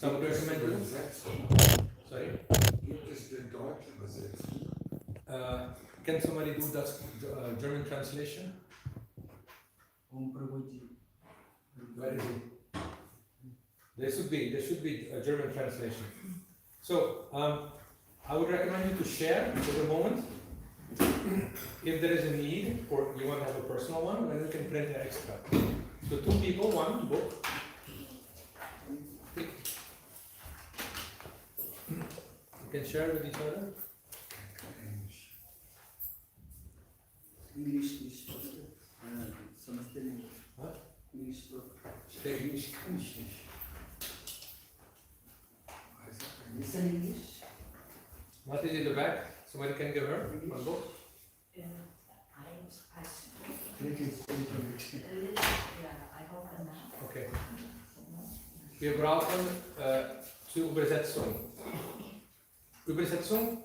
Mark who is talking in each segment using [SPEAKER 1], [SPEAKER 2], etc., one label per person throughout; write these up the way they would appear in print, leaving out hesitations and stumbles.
[SPEAKER 1] some recommend. Sorry? Can somebody do that German translation? Where is it? There should be a German translation. So I would recommend you to share for the moment. If there is a need, or you want to have a personal one, then you can print an extra. So 2 people, 1 book. You can share with each other.
[SPEAKER 2] English.
[SPEAKER 1] Huh?
[SPEAKER 2] English. Listen English.
[SPEAKER 1] What is in the back? Somebody can give her 1 book. Okay. Wir brauchen zur Übersetzung. Übersetzung?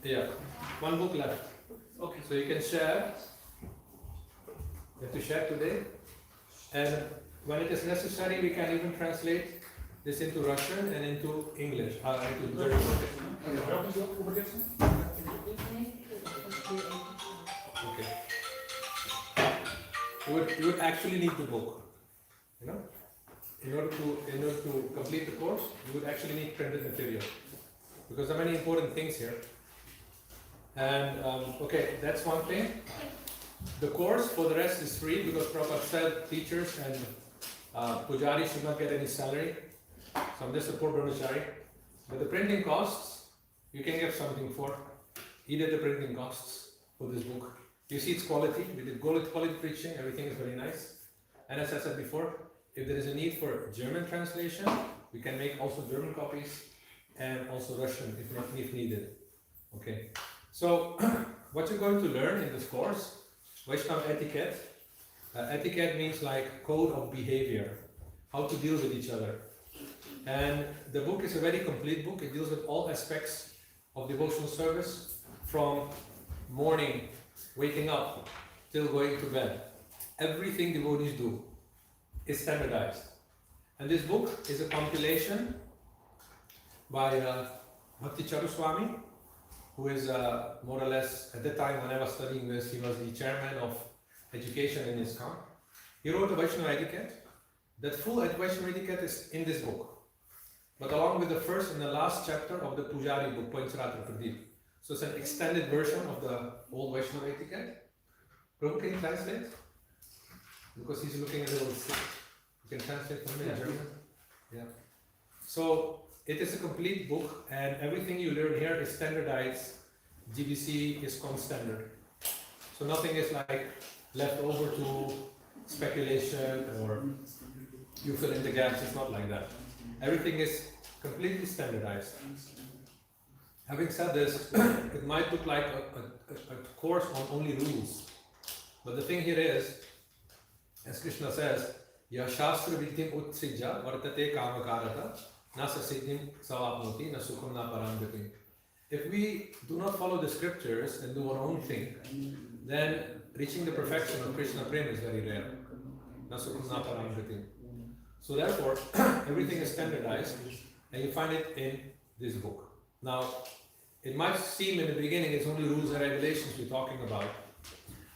[SPEAKER 1] Yeah. 1 book left. Okay. So you can share. You have to share today. And when it is necessary, we can even translate this into Russian and into English. Into German. Okay. You would actually need the book. You know? In order to complete the course, you would actually need printed material. Because there are many important things here. And okay, that's one thing. The course for the rest is free because Prabhupada said teachers and pujaris should not get any salary. So I'm just a poor brahmachari. But the printing costs, you can get something for. Either the printing costs for this book. You see its quality. We did quality preaching. Everything is very nice. And as I said before, if there is a need for German translation, we can make also German copies and also Russian if needed. Okay. So what you're going to learn in this course, Vaishnava etiquette. Etiquette means like code of behavior, how to deal with each other. And the book is a very complete book. It deals with all aspects of devotional service, from morning, waking up, till going to bed. Everything devotees do is standardized. And this book is a compilation by Bhakti Charuswami, who is more or less, at the time when I was studying this, he was the chairman of education in ISKCON. He wrote a Vaishnava etiquette. That full Vaishnava etiquette is in this book, but along with the first and the last chapter of the Pujari book, Pointsratra Pradeep. So it's an extended version of the old Vaishnava etiquette. Prabhu, can you translate? Because he's looking a little sick. You can translate for me in German? Yeah. So it is a complete book, and everything you learn here is standardized. GBC is standard. So nothing is like left over to speculation or you fill in the gaps. It's not like that. Everything is completely standardized. Having said this, it might look like a course on only rules. But the thing here is, as Krishna says, Ya Shastra Vidyam Utsija Vartate Kamakarata Nasa Siddhim Savapnoti Nasukham Na Parangati. If we do not follow the scriptures and do our own thing, then reaching the perfection of Krishna Prema is very rare. Nasukham Na Parangati. So therefore, everything is standardized, and you find it in this book. Now, it might seem in the beginning it's only rules and regulations we're talking about,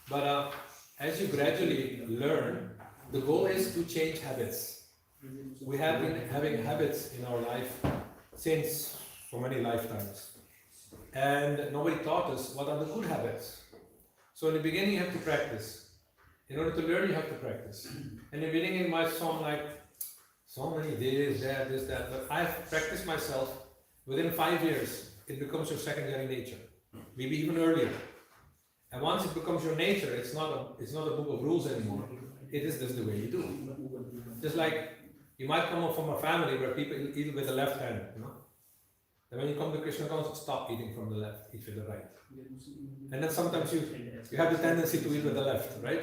[SPEAKER 1] but as you gradually learn, the goal is to change habits. We have been having habits in our life since so many lifetimes, and nobody taught us what are the good habits. So in the beginning you have to practice. In order to learn, you have to practice. In the beginning it might sound like so many days, this, that, but I've practiced myself. Within 5 years, it becomes your secondary nature, maybe even earlier. And once it becomes your nature, it's not a book of rules anymore. It is just the way you do. Just like you might come up from a family where people eat with the left hand, you know. And when you come to Krishna consciousness, stop eating from the left, eat with the right. And then sometimes you have the tendency to eat with the left, right?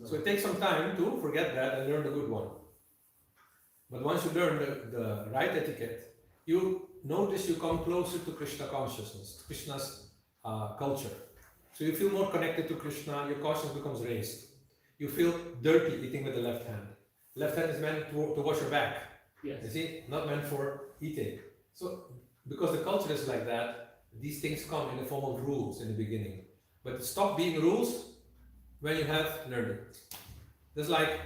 [SPEAKER 1] So it takes some time to forget that and learn the good one. But once you learn the right etiquette, you notice you come closer to Krishna consciousness, Krishna's culture. So you feel more connected to Krishna, your consciousness becomes raised. You feel dirty eating with the left hand. Left hand is meant to wash your back.
[SPEAKER 3] Yes.
[SPEAKER 1] You see, not meant for eating. So, because the culture is like that, these things come in the form of rules in the beginning. But stop being rules when you have learning. Just like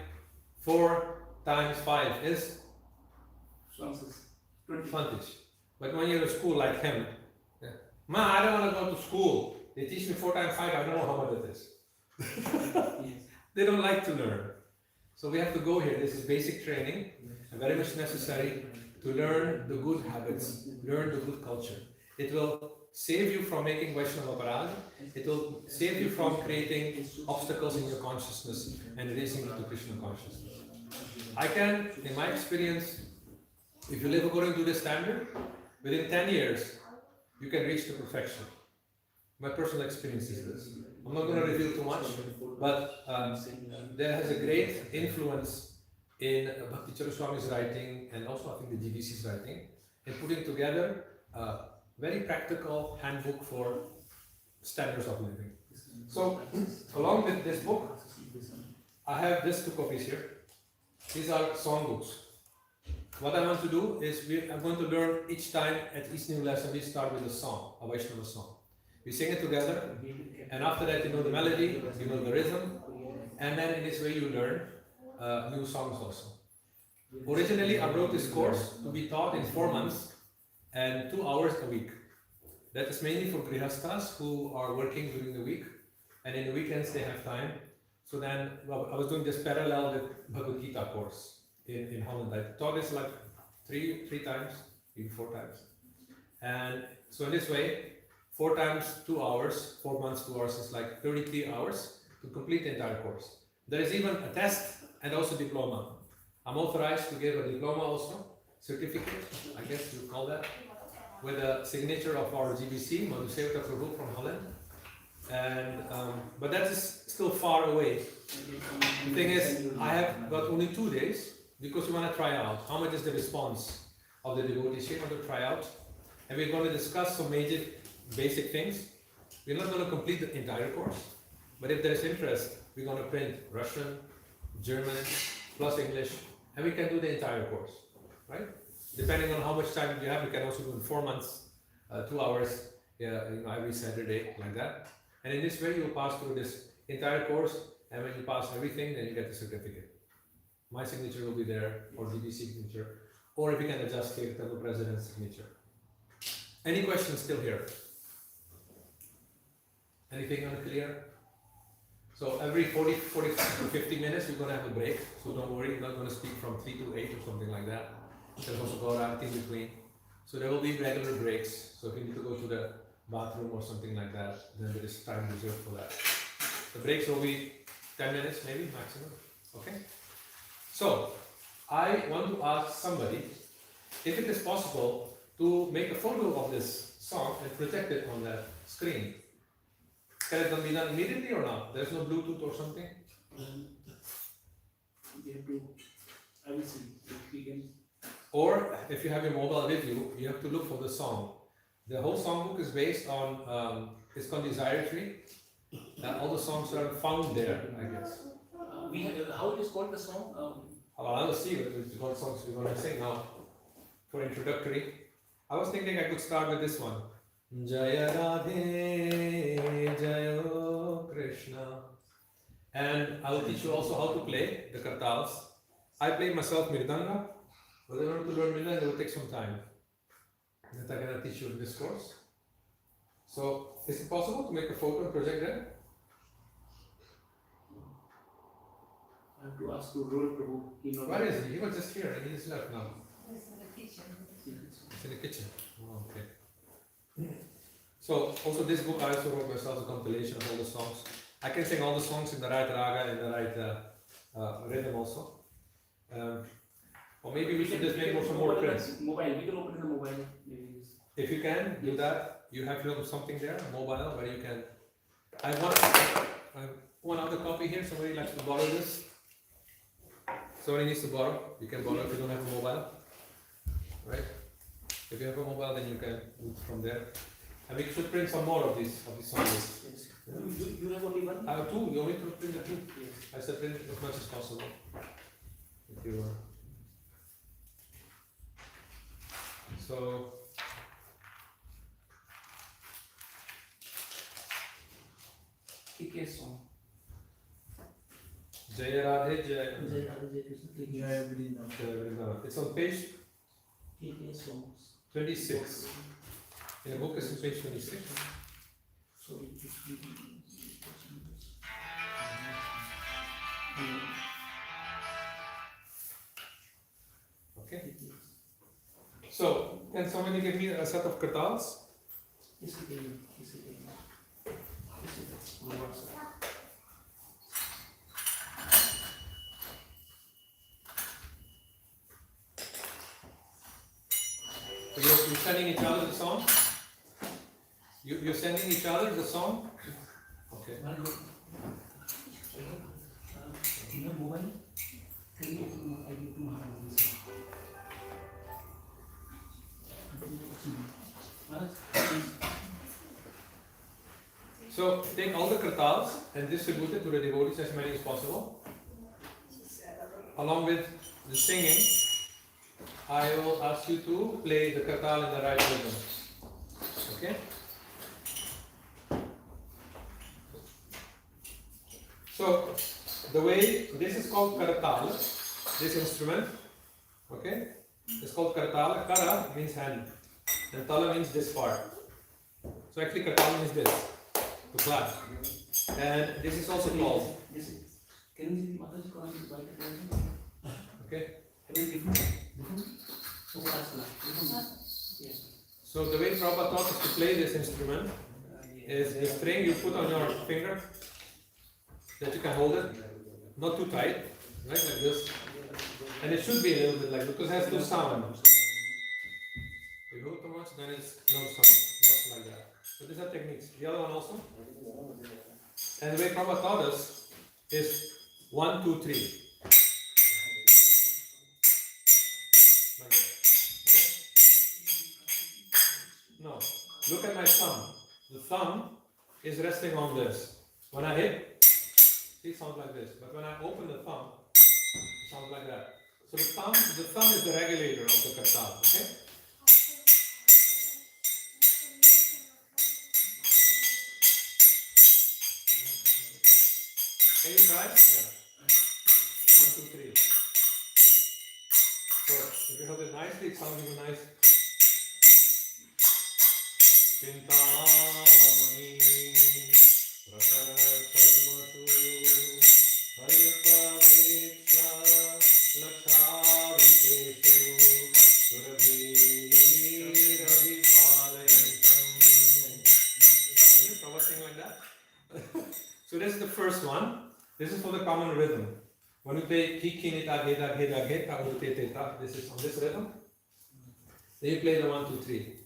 [SPEAKER 1] 4 times 5 is
[SPEAKER 3] 20.
[SPEAKER 1] 20. But when you're in school like him, yeah. Ma, I don't want to go to school. They teach me 4 times 5, I don't know how much it is.
[SPEAKER 3] Yes.
[SPEAKER 1] They don't like to learn. So we have to go here. This is basic training and very much necessary to learn the good habits, learn the good culture. It will save you from making Vaishnava aparad. It will save you from creating obstacles in your consciousness and raising you to Krishna consciousness. I can, in my experience, if you live according to this standard, within 10 years, you can reach to perfection. My personal experience is this. I'm not going to reveal too much, but there has a great influence in Bhakti Swami's writing and also I think the GBC's writing in putting together a very practical handbook for standards of living. So, along with this book, I have these 2 copies here. These are songbooks. What I want to do is I'm going to learn each time at each new lesson we start with a song, a Vaishnava song. We sing it together, and after that you know the melody, you know the rhythm, and then in this way you learn new songs also. Originally I wrote this course to be taught in 4 months and 2 hours a week. That is mainly for grihasthas who are working during the week, and in the weekends they have time. So then I was doing this parallel with Bhagavad Gita course in Holland. I taught this like three times, even 4 times. And so in this way, 4 times 2 hours, 4 months 2 hours is like 33 hours to complete the entire course. There is even a test and also diploma. I'm authorized to give a diploma also, certificate, I guess you call that, with a signature of our GBC, Madhusevata Prabhu from Holland. And but that is still far away. The thing is, I have got only 2 days because we want to try out how much is the response of the devotees here. We want to try out, and we're going to discuss some major basic things. We're not going to complete the entire course, but if there is interest, we're going to print Russian, German, plus English, and we can do the entire course, right? Depending on how much time you have, we can also do in 4 months, 2 hours, every Saturday, like that. And in this way, you'll pass through this entire course, and when you pass everything, then you get the certificate. My signature will be there, or DB signature, or if you can adjust here, Temple President's signature. Any questions still here? Anything unclear? So every 45 to 50 minutes, we're going to have a break. So don't worry, we're not going to speak from 3 to 8 or something like that. There's also Gauradesh in between. So there will be regular breaks. So if you need to go to the bathroom or something like that, then there is time reserved for that. The breaks will be 10 minutes maybe, maximum. Okay? So, I want to ask somebody if it is possible to make a photo of this song and project it on the screen. Can it be done immediately or not? There's no Bluetooth or something?
[SPEAKER 3] We have to, I will see if we can.
[SPEAKER 1] Or if you have your mobile with you, you have to look for the song. The whole songbook is based on, it's called Desire Tree. All the songs are found there, I guess.
[SPEAKER 3] We have, how it is called the song?
[SPEAKER 1] Well, I will see what songs we're going to sing now for introductory. I was thinking I could start with this one. Jaya Radhe Jayo Krishna. And I will teach you also how to play the kartals. I play myself Mirdanga, but in order to learn Mirdanga, it will take some time. That I cannot teach you in this course. So, is it possible to make a photo and project that?
[SPEAKER 3] I have to ask to roll Prabhu.
[SPEAKER 1] Where is he? He was just here and he is left now.
[SPEAKER 2] It's in the kitchen.
[SPEAKER 1] It's in the kitchen. Oh, okay. So, also this book I also wrote myself a compilation of all the songs. I can sing all the songs in the right raga and the right rhythm also. Or maybe we should just make some more prints.
[SPEAKER 3] Mobile, we can open the mobile. Maybe.
[SPEAKER 1] If you can do that, you have something there, a mobile, where you can. I have one other copy here. Somebody likes to borrow this. Somebody needs to borrow. You can borrow if you don't have a mobile, right? If you have a mobile, then you can do it from there. And we should print some more of these songs.
[SPEAKER 3] Yes. You have only one?
[SPEAKER 1] I have 2. You want me to print the 2?
[SPEAKER 3] Yes.
[SPEAKER 1] I said print as much as possible. If you were. So.
[SPEAKER 3] Etikette song.
[SPEAKER 1] Jaya Radhe Jaya.
[SPEAKER 3] Jai Radhe Jai Krishna.
[SPEAKER 2] Jai Vrindavan.
[SPEAKER 1] Jaya Vrindavan. It's on page
[SPEAKER 3] Etikette songs.
[SPEAKER 1] 26. In the book is on page 26.
[SPEAKER 3] Sorry,
[SPEAKER 1] Okay. So, can somebody give me a set of kartals?
[SPEAKER 3] Yes, again. Yes, again. Yes, again. On WhatsApp.
[SPEAKER 1] So you're sending each other the song? You're sending each other the song? Okay.
[SPEAKER 3] You know mobile? Can you I need to have this?
[SPEAKER 1] So take all the kartals and distribute it to the devotees as many as possible. Along with the singing, I will ask you to play the kartal in the right rhythm. Okay? So the way this is called kartal, this instrument, okay? It's called kartal. Kara means hand, and tala means this part. So actually kartal means this, to clap. And this is also called.
[SPEAKER 3] Yes. Can you see Mataji Quran by the
[SPEAKER 1] Okay?
[SPEAKER 3] Have you different? So that's like yes.
[SPEAKER 1] So the way Prabhupada taught us to play this instrument is the string you put on your finger, that you can hold it, not too tight, right, like this. And it should be a little bit like, because it has no sound. If you hold too much, then it's no sound, not like that. So these are techniques. The other one also. And the way Prabhupada taught us is 1, 2, 3. Like that. Okay? No. Look at my thumb. The thumb is resting on this. When I hit, see, it sounds like this. But when I open the thumb, it sounds like that. So the thumb is the regulator of the kartal. Okay? Can you try? Yeah. 1, 2, 3. So if you hold it nicely, it sounds even nice. Chintamani Rakara Sadmatu Alpaviksha Lakshavriteshu Surabhiravidhalayantam. Is it Prabhupada sing like that? So this is the first one. This is for the common rhythm. When you play Kiki Nita Geda Geda Geta Ute Teta, this is on this rhythm. Then you play the 1, 2, 3.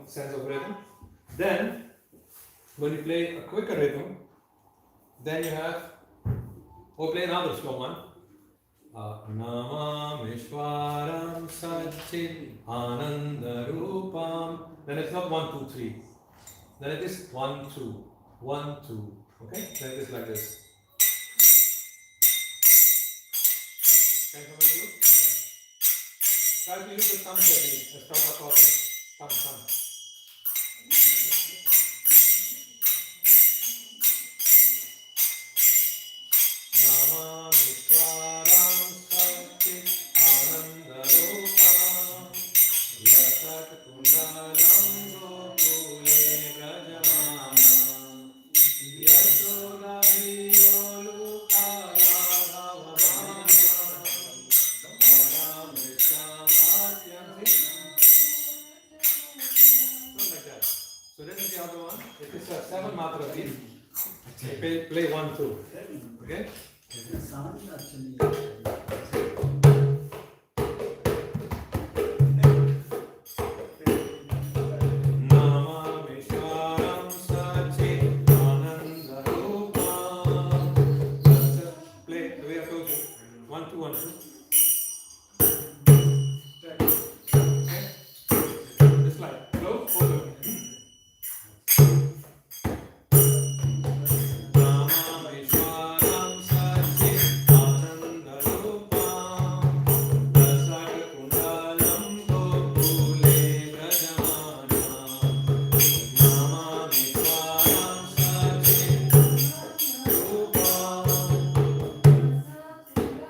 [SPEAKER 1] Sense of rhythm. Then, when you play a quicker rhythm, then you have, or play another slow one. Namamishwaram Satchit Anandarupam. Then it's not 1, 2, 3. Then it is 1, 2, 1, 2. Okay? Then it is like this. Can somebody do? Yeah. Try to use the thumb technique as Prabhupada taught us. Thumb. Kundalam Gokule Braja So this is the other one. It is a 7 matra beat. Play 1, 2. Okay?
[SPEAKER 2] The sound actually.
[SPEAKER 1] Play the way I told you. 1, 2, 1, 2. Just like close, hold on.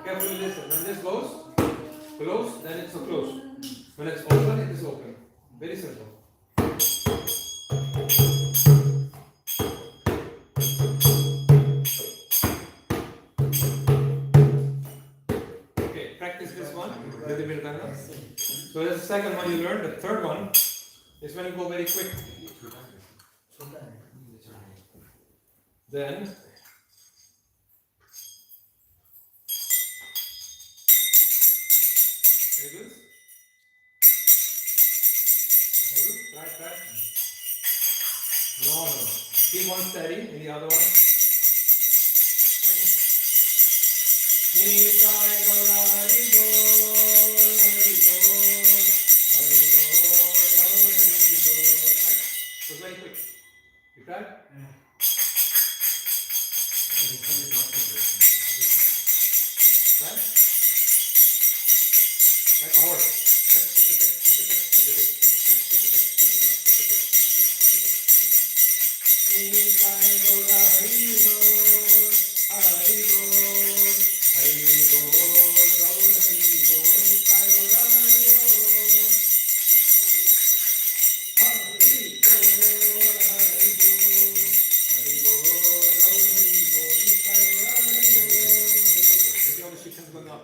[SPEAKER 1] Carefully listen. When this goes close, then it's a close. When it's open, it is open. Very simple. Okay, practice this one with the Mirdanga. So that's the second one you learned. The third one is when you go very quick. Then very good. Very good. Right. No. Keep one steady in the other one. Okay. Nitai Gaura Hari Bol, Hari Bol, Hari Bol, Gaur Hari Bol. Right? So it's very quick. You try? Right? Like a horse. Nitai Gaura Hari Bol, Hari Bol, Hari Bol, Gaur Hari Bol, Nitai Gaura Hari Bol, Hari Bol, Hari Bol, Hari Bol, Gaur Hari Bol, Nitai Gaura Hari Bol. Maybe all the Shikshan's going up,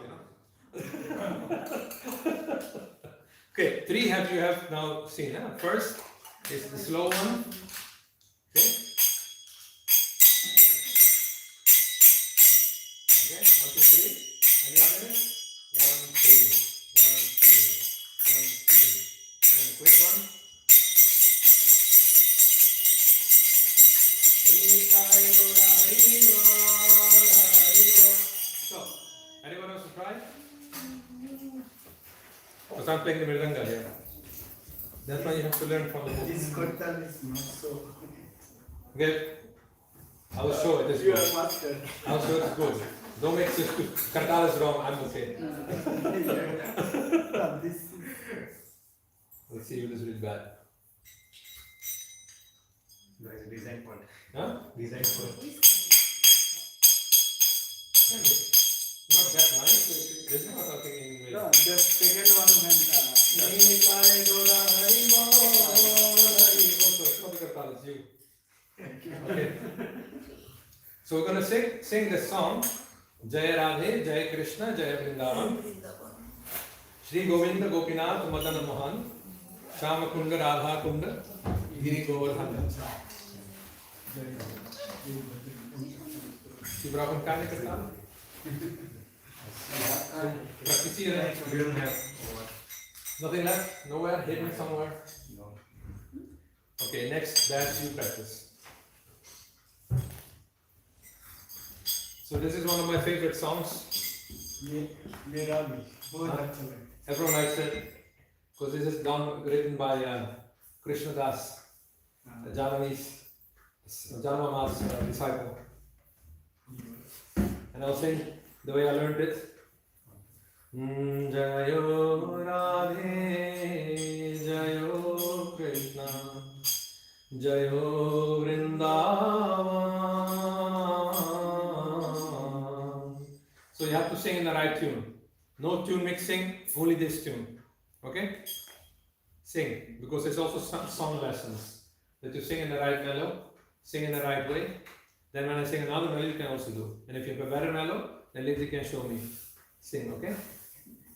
[SPEAKER 1] Okay, 3 you have now seen. Huh? First is the slow one. Okay. Okay, 1, 2, 3. And the other is 1, 2, 1, 2, 1, 2. And then the quick one. Nitai Gaura Hari Bol, Hari Bol. So, anyone else to try? Because I'm playing the Mirdanga here. That's why you have to learn from the book.
[SPEAKER 2] This Kortal is not so.
[SPEAKER 1] Okay. I will show it is
[SPEAKER 2] You
[SPEAKER 1] good.
[SPEAKER 2] are master.
[SPEAKER 1] I will show it's good. Don't make this Kartal is wrong, I'm okay.
[SPEAKER 2] This
[SPEAKER 1] Let's see if it is really bad.
[SPEAKER 4] Design point.
[SPEAKER 1] Huh?
[SPEAKER 4] Design point.
[SPEAKER 1] Not that nice. This is not talking in
[SPEAKER 2] no,
[SPEAKER 1] English.
[SPEAKER 2] the second one when
[SPEAKER 1] Nitai Gaura Hari Bol, Hari Bol. So it's not the Kartal, it's you. Okay. So we're going to sing this song. Jai Radhe, Jai Krishna, Jai Vrindavan. Shri Govinda Gopinath Madana Mohan. Shama Kunda Radha Kunda. Giri Govardhan. Sie brauchen keine Kartal. Praktizieren.
[SPEAKER 4] We don't have.
[SPEAKER 1] Nothing left? Nowhere? Hidden somewhere?
[SPEAKER 4] No.
[SPEAKER 1] Okay, next batch you practice. So this is one of my favorite songs.
[SPEAKER 2] where are we? बहुत अच्छा लगा.
[SPEAKER 1] Everyone likes it because this is written by Krishna Das, Janama's disciple. And I'll sing the way I learned it. Jayo Radhe, Jayo Krishna, Jayo Vrindavan. So you have to sing in the right tune. No tune mixing, only this tune. Okay? Sing, because there's also some song lessons that you sing in the right mellow, sing in the right way. Then when I sing another mellow, you can also do. And if you have a better mellow, then later you can show me. Sing, okay?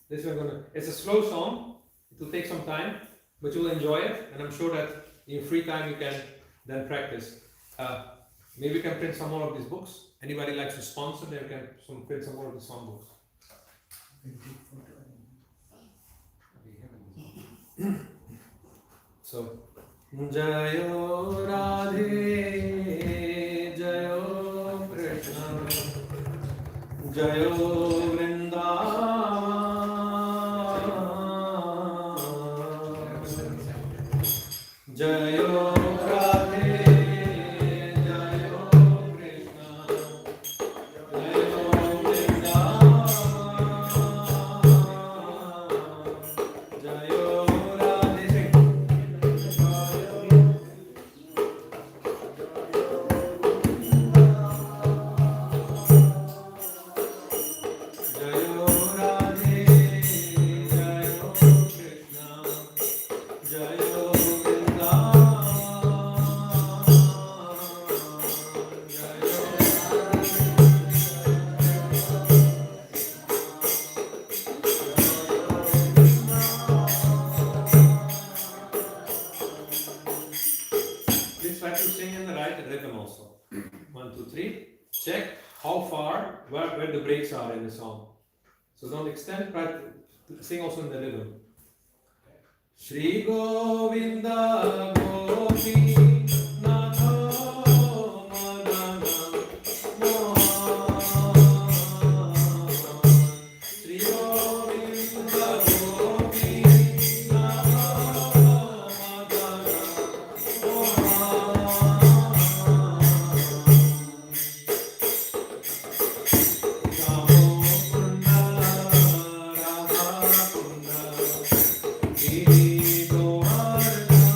[SPEAKER 1] This we're gonna. It's a slow song. It will take some time, but you'll enjoy it. And I'm sure that in free time you can then practice. Maybe we can print some more of these books. Anybody likes to sponsor, they can print some more of the song books. So, Jayo Radhe, Jayo Krishna, Jayo Vrindavan, Jayo Radhe, Jayo Krishna, Jayo Vrindavan, Jayo Radhe. Jayo Radhe, Jayo Krishna, Jayo Vrindavan, Jayo Please try to sing in the right rhythm also. 1, 2, 3. Check how far, where the breaks are in the song. So don't extend, but sing also in the rhythm. Shri Govinda Gopi Natha Madana Mohan. Shri Govinda Gopi Natha Madana Mohan. Shamo Kunda Radha Kunda Giri Govardhana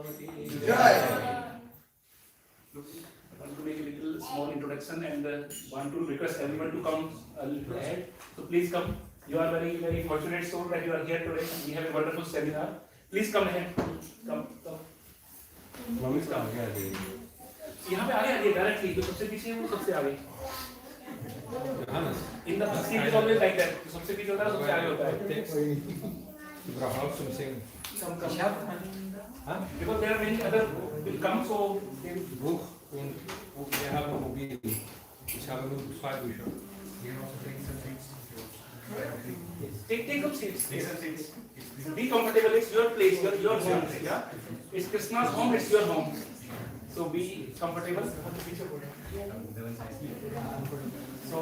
[SPEAKER 5] I want to make a little small introduction and want to request everyone to come a little ahead. So please come. You are very, very fortunate soul that you are here today. We have a wonderful seminar. Please come ahead. Come. Please come. यहाँ पे आगे आइए directly. जो सबसे पीछे है वो सबसे आगे. In the seat is always like that. जो सबसे पीछे होता है सबसे आगे होता है. Come. Huh? Because there are many other will come, so they
[SPEAKER 1] Buch und wir haben ein Mobil. Ich habe nur 2 Bücher.
[SPEAKER 5] take some seats. Be comfortable. It's your place. Your home. Yeah. It's Krishna's home. It's your home. So be comfortable. So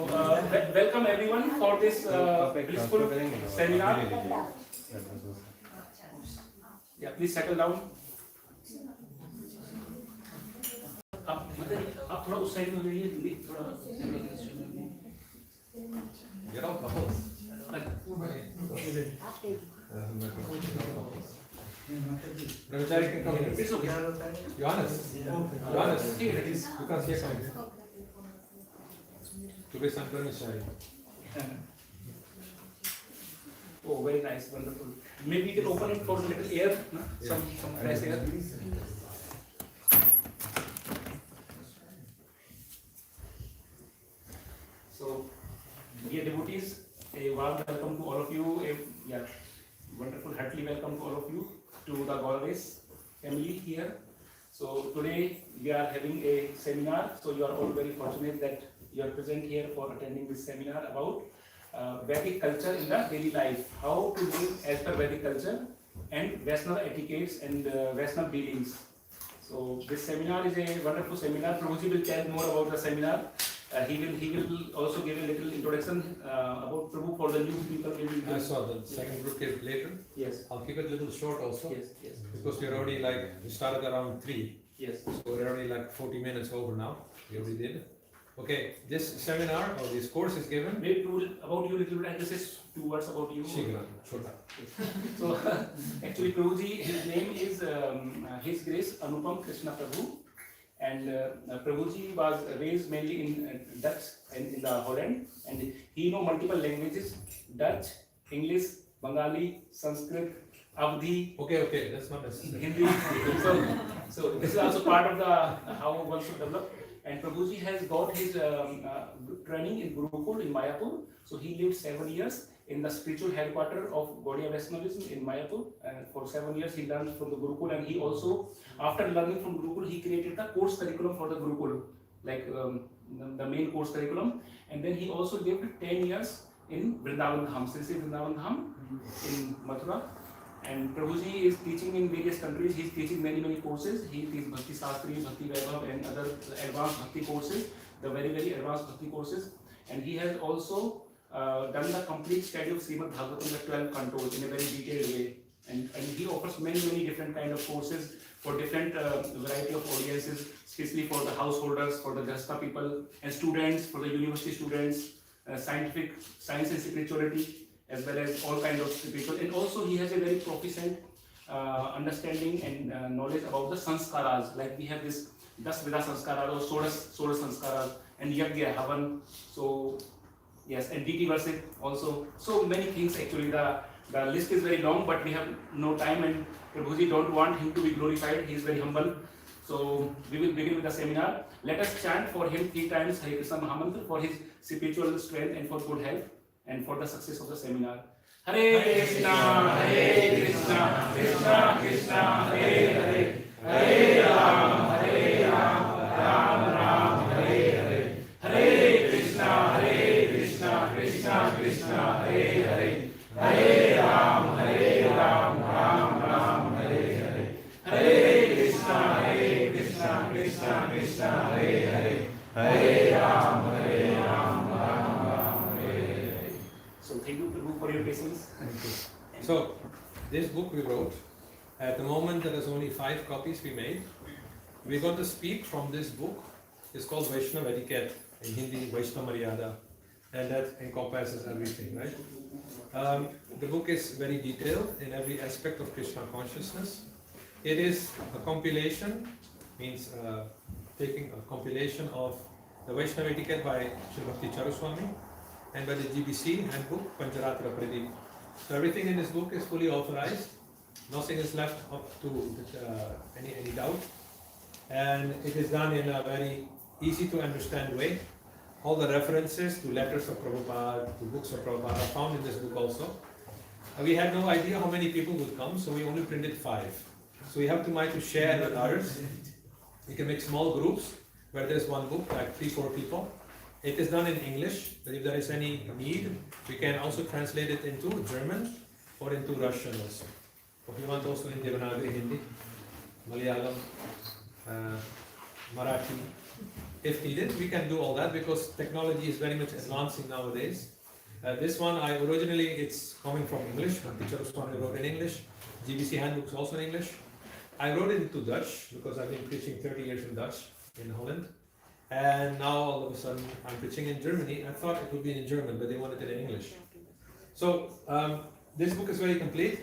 [SPEAKER 5] welcome everyone for this blissful seminar. Yeah, please settle down. आप थोड़ा उस side में हो जाइए थोड़ा.
[SPEAKER 1] Get out the house. Brahmachari can come here.
[SPEAKER 5] It's okay.
[SPEAKER 1] Johannes, you can see something. To be some brahmachari.
[SPEAKER 5] Oh, very nice, wonderful. Maybe you can open it for a little air, no? Some fresh air. So, dear devotees, a warm welcome to all of you. Wonderful, heartily welcome to all of you to the Gauradesh family here. So today we are having a seminar. So you are all very fortunate that you are present here for attending this seminar about Vedic culture in the daily life. How to live as per Vedic culture and Vaishnava etiquettes and Vaishnava dealings. So this seminar is a wonderful seminar. Prabhu will tell more about the seminar. He will also give a little introduction about Prabhu for the new people.
[SPEAKER 1] I saw the second group is later.
[SPEAKER 5] Yes.
[SPEAKER 1] I'll keep it a little short also.
[SPEAKER 5] Yes.
[SPEAKER 1] Because we're already we started around 3.
[SPEAKER 5] Yes.
[SPEAKER 1] So we're already 40 minutes over now. We already did. Okay, this seminar or this course is given.
[SPEAKER 5] Maybe about you a little bit. I just say 2 words about you.
[SPEAKER 1] Shigra, Chota.
[SPEAKER 5] So actually Prabhuji, his name is His Grace Anupam Krsna Prabhu. And Prabhuji was raised mainly in Dutch and in the Holland, and he know multiple languages: Dutch, English, Bengali, Sanskrit, Avdi.
[SPEAKER 1] Okay, that's not necessary.
[SPEAKER 5] Hindi. So this is also part of the how one should develop. And Prabhuji has got his training in Gurukul in Mayapur. So he lived 7 years in the spiritual headquarters of Gaudiya Vaishnavism in Mayapur. And for 7 years he learned from the Gurukul, and he also, after learning from Gurukul, he created the course curriculum for the Gurukul, like the main course curriculum. And then he also lived 10 years in Vrindavan Dham, Sri Vrindavan Dham in Mathura. And Prabhuji is teaching in various countries. He is teaching many courses. He teaches Bhakti Sastri, Bhakti Vaibhav and other advanced Bhakti courses, the very advanced Bhakti courses. And he has also done the complete study of Srimad Bhagavatam, the 12 cantos, in a very detailed way. And he offers many different kind of courses for different variety of audiences, especially for the householders, for the Krsna people, and students, for the university students, science and spirituality, as well as all kinds of spiritual. And also he has a very proficient understanding and knowledge about the sanskaras. Like we have this 10 Vida sanskaras or Soda sanskaras and Yagya, Havan. So yes, and DT worship also. So many things actually. The list is very long, but we have no time, and Prabhuji don't want him to be glorified. He is very humble. So we will begin with the seminar. Let us chant for him 3 times Hare Krishna Mahamantra for his spiritual strength and for good health and for the success of the seminar. Hare Krishna, Krishna Krishna, Hare Hare, Hare Ram, Ram Ram, Hare Hare, Hare Krishna, Krishna Krishna, Hare Hare, Hare Ram, Ram Ram, Hare Hare, Hare Krishna, Krishna Krishna, Hare Hare, Hare Ram, Ram Ram, Hare Hare. So thank you Prabhu for your patience.
[SPEAKER 1] So this book we wrote. At the moment there is only 5 copies we made. We're going to speak from this book. It's called Vaishnava Etiquette, in Hindi Vaishnava Maryada, and that encompasses everything, right? The book is very detailed in every aspect of Krishna consciousness, It is a compilation, means taking a compilation of the Vaishnava etiquette by Sri Bhakti Charuswami and by the GBC handbook Pancharatra Pradeep. So everything in this book is fully authorized. Nothing is left up to any doubt. And it is done in a very easy to understand way. All the references to letters of Prabhupada, to books of Prabhupada are found in this book also. We had no idea how many people would come, so we only printed 5. So we have to try to share with others. We can make small groups where there is one book, like 3-4 people. It is done in English, but if there is any need, we can also translate it into German or into Russian also. If you want also in Devanagari, Hindi, Malayalam, Marathi. If needed, we can do all that because technology is very much advancing nowadays. This one, it's coming from English. Teacher Usman wrote in English. GBC handbook is also in English. I wrote it into Dutch because I've been preaching 30 years in Dutch in Holland. And now all of a sudden I'm preaching in Germany. I thought it would be in German, but they wanted it in English. So this book is very complete.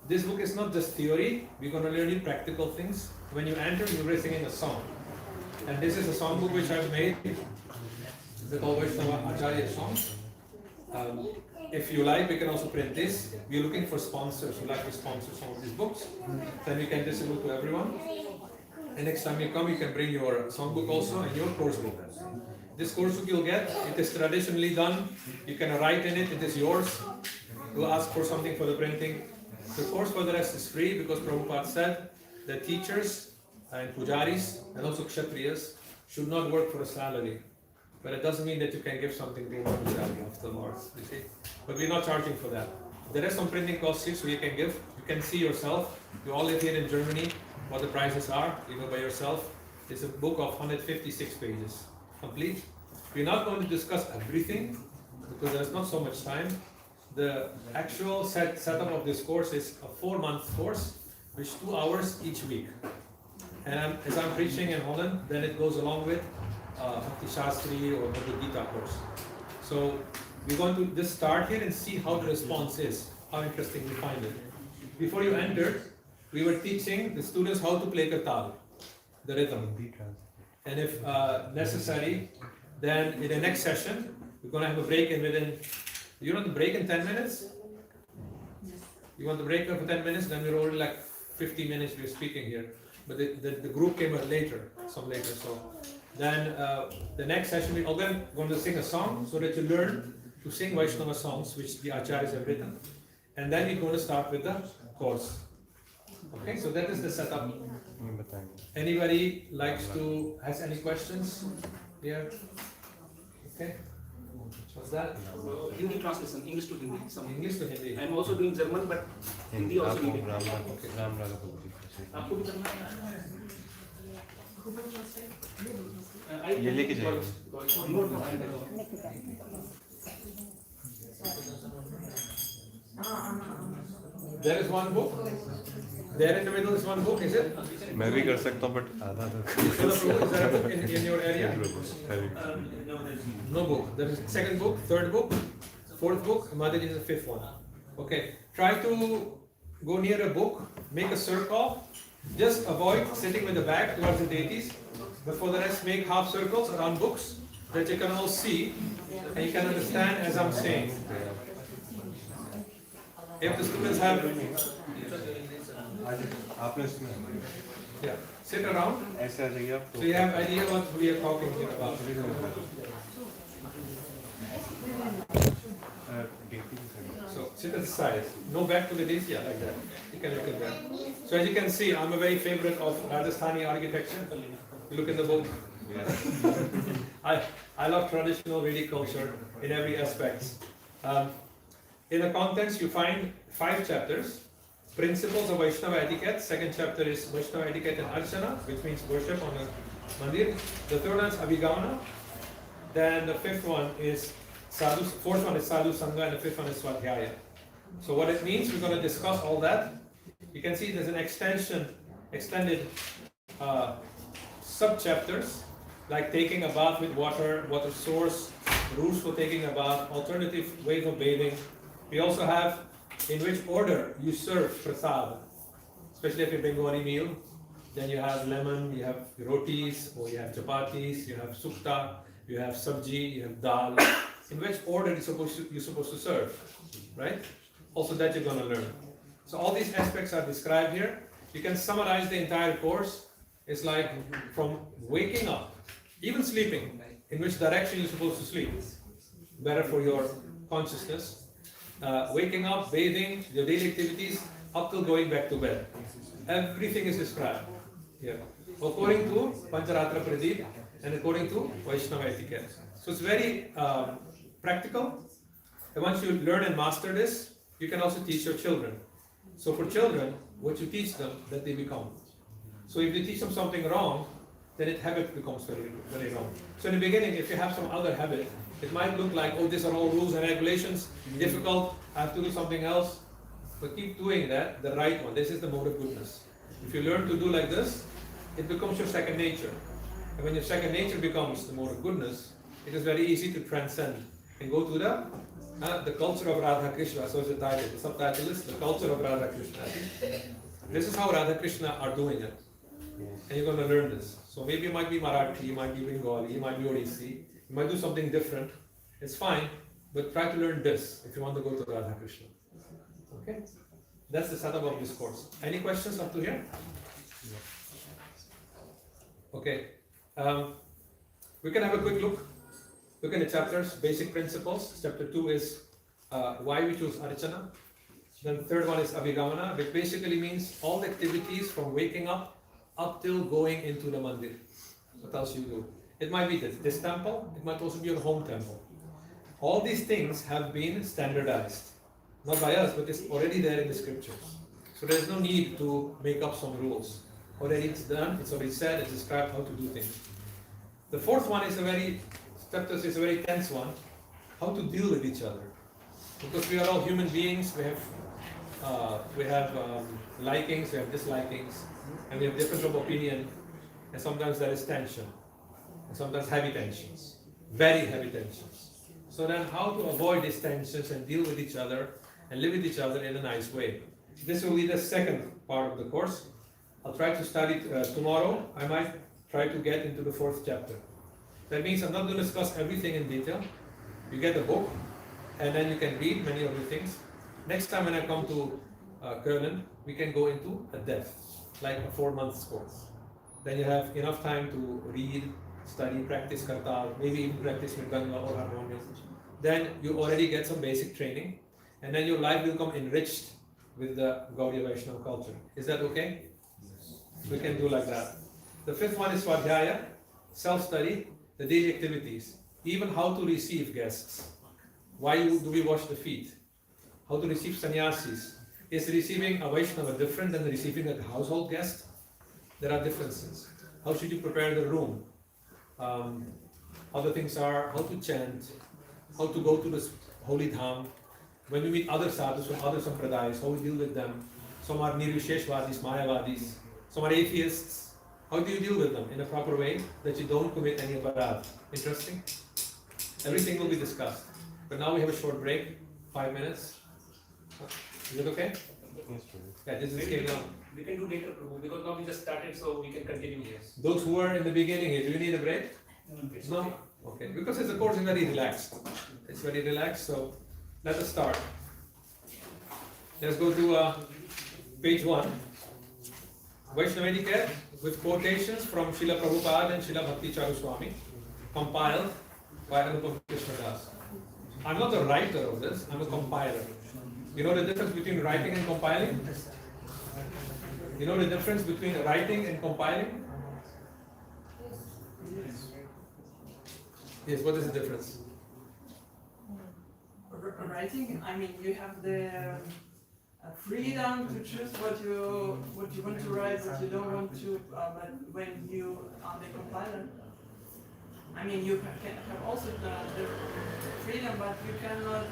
[SPEAKER 1] This book is not just theory. We're going to learn practical things. When you enter, you're singing a song. And this is a song book which I've made. They're called Vaishnava Acharya songs. If you like, we can also print this. We're looking for sponsors who like to sponsor some of these books. Then we can distribute to everyone. And next time you come, you can bring your songbook also and your course book. This course book you'll get, it is traditionally done. You can write in it, it is yours. You'll ask for something for the printing. The course for the rest is free because Prabhupada said that teachers and pujaris and also kshatriyas should not work for a salary. But it doesn't mean that you can give something to one pujari afterwards, you see. But we're not charging for that. There are some printing costs here, so you can give. You can see yourself. You all live here in Germany, what the prices are. You go by yourself. It's a book of 156 pages, complete. We're not going to discuss everything because there's not so much time. The actual setup of this course is a 4-month course, which 2 hours each week. And as I'm preaching in Holland, then it goes along with Bhakti Shastri or Bhagavad Gita course. So we're going to just start here and see how the response is, how interesting we find it. Before you entered, we were teaching the students how to play Katal, the rhythm. And if necessary, then in the next session, we're going to have a break in within, you want to break in 10 minutes? You want to break for 10 minutes? Then we're already like 50 minutes we're speaking here. But the group came out later, some later. So then the next session, we're going to sing a song so that you learn to sing Vaishnava songs, which the acharyas have written. And then we're going to start with the course. Okay, so that is the setup. Anybody has any questions here? Okay. What's that?
[SPEAKER 5] Hindi translation, English to Hindi. Some
[SPEAKER 1] English to Hindi.
[SPEAKER 5] I'm also doing German, but Hindi also needed. आपको भी करना है? ये लेके जाइए.
[SPEAKER 1] There is one book. There in the middle is one book, is it?
[SPEAKER 6] मैं भी कर सकता हूँ, but आधा
[SPEAKER 1] Is there a book in your area? No book. There is second book, third book, fourth book, Mataji is the fifth one. Okay. Try to go near a book, make a circle. Just avoid sitting with the back towards the deities. But for the rest, make half circles around books that you can all see and you can understand as I'm saying. If the students have, yeah, sit around. So you have idea what we are talking here about. So sit at the side, no back to the deity, yeah, like that. You can look at that. So as you can see, I'm a very favorite of Rajasthani architecture. You look in the book. I love traditional Vedic culture in every aspect. In the contents, you find 5 chapters. Principles of Vaishnava etiquette. Second chapter is Vaishnava etiquette and Archana, which means worship on the mandir. The third one is Abhigavana. Then the fifth one is Sadhu. Fourth one is Sadhu Sangha, and the fifth one is Swadhyaya. So what it means, we're going to discuss all that. You can see there's an extended sub-chapters, like taking a bath with water source, rules for taking a bath, alternative ways of bathing. We also have in which order you serve prasad. especially if you Bengali meal, then you have lemon, you have rotis, or you have chapatis, you have sukta, you have sabji, you have dal. In which order you're supposed to serve, right? Also that you're going to learn. So all these aspects are described here. You can summarize the entire course. It's like from waking up, even sleeping, in which direction you're supposed to sleep, better for your consciousness. Waking up, bathing, your daily activities, up till going back to bed. Everything is described here, according to Pancharatra Pradeep and according to Vaishnava etiquette. So it's very practical. And once you learn and master this, you can also teach your children. So for children, what you teach them, that they become. So if you teach them something wrong, then its habit becomes very, very wrong. So in the beginning, if you have some other habit, it might look like, oh, these are all rules and regulations, difficult, I have to do something else. But keep doing that, the right one. This is the mode of goodness. If you learn to do like this, it becomes your second nature. And when your second nature becomes the mode of goodness, it is very easy to transcend and go to the culture of Radha Krishna. So it's the title. The subtitle is the culture of Radha Krishna. This is how Radha Krishna are doing it. And you're going to learn this. So maybe you might be Marathi, you might be Bengali, you might be Odissi, you might do something different. It's fine, but try to learn this if you want to go to Radha Krishna. Okay? That's the setup of this course. Any questions up to here? Okay. We can have a quick look at the chapters, basic principles. Chapter 2 is why we choose Archana. Then third one is Abhigamana, which basically means all the activities from waking up till going into the mandir. What else you do? It might be this temple, it might also be your home temple. All these things have been standardized. Not by us, but it's already there in the scriptures. So there's no need to make up some rules. Already it's done, it's already said, it's described how to do things. The fourth one is a very tense one. How to deal with each other. Because we are all human beings, we have likings, we have dislikings, and we have difference of opinion, and sometimes there is tension, and sometimes heavy tensions, very heavy tensions. So then how to avoid these tensions and deal with each other and live with each other in a nice way. This will be the second part of the course. I'll try to study tomorrow. I might try to get into the fourth chapter. That means I'm not going to discuss everything in detail. You get the book, and then you can read many of the things. Next time when I come to Köln, we can go into a depth, like a 4-month course. Then you have enough time to read, study, practice kartal, maybe even practice mridanga or harmonium. Then you already get some basic training, and then your life will come enriched with the Gaudiya Vaishnava culture. Is that okay? We can do like that. The fifth one is Swadhyaya, self-study, the daily activities, even how to receive guests. Why do we wash the feet? How to receive sannyasis. Is receiving a Vaishnava different than receiving a household guest? There are differences. How should you prepare the room? Other things are how to chant, how to go to the holy dham. When we meet other sadhus from other sampradayas, how we deal with them. Some are nirvisheshvadis, mayavadis. Some are atheists. How do you deal with them in a proper way that you don't commit any aparadh? Interesting? Everything will be discussed. But now we have a short break, 5 minutes. Is it okay? Yeah, this is getting on.
[SPEAKER 5] We can do later, Prabhu, because now we just started, so we can continue here.
[SPEAKER 1] Those who were in the beginning, do you need a break?
[SPEAKER 5] It's
[SPEAKER 1] No? Okay, because the course is very relaxed. It's very relaxed, so let us start. Let's go to page 1. Vaishnava etiquette with quotations from Srila Prabhupada and Srila Bhakti Charu Swami, compiled by Anupam Das. I'm not a writer of this, I'm a compiler. You know the difference between writing and compiling? You know the difference between writing and compiling? Yes, what is the difference?
[SPEAKER 7] Writing, I mean, you have the freedom to choose what you want to write, what you don't want to, but when you are the compiler, I mean, you can have also the freedom, but you cannot,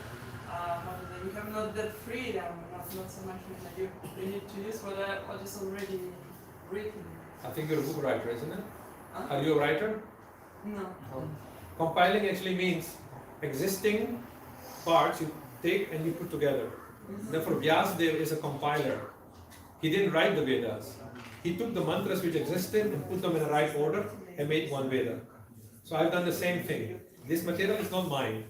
[SPEAKER 7] you have not that freedom, not so much freedom. You need to use what is already written.
[SPEAKER 1] I think you're a book writer, isn't it? Are you a writer?
[SPEAKER 7] No.
[SPEAKER 1] Compiling actually means existing parts you take and you put together. Therefore, Vyasadeva is a compiler. He didn't write the Vedas. He took the mantras which existed and put them in the right order and made one Veda. So I've done the same thing. This material is not mine.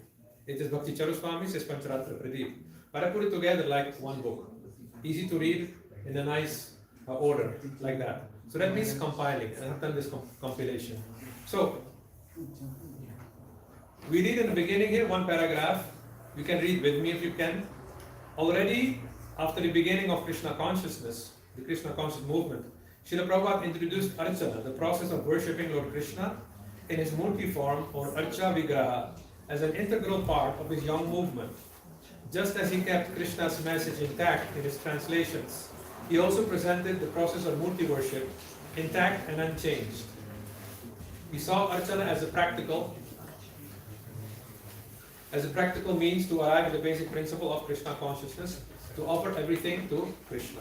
[SPEAKER 1] It is Bhakti Charuswami's, it's Pancharatra Pradeep. But I put it together like one book. Easy to read in a nice order, like that. So that means compiling, and I've done this compilation. So, we read in the beginning here one paragraph. You can read with me if you can. Already, after the beginning of Krishna consciousness, the Krishna conscious movement, Srila Prabhupada introduced Archana, the process of worshipping Lord Krishna in his Murti form or Archa Vigraha, as an integral part of his young movement. Just as he kept Krishna's message intact in his translations, he also presented the process of Murti worship intact and unchanged. He saw Archana as a practical means to arrive at the basic principle of Krishna consciousness, to offer everything to Krishna.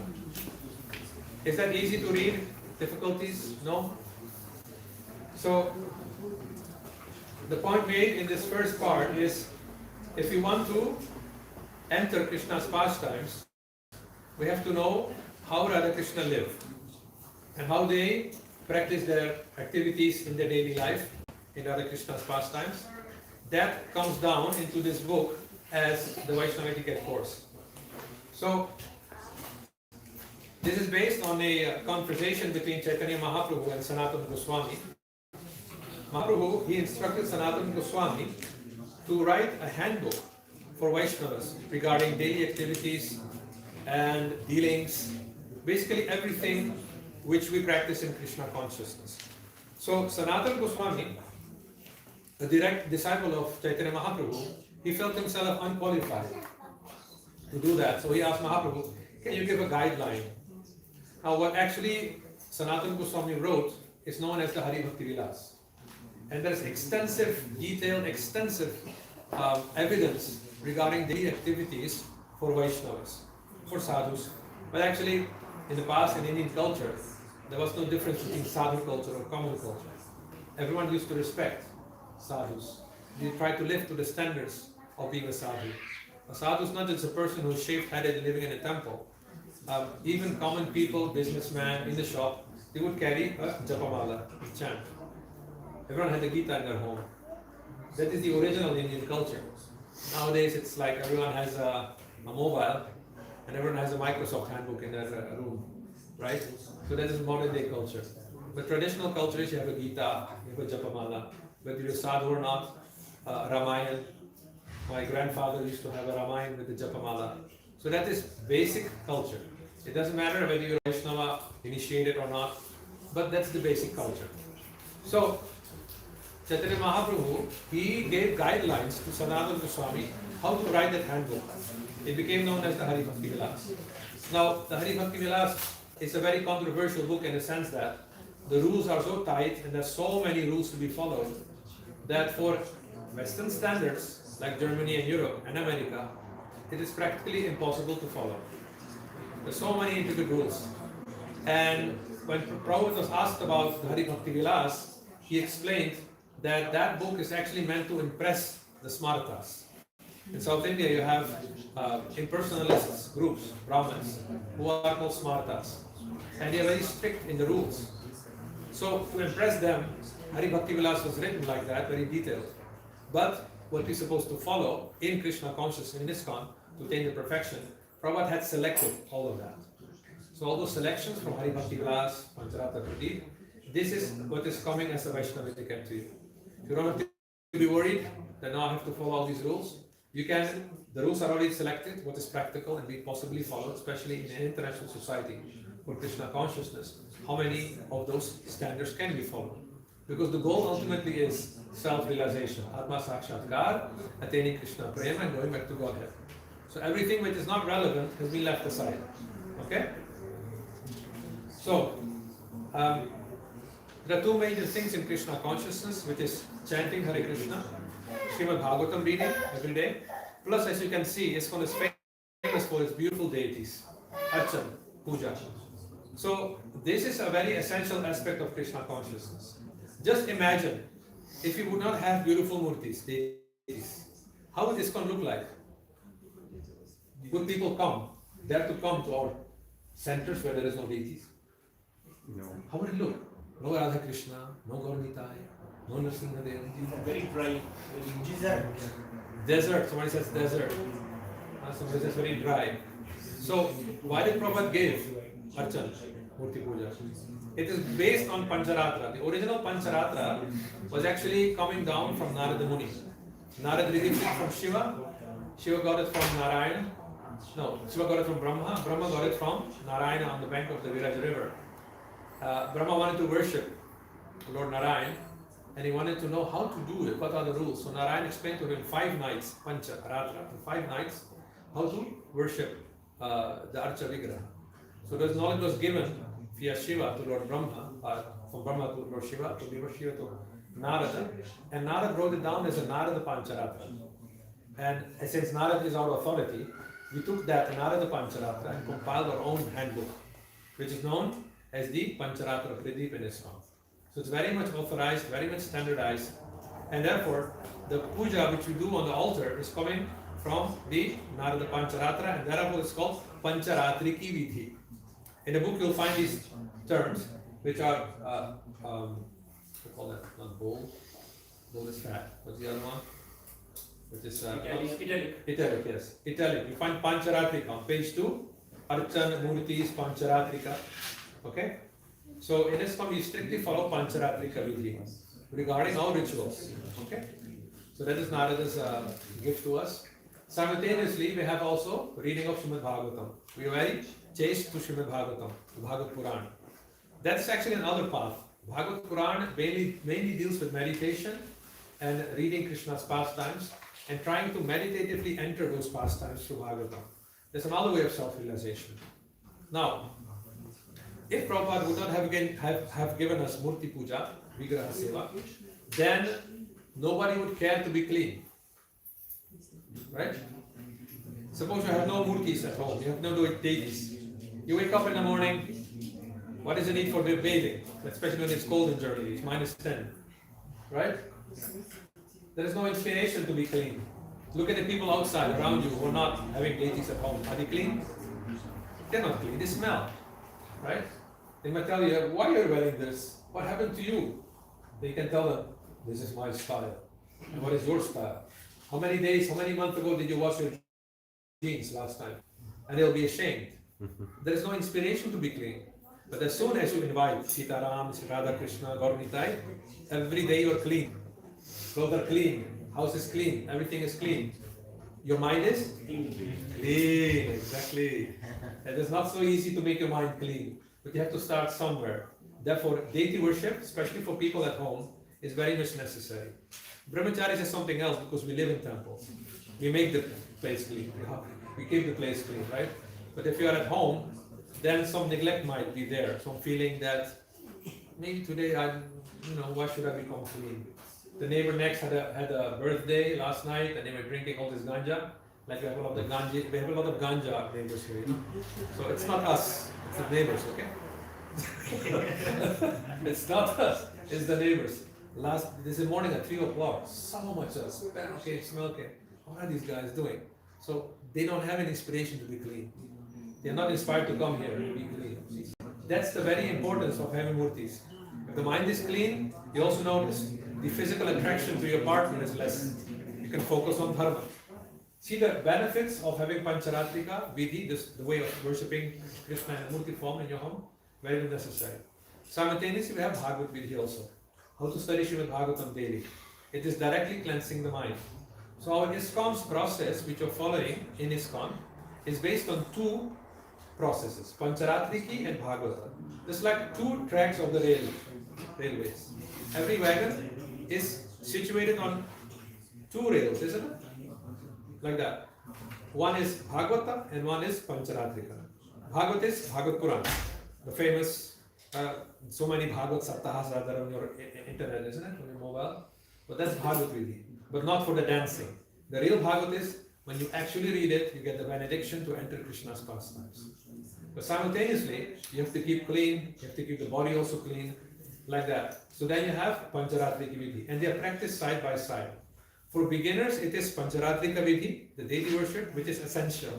[SPEAKER 1] Is that easy to read? Difficulties? No? So, the point made in this first part is, if we want to enter Krishna's pastimes, we have to know how Radha Krishna live and how they practice their activities in their daily life in Radha Krishna's pastimes. That comes down into this book as the Vaishnava etiquette course. So, this is based on a conversation between Chaitanya Mahaprabhu and Sanatana Goswami. Mahaprabhu, he instructed Sanatana Goswami to write a handbook for Vaishnavas regarding daily activities and dealings, basically everything which we practice in Krishna consciousness. So Sanatana Goswami, a direct disciple of Chaitanya Mahaprabhu, he felt himself unqualified to do that. So he asked Mahaprabhu, can you give a guideline? Now what actually Sanatana Goswami wrote is known as the Hari Bhakti Vilas. And there's extensive, detailed, evidence regarding daily activities for Vaishnavas, for sadhus. But actually, in the past, in Indian culture, there was no difference between sadhu culture or common culture. Everyone used to respect sadhus. They tried to live to the standards of being a sadhu. A sadhu is not just a person who is shaved-headed and living in a temple. Even common people, businessmen in the shop, they would carry a japamala, a chant. Everyone had a Gita in their home. That is the original Indian culture. Nowadays, it's like everyone has a mobile and everyone has a Microsoft handbook in their room, right? So that is modern day culture. But traditional culture is you have a Gita, you have a Japamala, whether you're sadhu or not, Ramayana. My grandfather used to have a Ramayana with the Japamala. So that is basic culture. It doesn't matter whether you're Vaishnava, initiated or not, but that's the basic culture. So, Chaitanya Mahaprabhu, he gave guidelines to Sanatana Goswami how to write that handbook. It became known as the Hari Bhakti Vilas. Now, the Hari Bhakti Vilas is a very controversial book in the sense that the rules are so tight and there's so many rules to be followed that for Western standards like Germany and Europe and America, it is practically impossible to follow. There's so many intricate rules. And when Prabhu was asked about the Hari Bhakti Vilas, he explained that that book is actually meant to impress the Smartas. In South India, you have impersonalists, groups, Brahmins, who are called Smartas. And they are very strict in the rules. So, to impress them, Hari Bhakti Vilas was written like that, very detailed. But what we're supposed to follow in Krishna consciousness, in ISKCON, to attain the perfection, Prabhupada had selected all of that. So all those selections from Hari Bhakti Vilas, Pancharatra Pradeep, this is what is coming as a Vaishnava etiquette to you. You don't have to be worried that now I have to follow all these rules. You can, the rules are already selected, what is practical and be possibly followed, especially in an international society for Krishna consciousness. How many of those standards can be followed? Because the goal ultimately is self-realization, Atma Sakshatkar, attaining Krishna Prema and going back to Godhead. So everything which is not relevant has been left aside. Okay? So, there are two major things in Krishna consciousness, which is chanting Hare Krishna, Srimad Bhagavatam reading every day, plus as you can see, ISKCON is famous for its beautiful deities, Archan, Puja. So, this is a very essential aspect of Krishna consciousness. Just imagine, if you would not have beautiful murtis, deities, how would ISKCON look like? Would people come, dare to come to our centers where there is no deities?
[SPEAKER 4] No.
[SPEAKER 1] How would it look? No Radha Krishna, no Gauradesh, no Nrsimha Dev.
[SPEAKER 5] Very dry.
[SPEAKER 1] Desert, somebody says desert. Somebody says very dry. So, why did Prabhupada give Archan, Murti Puja? It is based on Pancharatra. The original Pancharatra was actually coming down from Narada Muni. Narada received it from Shiva. Shiva got it from Narayana. No, Shiva got it from Brahma. Brahma got it from Narayana on the bank of the Viraj river. Brahma wanted to worship Lord Narayan, and he wanted to know how to do it, what are the rules. So Narayan explained to him 5 nights, Pancharatra, 5 nights, how to worship the Archa Vigraha. So this knowledge was given via Shiva to Lord Brahma, from Brahma to Lord Shiva, to Lord Shiva to Narada, and Narada wrote it down as a Narada Pancharatra. And since Narada is our authority, we took that Narada Pancharatra and compiled our own handbook, which is known as the Pancharatra Pradeep in Islam. So it's very much authorized, very much standardized, and therefore the puja which we do on the altar is coming from the Narada Pancharatra, and therefore it's called Pancharatriki Vidhi. In the book you'll find these terms, which are, we call that, not bold, bold is fat, what's the other one? Which is italic, yes, italic. You find Pancharatrika on page 2, Archan Murtis Pancharatrika, okay? So in Islam we strictly follow Pancharatrika Vidhi regarding our rituals, okay? So that is Narada's gift to us. Simultaneously, we have also reading of Srimad Bhagavatam. We are very chaste to Srimad Bhagavatam, Bhagavad Puran. That's actually another path. Bhagavad Puran mainly deals with meditation and reading Krishna's pastimes and trying to meditatively enter those pastimes through Bhagavatam. There's another way of self-realization. Now, if Prabhupada would not have given us Murti Puja, Vigraha Seva, then nobody would care to be clean. Right? Suppose you have no murtis at home, you have no deities. You wake up in the morning, what is the need for bathing? Especially when it's cold in Germany, it's -10. Right? There is no inspiration to be clean. Look at the people outside around you who are not having deities at home. Are they clean? They're not clean, they smell. Right? They might tell you, why are you wearing this? What happened to you? They can tell them, this is my style. And what is your style? How many days, how many months ago did you wash your jeans last time? And they'll be ashamed. There is no inspiration to be clean. But as soon as you invite Sita Ram, Radha Krishna, Gauradesh, every day you're clean. Clothes are clean, house is clean, everything is clean. Your mind is clean, exactly. It is not so easy to make your mind clean, but you have to start somewhere. Therefore, deity worship, especially for people at home, is very much necessary. Brahmachari is something else because we live in temples. We make the place clean. We keep the place clean, right? But if you are at home, then some neglect might be there. Some feeling that maybe today why should I become clean? The neighbor next had a birthday last night and they were drinking all this ganja. Like we have a lot of ganja neighbors here. So it's not us, it's the neighbors, okay? It's not us, it's the neighbors. This morning at 3 o'clock, so much smell okay. What are these guys doing? So they don't have any inspiration to be clean. They're not inspired to come here and be clean. That's the very importance of having murtis. If the mind is clean, you also notice the physical attraction to your partner is less. You can focus on dharma. See the benefits of having Pancharatrika Vidhi, the way of worshipping Krishna in a murti form in your home, very necessary. Simultaneously, we have Bhagavad Vidhi also. How to study Srimad Bhagavatam daily. It is directly cleansing the mind. So our ISKCON's process, which you're following in ISKCON, is based on 2 processes, Pancharatriki and Bhagavatam. There's like 2 tracks of the railways. Every wagon is situated on 2 rails, isn't it? Like that. One is Bhagavata and one is Pancharatrika. Bhagavata is Bhagavad Puran, the famous, so many Bhagavad Saptahas are there on your internet, isn't it? On your mobile. But that's Bhagavad Vidhi, but not for the dancing. The real Bhagavad is, when you actually read it, you get the benediction to enter Krishna's pastimes. But simultaneously, you have to keep clean, you have to keep the body also clean, like that. So then you have Pancharatrika Vidhi, and they are practiced side by side. For beginners, it is Pancharatrika Vidhi, the deity worship, which is essential.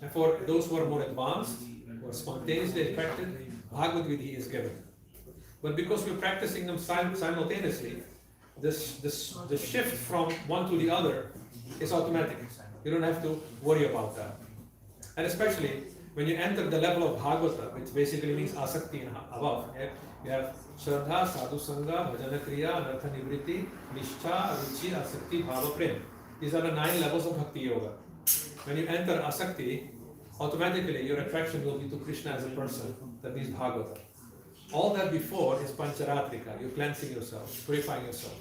[SPEAKER 1] And for those who are more advanced, who are spontaneously affected, Bhagavad Vidhi is given. But because we're practicing them simultaneously, the shift from one to the other is automatic. You don't have to worry about that. And especially when you enter the level of Bhagavata, which basically means asakti and above, you have Shraddha, Sadhu Sangha, Bhajana Kriya, Anartha Nivriti, Nishtha, Aruchi, Asakti, Bhava, Prem. These are the 9 levels of Bhakti Yoga. When you enter asakti, automatically your attraction will be to Krishna as a person. That means Bhagavata. All that before is Pancharatrika. You're cleansing yourself, purifying yourself.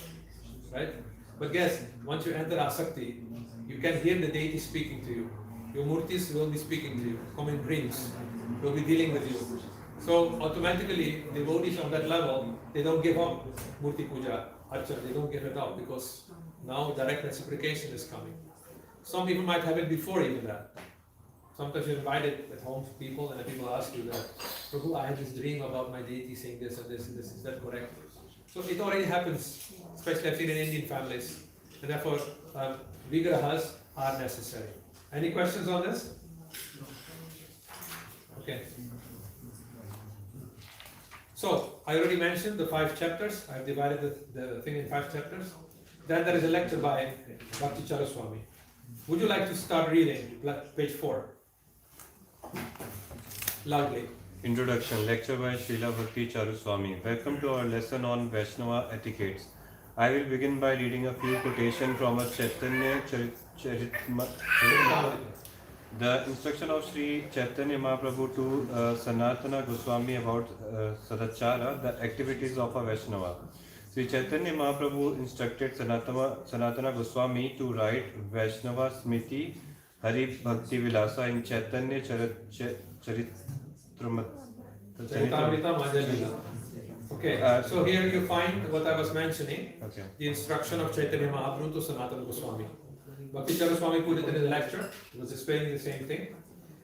[SPEAKER 1] Right? But guess, once you enter asakti, you can hear the deity speaking to you. Your murtis will be speaking to you, come in dreams, will be dealing with you. So automatically, devotees on that level, they don't give up murti puja, archana, they don't give it up because now direct reciprocation is coming. Some people might have it before even that. Sometimes you're invited at home to people and the people ask you that, Prabhu, I had this dream about my deity saying this and this and this, is that correct? So it already happens, especially I've seen in Indian families. And therefore, vigrahas are necessary. Any questions on this? Okay. So, I already mentioned the 5 chapters. I've divided the thing in 5 chapters. Then there is a lecture by Bhakti Charaswami. Would you like to start reading page 4? Loudly.
[SPEAKER 6] Introduction, lecture by Srila Bhakti Charaswami. Welcome to our lesson on Vaishnava etiquettes. I will begin by reading a few quotations from a Chaitanya Charitamrita. The instruction of Sri Chaitanya Mahaprabhu to Sanatana Goswami about Sadachara, the activities of a Vaishnava. Sri Chaitanya Mahaprabhu instructed Sanatana Goswami to write Vaishnava Smriti Hari Bhakti Vilasa in Chaitanya
[SPEAKER 1] Charitamrita. Okay, so here you find what I was mentioning,
[SPEAKER 6] Okay.
[SPEAKER 1] the instruction of Chaitanya Mahaprabhu to Sanatana Goswami. Bhakti Charaswami put it in his lecture, he was explaining the same thing.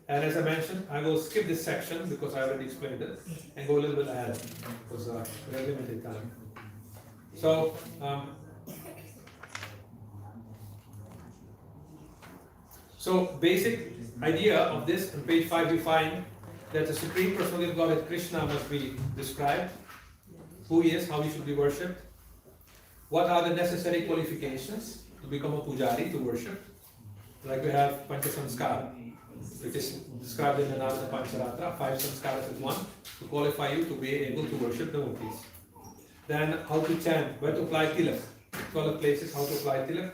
[SPEAKER 1] And as I mentioned, I will skip this section because I already explained it and go a little bit ahead because we have limited time. So basic idea of this, on page 5 we find that the Supreme Personality of Godhead Krishna must be described, who he is, how he should be worshipped, what are the necessary qualifications to become a pujari, to worship. Like we have Panchasamskara, which is described in the Narada Pancharatra, 5 samskaras is one, to qualify you to be able to worship the murtis. Then how to chant, where to apply tilak, 12 places how to apply tilak.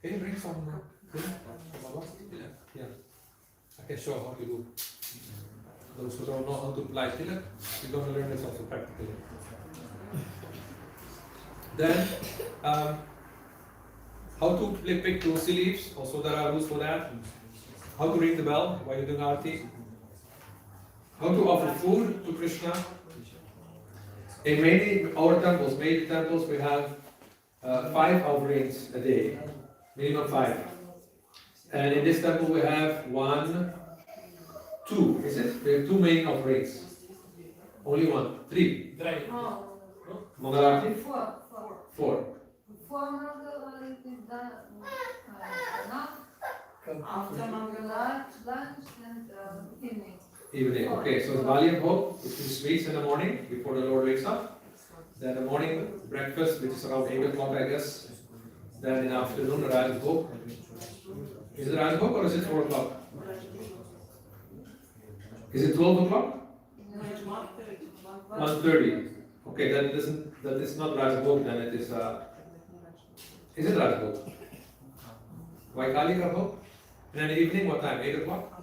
[SPEAKER 1] Can you bring some tilak? Yeah, I can show how to do. Those who don't know how to apply tilak, you're going to learn this also practically. Then, how to pick tulsi leaves, also there are rules for that. How to ring the bell while you're doing arati. How to offer food to Krishna. In many temples, we have 5 offerings a day, minimum 5. And in this temple we have 1, 2, is it? We have 2 main offerings. Only 1, 3. Mangalarti? 4.
[SPEAKER 7] After Mangalat, lunch and
[SPEAKER 1] Evening. Okay, so Valiant Hope, which is sweets in the morning before the Lord wakes up. Then the morning breakfast, which is around 8 o'clock, I guess. Then in the afternoon, Raj Bhog. Is it Raj Bhog or is it 4 o'clock? Is it 12 o'clock? 1:30. Okay, that is not Raj Bhog, then it is it Raj Bhog? Vaikalika Bhog? And then the evening, what time? 8 o'clock?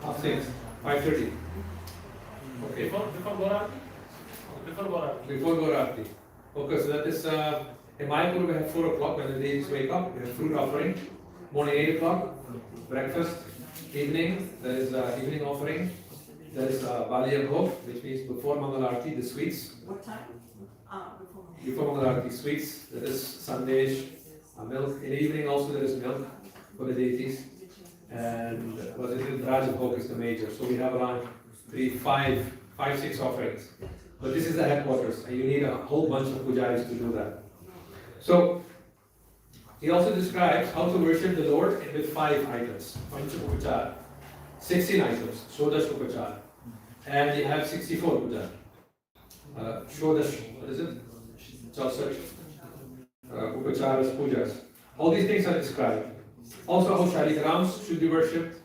[SPEAKER 1] Half 6. 5:30. Okay.
[SPEAKER 5] Before Gaurati? Before Gaurati.
[SPEAKER 1] Before Gaurati. Okay, so that is in Mayapur we have 4 o'clock when the ladies wake up. We have fruit offering. Morning 8 o'clock. Breakfast. Evening there is evening offering. There is Balya Bhog, which means before Mangalarti, the sweets.
[SPEAKER 7] What time?
[SPEAKER 1] Before Mangalarti, sweets. There is Sandesh, milk. In the evening also there is milk for the deities. And Raj Bhog is the major. So we have around 5, 6 offerings. But this is the headquarters, and you need a whole bunch of pujaris to do that. So He also describes how to worship the Lord with 5 items. Pancha Upachar. 16 items. Shodash Upachar. And you have 64 Upachar. Shodash, what is it? Chausath. Upacharas, pujas. All these things are described. Also how Shaligrams should be worshipped.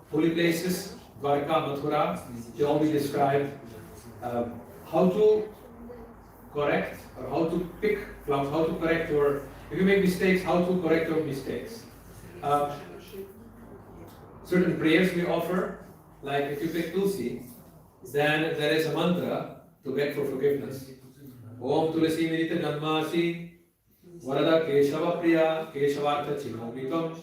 [SPEAKER 1] Holy places, Dwarka, Mathura, they all be described. How to correct or how to pick from, how to correct your, if you make mistakes, how to correct your mistakes. Certain prayers we offer, like if you pick Tulsi, then there is a mantra to beg for forgiveness. Om Tulsi Minita Janmasi Varada Keshava Priya Keshavartha Chinomitam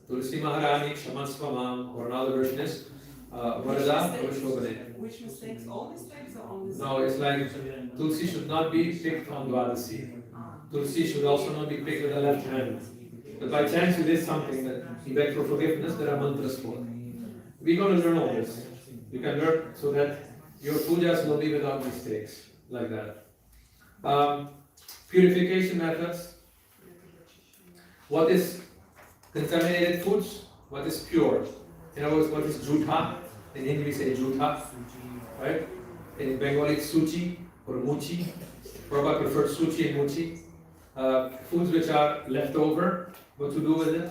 [SPEAKER 1] Tulsi Maharani Kshamasvamam, or another version is Varada Avashobane.
[SPEAKER 7] Which mistakes? All mistakes or all mistakes?
[SPEAKER 1] No, it's like Tulsi should not be picked on Dwadasi. Tulsi should also not be picked with the left hand. But by chance you did something that you beg for forgiveness, there are mantras for. We're going to learn all this. You can learn so that your pujas will be without mistakes, like that. Purification methods. What is contaminated foods? What is pure? In other words, what is jutha? In Hindi we say jutha, right? In Bengali it's suchi or muchi. Prabhupada preferred suchi and muchi. Foods which are left over, what to do with it?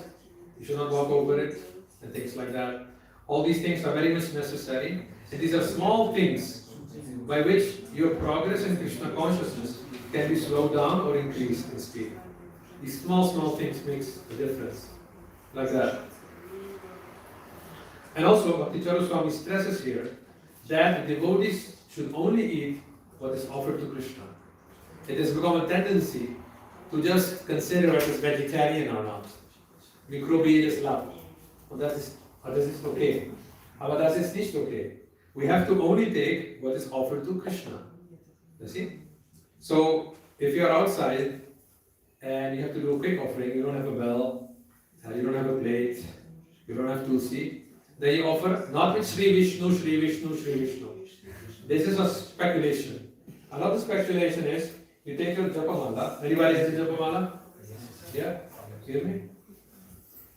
[SPEAKER 1] You should not walk over it, and things like that. All these things are very much necessary, and these are small things by which your progress in Krishna consciousness can be slowed down or increased in speed. These small things makes a difference, like that. And also, Bhakti Charu Swami stresses here that the devotees should only eat what is offered to Krishna. It has become a tendency to just consider it as vegetarian or not. Mikrobi is love. Und das ist okay. Aber das ist nicht okay. We have to only take what is offered to Krishna. You see? So, if you are outside and you have to do a quick offering, you don't have a bell, you don't have a plate, you don't have tulsi, then you offer not with Sri Vishnu, Sri Vishnu, Sri Vishnu. This is a speculation. Another speculation is, you take your japamala. Anybody has a japamala? Yeah? Hear me?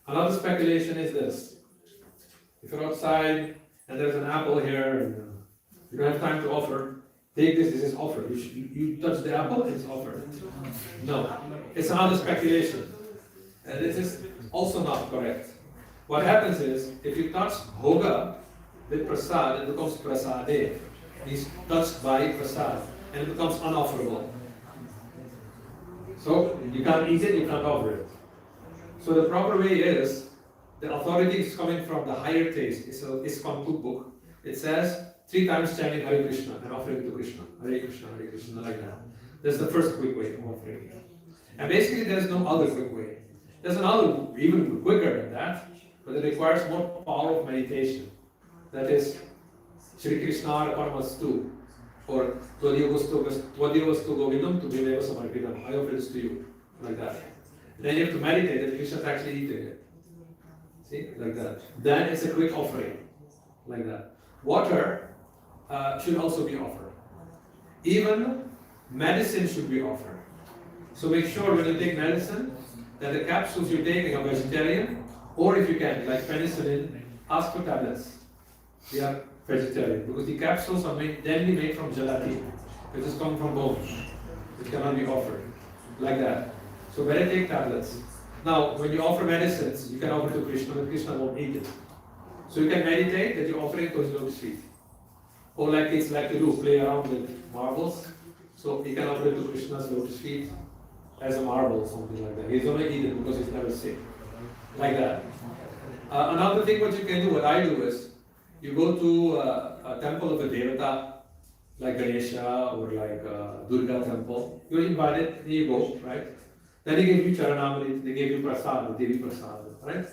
[SPEAKER 1] Another speculation is this. If you're outside and there's an apple here and you don't have time to offer, take this is offered. You touch the apple, it's offered. No. It's another speculation. And this is also not correct. What happens is, if you touch bhoga with prasad, it becomes prasade. It's touched by prasad and it becomes unofferable. So you can't eat it, you can't offer it. So the proper way is, the authority is coming from the higher taste. It's a ISKCON cookbook. It says 3 times chanting Hare Krishna and offering it to Krishna. Hare Krishna, like that. That's the first quick way of offering it. And basically there's no other quick way. There's another even quicker than that, but it requires more power of meditation. That is Shri Krishna Paramastu, or Tvadiyovastu Govindam Tuvimeva Samarpitam. I offer this to you, like that. Then you have to meditate that Krishna is actually eating it. See, like that. Then it's a quick offering, like that. Water should also be offered. Even medicine should be offered. So make sure when you take medicine that the capsules you're taking are vegetarian, or if you can, like penicillin, ask for tablets. They are vegetarian because the capsules are generally made from gelatin, which is come from bones, which cannot be offered, like that. So better take tablets. Now, when you offer medicines, you can offer to Krishna, but Krishna won't eat it. So you can meditate that you're offering to his lotus feet. Or like kids like to do, play around with marbles. So you can offer it to Krishna's lotus feet as a marble, something like that. He's only eat it because he's never sick. Like that. Another thing what you can do, what I do is, you go to a temple of a devata, like Ganesha or like Durga temple. You're invited, then you go, right? Then they give you charanamrit, they give you prasad, Devi prasad, right?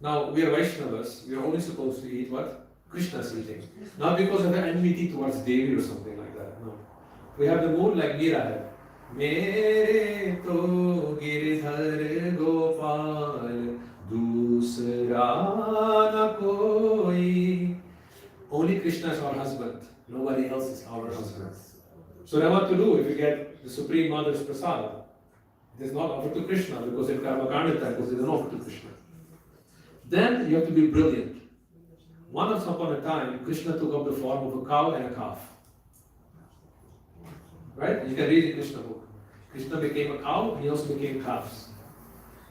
[SPEAKER 1] Now, we are Vaishnavas, we are only supposed to eat what Krishna is eating. Not because of the enmity towards Devi or something like that, no. We have the mood like Meera had. Mere to giridhar gopal dusra na koi. Only Krishna is our husband, nobody else is our husband. So then what to do if you get the Supreme Mother's prasad? It is not offered to Krishna because in Karma Kanda temples it is not offered to Krishna. Then you have to be brilliant. Once upon a time, Krishna took up the form of a cow and a calf. Right? You can read in Krishna book. Krishna became a cow and he also became calves.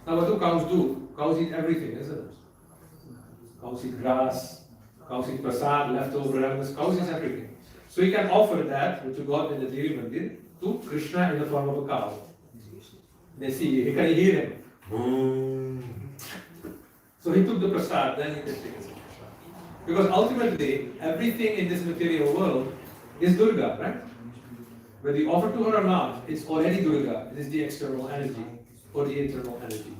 [SPEAKER 1] Now what do cows do? Cows eat everything, isn't it? Cows eat grass, cows eat prasad, leftover elements, cows eat everything. So you can offer that, which you got in the Devi Mandir, to Krishna in the form of a cow. They see, you can hear him. So he took the prasad, then he can take it. Because ultimately, everything in this material world is Durga, right? Whether you offer to her or not, it's already Durga. It is the external energy or the internal energy.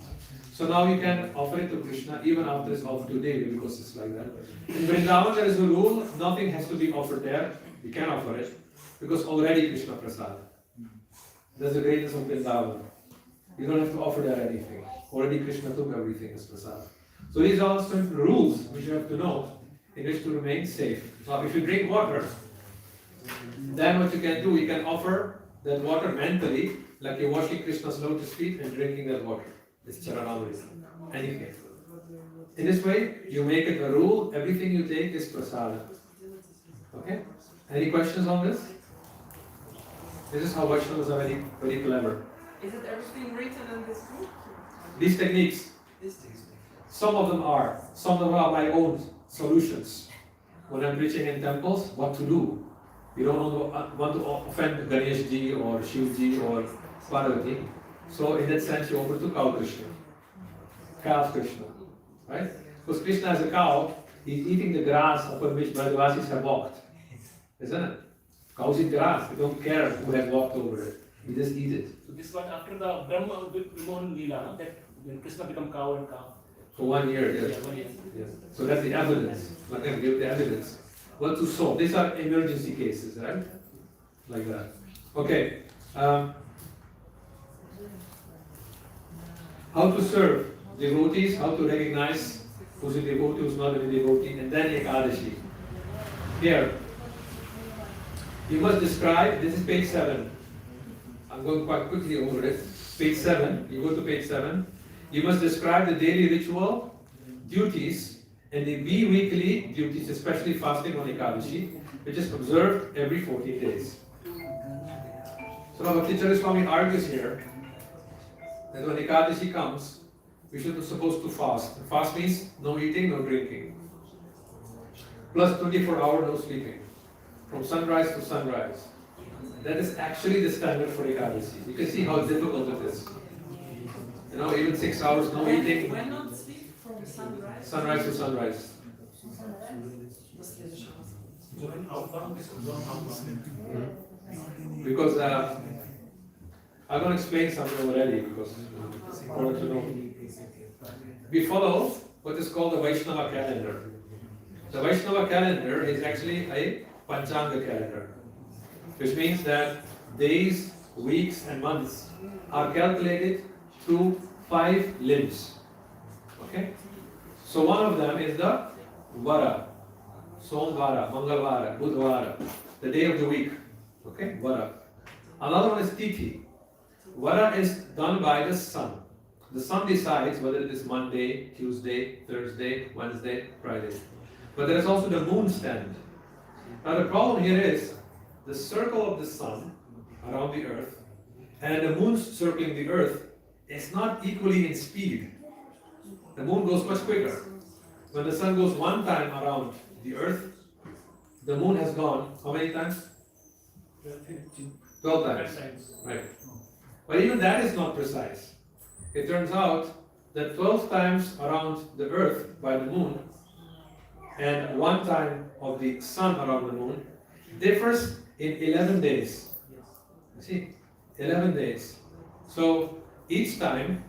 [SPEAKER 1] So now you can offer it to Krishna even after it's offered to Devi because it's like that. In Vrindavan there is a rule, nothing has to be offered there. You can offer it because already Krishna Prasad. That's the greatness of Vrindavan. You don't have to offer there anything. Already Krishna took everything as Prasad. So these are certain rules which you have to know in which to remain safe. Now if you drink water, then what you can do, you can offer that water mentally, like you're washing Krishna's lotus feet and drinking that water. It's charanamrita. Anything. In this way, you make it a rule, everything you take is prasada. Okay? Any questions on this? This is how Vaishnavas are very, very clever.
[SPEAKER 7] Is it everything written in this book?
[SPEAKER 1] These techniques, some of them are. Some of them are my own solutions. When I'm preaching in temples, what to do. You don't want to offend Ganesh ji or Shiv ji or Parvati. So in that sense, you offer to cow Krishna. Calf Krishna. Right? Because Krishna as a cow, he's eating the grass upon which Brajavasis have walked. Isn't it? Cows eat grass. They don't care who has walked over it. They just eat it.
[SPEAKER 5] So this was after the Brahma Vimohan Leela, no? That when Krishna become cow and calf.
[SPEAKER 1] For 1 year, yes.
[SPEAKER 5] Yeah, 1 year.
[SPEAKER 1] Yes. So that's the evidence. I'm going to give the evidence. What to solve? These are emergency cases, right? Like that. Okay. How to serve devotees, how to recognize who's a devotee, who's not a devotee, and then Ekadashi. Here, you must describe, this is page 7. I'm going quite quickly over it. Page 7, you go to page 7. You must describe the daily ritual, duties, and the bi-weekly duties, especially fasting on Ekadashi, which is observed every 14 days. So now Bhakti Swami argues here that when Ekadashi comes, we should be supposed to fast. Fast means no eating, no drinking. Plus 24 hours, no sleeping. From sunrise to sunrise. That is actually the standard for Ekadashi. You can see how difficult it is. You know, even 6 hours, no eating.
[SPEAKER 7] Why not sleep from sunrise?
[SPEAKER 1] Sunrise to sunrise. Because I'm going to explain something already because it's important to know. We follow what is called the Vaishnava calendar. The Vaishnava calendar is actually a Panchanga calendar, which means that days, weeks, and months are calculated through 5 limbs. Okay? So one of them is the Vara, Somvara, Mangalvara, Budhvara, the day of the week. Okay? Vara. Another one is Tithi. Vara is done by the sun. The sun decides whether it is Monday, Tuesday, Thursday, Wednesday, Friday. But there is also the moon stand. Now the problem here is the circle of the sun around the earth and the moon circling the earth is not equally in speed. The moon goes much quicker. When the sun goes one time around the earth, the moon has gone how many times? 12 times. Right. But even that is not precise. It turns out that 12 times around the earth by the moon and 1 time of the sun around the moon differs in 11 days. You see? 11 days. So each time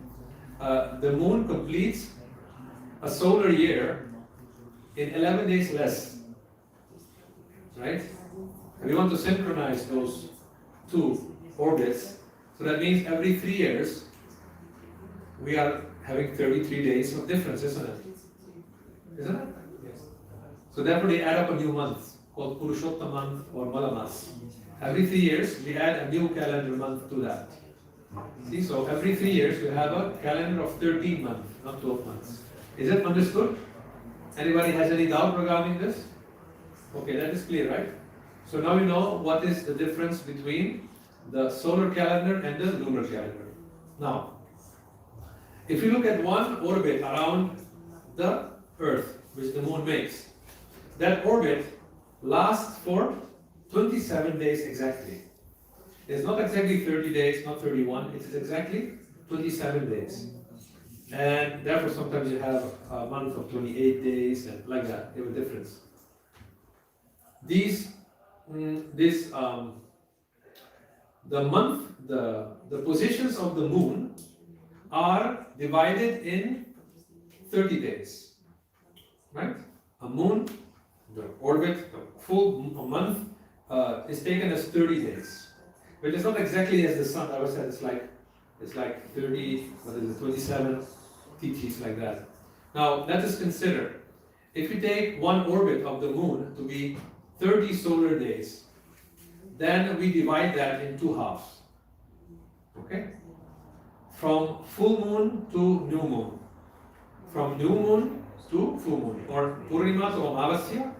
[SPEAKER 1] the moon completes a solar year in 11 days less. Right? And we want to synchronize those 2 orbits. So that means every 3 years we are having 33 days of difference, isn't it? Isn't it? Yes. So therefore they add up a new month called Purushotta month or Malamas. Every 3 years we add a new calendar month to that. See, so every 3 years you have a calendar of 13 months, not 12 months. Is it understood? Anybody has any doubt regarding this? Okay, that is clear, right? So now you know what is the difference between the solar calendar and the lunar calendar. Now, if you look at one orbit around the Earth, which the moon makes, that orbit lasts for 27 days exactly. It's not exactly 30 days, not 31, it is exactly 27 days. And therefore sometimes you have a month of 28 days and like that, you have a difference. The positions of the moon are divided in 30 days, right? A moon, the orbit, the full month is taken as 30 days, but it's not exactly as the sun. I was said it's like 30, what is it, 27 titis like that. Now let us consider, if we take one orbit of the moon to be 30 solar days, then we divide that in two halves. Okay? From full moon to new moon. From new moon to full moon. Or Purnima to Amavasya.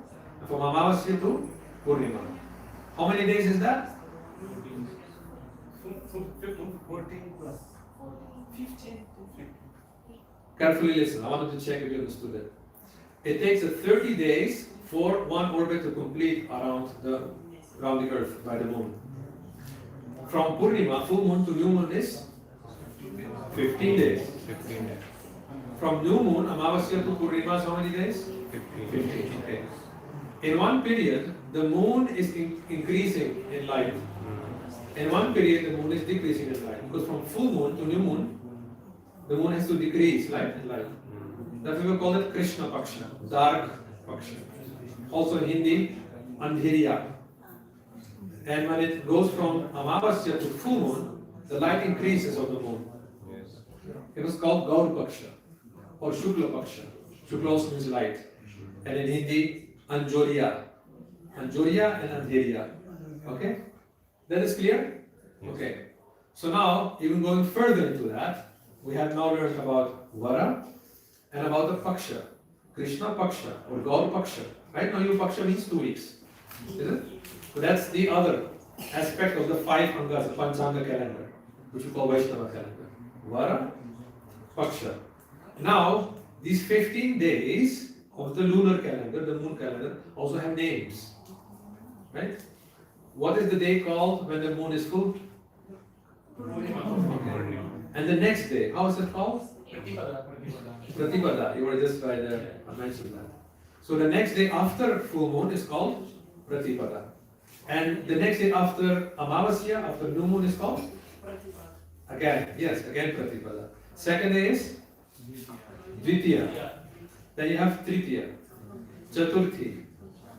[SPEAKER 1] From Amavasya to Purnima. How many days is that?
[SPEAKER 2] 14 plus
[SPEAKER 7] 15.
[SPEAKER 1] Carefully listen. I wanted to check if you understood it. It takes 30 days for one orbit to complete around the Earth by the moon. From Purnima, full moon to new moon is 15 days.
[SPEAKER 6] 15 days.
[SPEAKER 1] From new moon, Amavasya to Purnima is how many days? 15. Okay. In one period, the moon is increasing in light. In one period, the moon is decreasing in light. Because from full moon to new moon, the moon has to decrease light in light. That's why we call it Krsna Paksha, dark Paksha. Also in Hindi, Andhiriya. And when it goes from Amavasya to full moon, the light increases of the moon.
[SPEAKER 6] Yes.
[SPEAKER 1] It was called Gaur Paksha or Shukla Paksha. Shukla also means light. And in Hindi, Anjoriya. Anjoriya and Andhiriya. Okay? That is clear? Okay. So now, even going further into that, we have now learned about Vara and about the Paksha. Krishna Paksha or Gaur Paksha. Right now, your Paksha means 2 weeks. Is it? So that's the other aspect of the 5 Angas, the Panchanga calendar, which we call Vaishnava calendar. Vara, Paksha. Now, these 15 days of the lunar calendar, the moon calendar, also have names. Right? What is the day called when the moon is full? Okay. And the next day, how is it called? Pratipada. You were just right there, I mentioned that. So the next day after full moon is called Pratipada. And the next day after Amavasya, after new moon is called? Again Pratipada. Second day is Dvitiya. Then you have Tritiya, Chaturthi,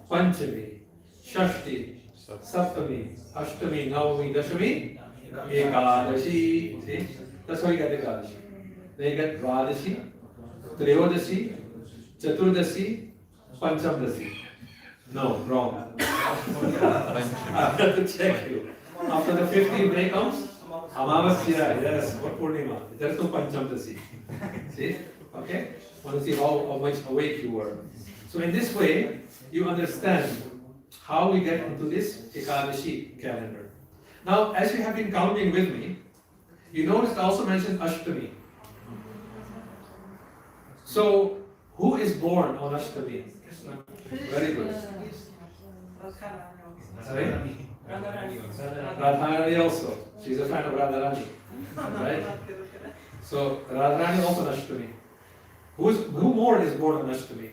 [SPEAKER 1] Panchami, Shashti, Saptami, Ashtami, Navami, Dashami, Ekadashi. See? That's how you get Ekadashi. Then you get Dvadashi, Trayodasi, Chaturdasi, Panchamdasi. No, wrong. I have to check you. After the 15th day comes Amavasya, yes, or Purnima. There's no Panchamdasi. See? Okay? Want to see how much awake you were. So in this way, you understand how we get into this Ekadashi calendar. Now, as you have been counting with me, you noticed I also mentioned Ashtami. So, who is born on Ashtami? Very good. Sorry? Radharani also. She's a fan of Radharani. Right? So, Radharani also on Ashtami. Who more is born on Ashtami?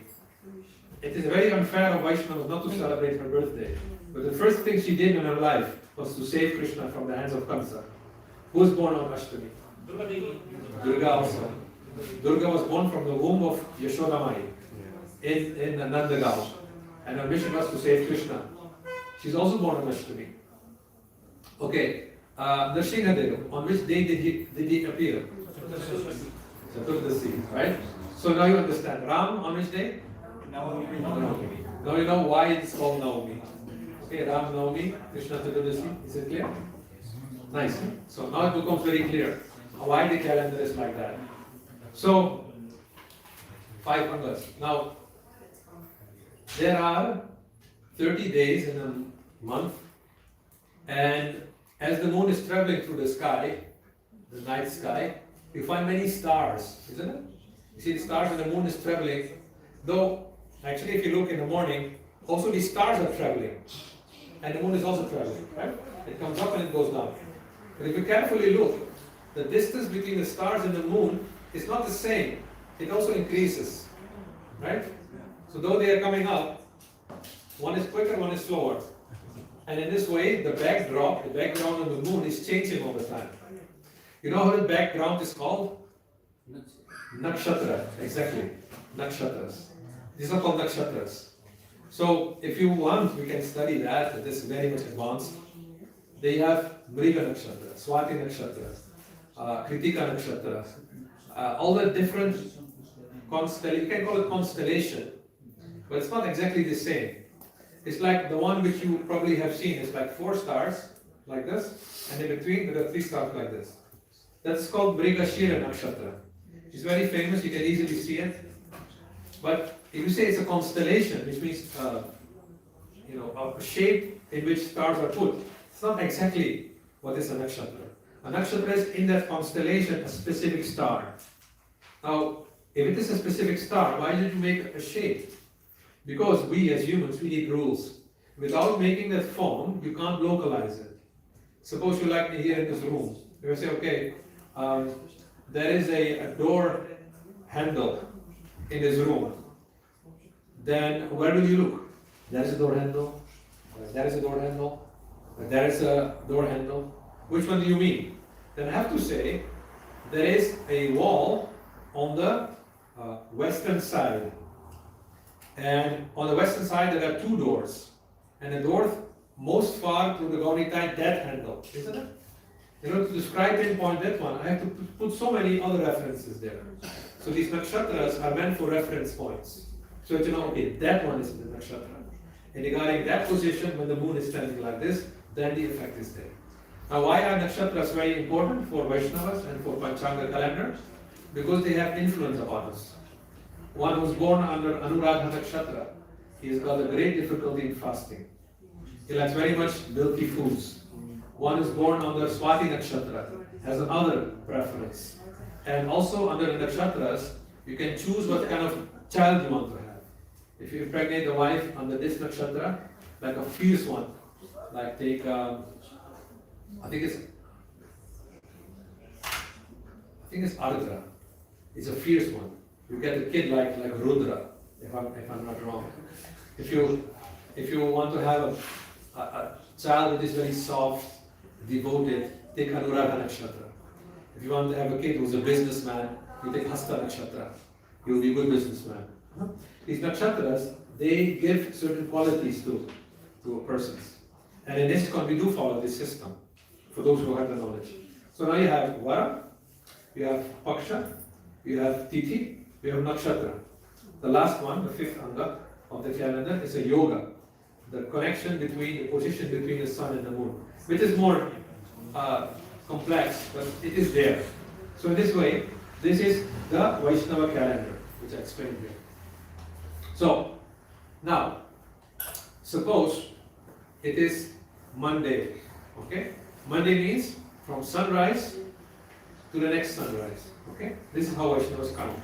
[SPEAKER 1] It is very unfair of Vaishnavas not to celebrate her birthday. But the first thing she did in her life was to save Krishna from the hands of Kamsa. Who was born on Ashtami? Durga also. Durga was born from the womb of Yashoda Mai in Nandagaon. And her mission was to save Krishna. She's also born on Ashtami. Okay, Nrsimhadev, on which day did he appear? Chaturdasi, right? So now you understand. Ram, on which day? Navami. Now you know why it's called Navami. Okay, Ram Navami, Krishna Chaturdasi. Is it clear? Nice. So now it becomes very clear why the calendar is like that. So 5 Angas. Now there are 30 days in a month, and as the moon is traveling through the sky, the night sky, you find many stars, isn't it? You see the stars and the moon is traveling. Though actually if you look in the morning, also the stars are traveling. And the moon is also traveling, right? It comes up and it goes down. But if you carefully look, the distance between the stars and the moon is not the same. It also increases, right? So though they are coming up, one is quicker, one is slower. And in this way, the background of the moon is changing over time. You know how the background is called? Nakshatra, exactly. Nakshatras. These are called nakshatras. So if you want, we can study that. This is very much advanced. They have Mriga Nakshatra, Swati Nakshatra, Kritika Nakshatra, all the different constellations. You can call it constellation, but it's not exactly the same. It's like the one which you probably have seen. It's like 4 stars, like this, and in between there are 3 stars like this. That's called Mrigashira Nakshatra. It's very famous, you can easily see it. But if you say it's a constellation, which means a shape in which stars are put, it's not exactly what is a nakshatra. A nakshatra is in that constellation a specific star. Now, if it is a specific star, why did you make a shape? Because we as humans, we need rules. Without making that form, you can't localize it. Suppose you like me here in this room. You say, okay, there is a door handle in this room. Then where will you look? There is a door handle. There is a door handle. There is a door handle. Which one do you mean? Then I have to say there is a wall on the western side. And on the western side there are 2 doors. And the door most far to the Gaudi time, that handle, isn't it? In order to describe pinpoint that one, I have to put so many other references there. So these nakshatras are meant for reference points. So that you know, okay, that one is the nakshatra. And regarding that position, when the moon is standing like this, then the effect is there. Now why are nakshatras very important for Vaishnavas and for Panchanga calendar? Because they have influence upon us. One who's born under Anuradha nakshatra, he has got a great difficulty in fasting. He likes very much milky foods. One is born under Swati nakshatra, has another preference. And also under the nakshatras, you can choose what kind of child you want to have. If you impregnate a wife under this nakshatra, like a fierce one, like take, I think it's Ardra. It's a fierce one. You get a kid like Rudra, if I'm not wrong. If you want to have a child that is very soft, devoted, take Anuradha nakshatra. If you want to have a kid who's a businessman, you take Hasta nakshatra. You'll be a good businessman. These nakshatras, they give certain qualities to persons. And in ISKCON, we do follow this system, for those who have the knowledge. So now you have Vara, you have Paksha, you have Tithi, you have Nakshatra. The last one, the 5th Anga of the calendar, is a yoga. The connection between, the position between the sun and the moon, which is more complex, but it is there. So in this way, this is the Vaishnava calendar, which I explained here. So, now, suppose it is Monday, okay? Monday means from sunrise to the next sunrise, okay? This is how Vaishnavas count.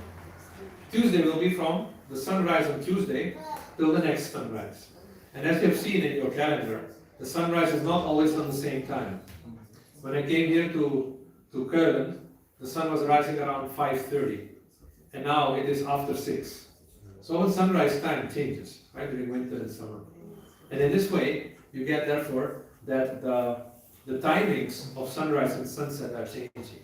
[SPEAKER 1] Tuesday will be from the sunrise on Tuesday till the next sunrise. And as you have seen in your calendar, the sunrise is not always on the same time. When I came here to Köln, the sun was rising around 5:30, and now it is after 6. So sunrise time changes, right, during winter and summer. And in this way, you get therefore that the timings of sunrise and sunset are changing.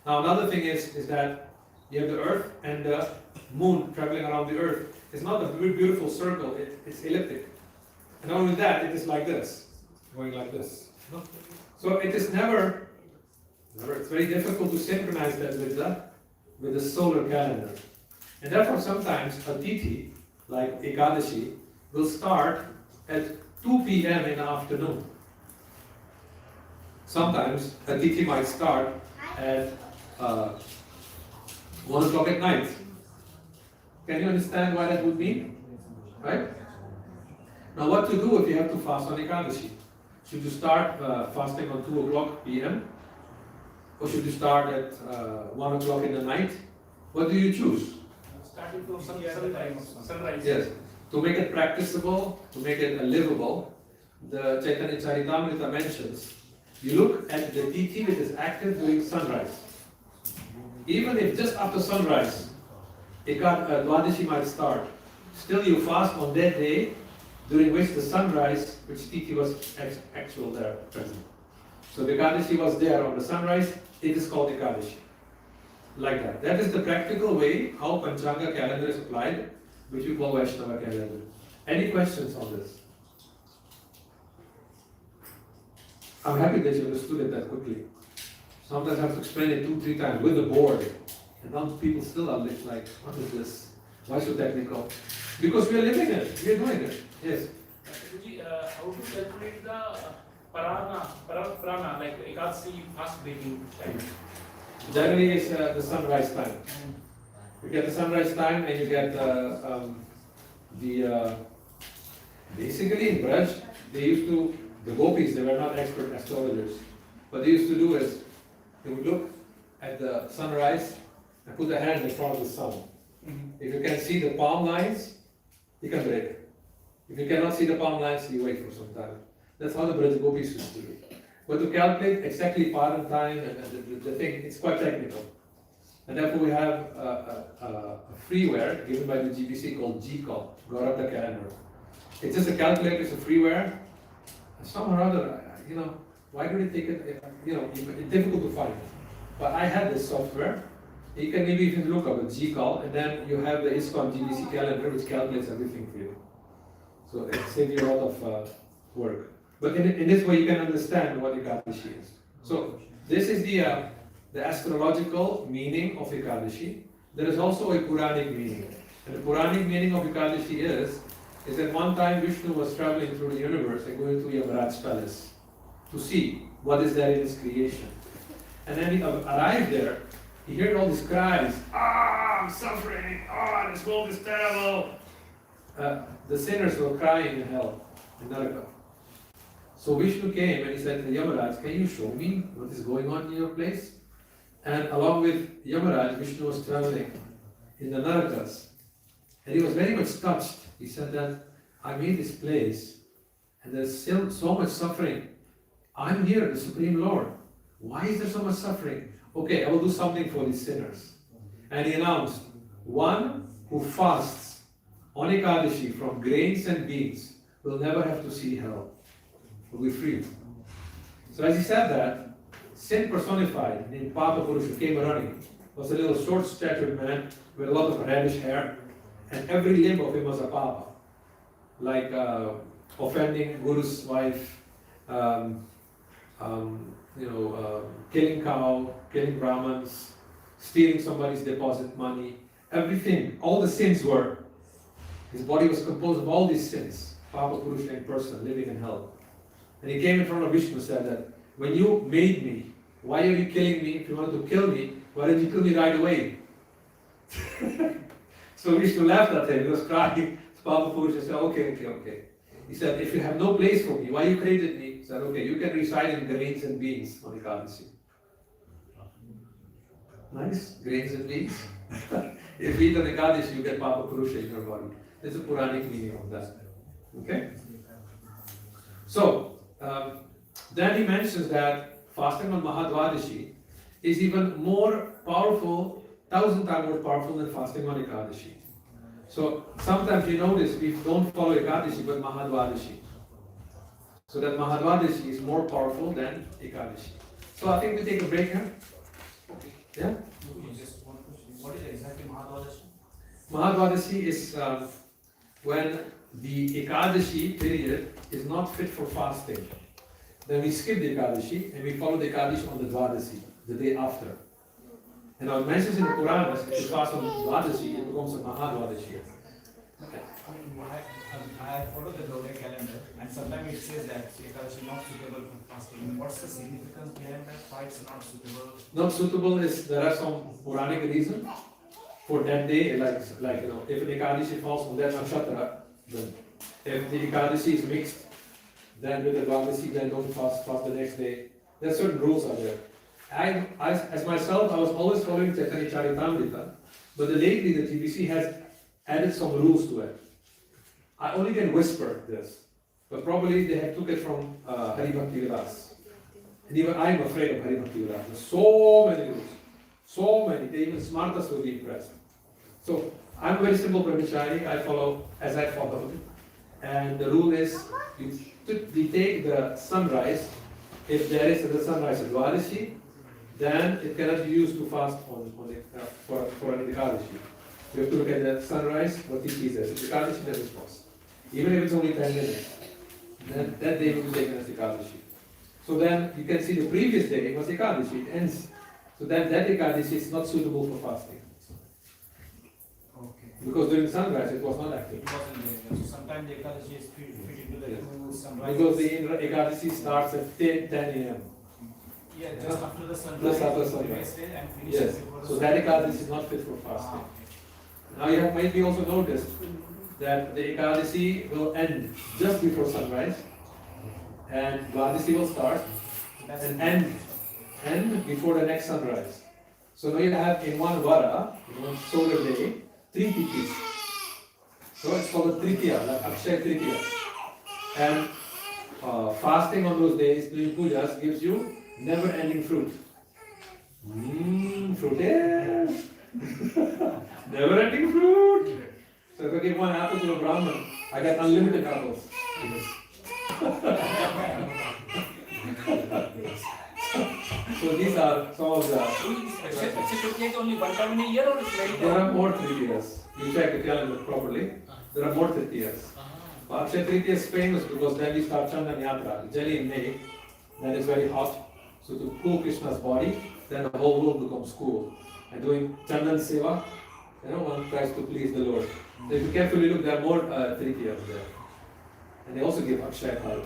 [SPEAKER 1] Now another thing is that you have the earth and the moon traveling around the earth. It's not a beautiful circle, it's elliptic. And not only that, it is like this, going like this. So it is never, it's very difficult to synchronize that with the solar calendar. And therefore sometimes a tithi, like Ekadashi, will start at 2 p.m. in the afternoon. sometimes a tithi might start at 1 o'clock at night. Can you understand what that would mean? Right? Now what to do if you have to fast on Ekadashi? Should you start fasting on 2 o'clock p.m.? Or should you start at 1 o'clock in the night? What do you choose?
[SPEAKER 5] Starting from sunrise.
[SPEAKER 1] Yes. To make it practicable, to make it livable, the Chaitanya Charitamrita mentions, you look at the tithi which is active during sunrise. Even if just after sunrise, Dwadashi might start, still you fast on that day during which the sunrise, which tithi was actual there present. So the Ekadashi was there on the sunrise, it is called Ekadashi. Like that. That is the practical way how Panchanga calendar is applied, which we call Vaishnava calendar. Any questions on this? I'm happy that you understood it that quickly. Sometimes I have to explain it 2-3 times with the board. And some people still are like, what is this? Why so technical? Because we are living it, we are doing it. Yes.
[SPEAKER 5] Prabhuji, how to calculate the prana, like Ekadasi fast breaking time?
[SPEAKER 1] Generally it's the sunrise time. You get the sunrise time and you get basically in Braj, they used to, the gopis, they were not expert astrologers. What they used to do is, they would look at the sunrise and put their hand in front of the sun. If you can see the palm lines, you can break. If you cannot see the palm lines, you wait for some time. That's how the Braj gopis used to do it. But to calculate exactly paran time and the thing, it's quite technical. And therefore we have a freeware given by the GBC called GCAL, Gauradesh calendar. It's just a calculator, it's a freeware. Somehow or other, why do they take it, it's difficult to find. But I had this software. You can maybe even look up a GCAL, and then you have the ISKCON GBC calendar which calculates everything for you. So it saves you a lot of work. But in this way you can understand what Ekadashi is. So this is the astrological meaning of Ekadashi. There is also a Puranic meaning. And the Puranic meaning of Ekadashi is that one time Vishnu was traveling through the universe and going to Yamaraj's palace to see what is there in his creation. And then he arrived there, he heard all these cries, I'm suffering, this world is terrible. The sinners were crying in hell, in Naraka. So Vishnu came and he said to Yamaraj, can you show me what is going on in your place? And along with Yamaraj, Vishnu was traveling in the Narakas. And he was very much touched. He said that, I'm in this place and there's still so much suffering. I'm here, the Supreme Lord. Why is there so much suffering? Okay, I will do something for these sinners. And he announced, one who fasts on Ekadashi from grains and beans will never have to see hell. Will be free. So as he said that, sin personified, named Papa Purusha, came running. Was a little short-statured man with a lot of reddish hair, and every limb of him was a Papa. Like offending Guru's wife, killing cow, killing Brahmins, stealing somebody's deposit money, everything, all the sins were. His body was composed of all these sins. Papa Purusha in person, living in hell. And he came in front of Vishnu and said that, when you made me, why are you killing me? If you wanted to kill me, why didn't you kill me right away? So Vishnu laughed at him, he was crying. Papa Purusha said, okay. He said, if you have no place for me, why you created me? He said, okay, you can reside in grains and beans on Ekadashi. Nice, grains and beans. If you eat on Ekadashi, you get Papa Purusha in your body. There's a Puranic meaning of that. Okay? So, then he mentions that fasting on Mahadvadashi is even more powerful, 1,000 times more powerful than fasting on Ekadashi. So sometimes you notice we don't follow Ekadashi but Mahadvadashi. So that Mahadvadashi is more powerful than Ekadashi. So I think we take a break here.
[SPEAKER 5] Okay.
[SPEAKER 1] Yeah?
[SPEAKER 3] Just one question. What is exactly Mahadvadashi?
[SPEAKER 1] Mahadvadashi is when the Ekadashi period is not fit for fasting. Then we skip the Ekadashi and we follow the Ekadashi on the Dwadashi, the day after. And now it mentions in the Puranas, if you fast on Dwadashi, it becomes a Mahadvadashi. Okay.
[SPEAKER 4] I follow the Gauradesh calendar, and sometimes it says that Ekadashi not suitable for fasting. What's the significance behind that? Why it's not suitable?
[SPEAKER 1] Not suitable is there are some Puranic reason for that day, like you know, if an Ekadashi falls on that nakshatra, then if the Ekadashi is mixed, then with the Dvadasi, then don't fast the next day. There are certain rules are there. As myself, I was always following Chaitanya Charitamrita, but lately the TBC has added some rules to it. I only can whisper this, but probably they have took it from Hari Bhakti Vilas. And even I am afraid of Hari Bhakti Vilas. There's so many rules, so many. They even smartest will be impressed. So I'm a very simple brahmachari. I follow as I followed, and the rule is we take the sunrise. If there is the sunrise at Dvadashi, then it cannot be used to fast for an Ekadashi. You have to look at the sunrise, what he sees as Ekadashi, then it's fast. Even if it's only 10 minutes, then that day will be taken as Ekadashi. So then you can see the previous day was Ekadashi, it ends. So then that Ekadashi is not suitable for fasting.
[SPEAKER 4] Okay.
[SPEAKER 1] Because during sunrise it was not active.
[SPEAKER 4] It wasn't there. So sometimes the Ekadashi is fit into the two sunrise.
[SPEAKER 1] Because the Ekadashi starts at 10 a.m.
[SPEAKER 4] Yeah, just after the sunrise.
[SPEAKER 1] Just after sunrise.
[SPEAKER 4] previous day and finishes
[SPEAKER 1] Yes,
[SPEAKER 4] before the
[SPEAKER 1] so that
[SPEAKER 4] sunrise.
[SPEAKER 1] Ekadashi is not fit for fasting.
[SPEAKER 4] Okay.
[SPEAKER 1] Now you have maybe also noticed that the Ekadashi will end just before sunrise, and Dvadashi will start and end before the next sunrise. So now you have in one vara, in one solar day, 3 titis. So it's called a tritiya, like Akshay Tritiya. And fasting on those days, doing pujas, gives you never-ending fruit. Fruit, yes. Never-ending fruit. So if I give one apple to a Brahmin, I get unlimited apples. So these are some of the.
[SPEAKER 5] It's only one time in a year or it's very
[SPEAKER 1] There are more 3 years. You check the calendar properly. There are more 3 years. Akshay Tritiya is famous because then we start Chandan Yatra, generally in May. Then it's very hot. So to cool Krishna's body, then the whole world becomes cool. And doing Chandan Seva, one tries to please the Lord. So if you carefully look, there are more Tritiyas there. And they also give Akshay Bhar.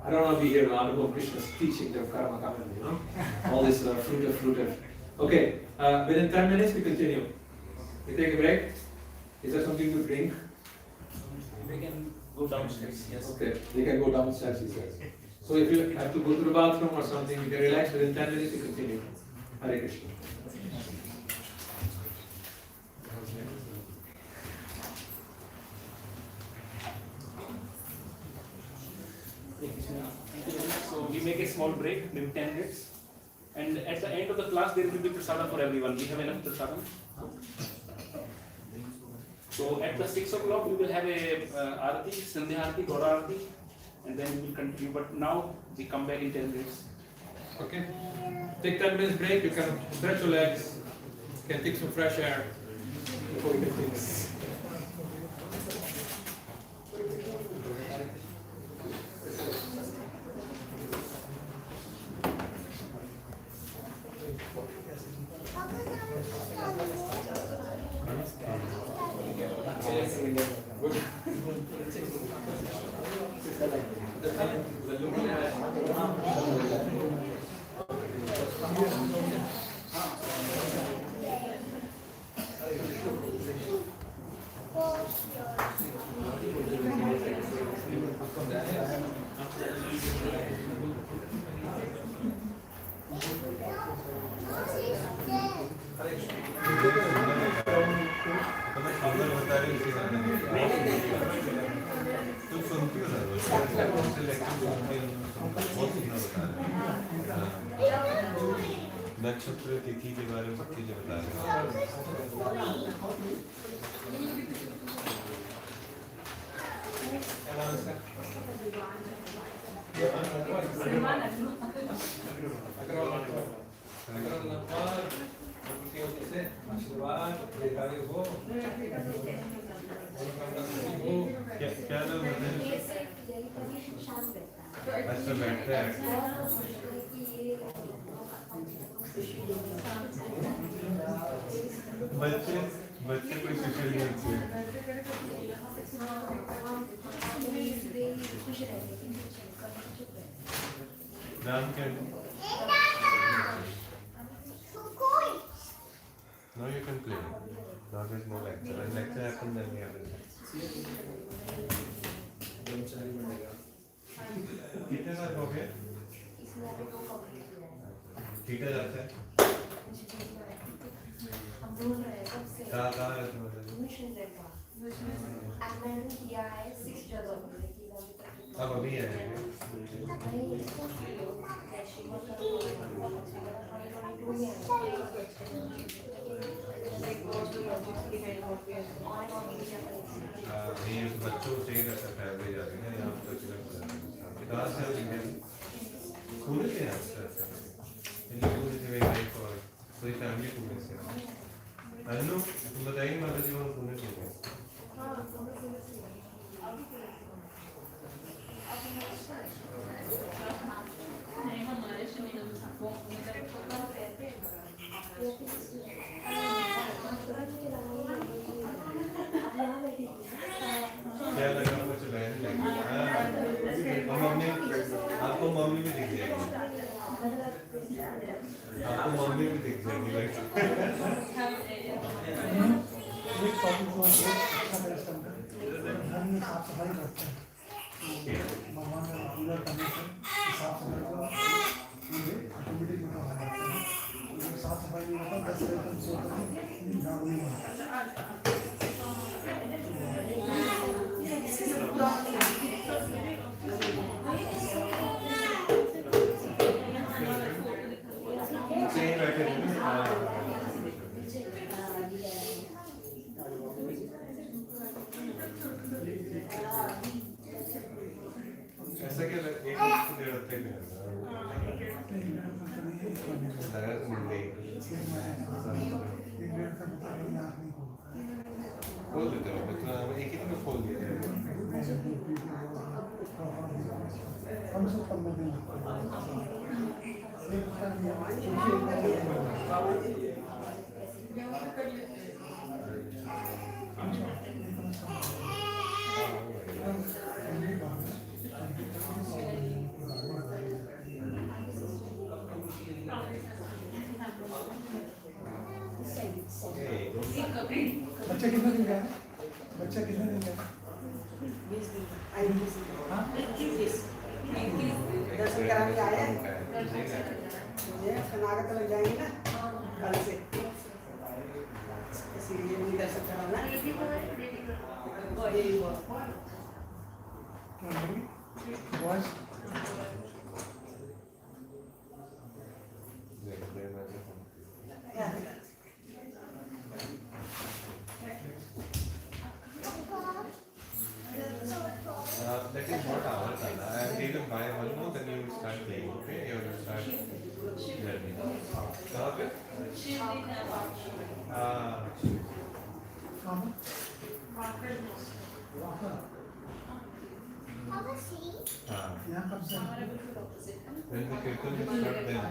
[SPEAKER 1] I don't want to be here on Anupam Krishna's teaching the karma kaman, all this fruitive. Okay, within 10 minutes we continue. We take a break. Is there something to drink?
[SPEAKER 5] We can go downstairs, yes.
[SPEAKER 1] Okay, we can go downstairs, he says. So if you have to go to the bathroom or something, you can relax. Within 10 minutes we continue. Hare Krishna.
[SPEAKER 5] So we make a small break, maybe 10 minutes. And at the end of the class, there will be prasadam for everyone. We have enough prasadam. So at the 6 o'clock, we will have a arati, Sandhya arati, Gaura arati, and then we will continue. But now we come back in 10 minutes.
[SPEAKER 1] Okay. Take 10 minutes break. You can stretch your legs. You can take some fresh air before we continue.
[SPEAKER 6] नक्षत्र तिथि के बारे में चीजें बता क्या नाम है? अच्छा बैठते हैं बच्चे बच्चे कोई सोशल नहीं होते नाम क्या है now you can play now there is no lecture when lecture happens then we have to कितने साल हो गए ठीक है जाता है कहाँ है अब अभी है ये बच्चों से ही रहता है फैमिली जाती है यहाँ पर कहाँ से स्कूल से स्कूल से कोई फैमिली पुणे से अनु तुम बताइए माता जी वहाँ पुणे से क्या लगा कुछ बहन लगी मम्मी आपको मम्मी भी दिख जाएगी आपको मम्मी भी दिख जाएगी
[SPEAKER 2] साफ सफाई करते हैं भगवान का पूजा करने से साफ सफाई को ऑटोमेटिक होता है साफ सफाई नहीं होता 10 सेकंड से होता है झाड़ू नहीं होता
[SPEAKER 6] ऐसा क्या एक देर रखते हैं लगा तो मिल गई खोल देते हो इतना एक ही में खोल दिया
[SPEAKER 2] हम सब 15 दिन बच्चा कितना दिन का है बच्चा कितना दिन का है
[SPEAKER 8] 20 दिन हाँ 21 दर्शन करा के आए ये सनागत लग जाएंगे ना कल से इसीलिए नहीं दर्शन कराना
[SPEAKER 2] boys
[SPEAKER 6] that is not our color. I will buy one more, then you will start playing. Okay, you will start learning. कहाँ पे?
[SPEAKER 2] यहाँ कब से
[SPEAKER 6] When the kirtan will start, then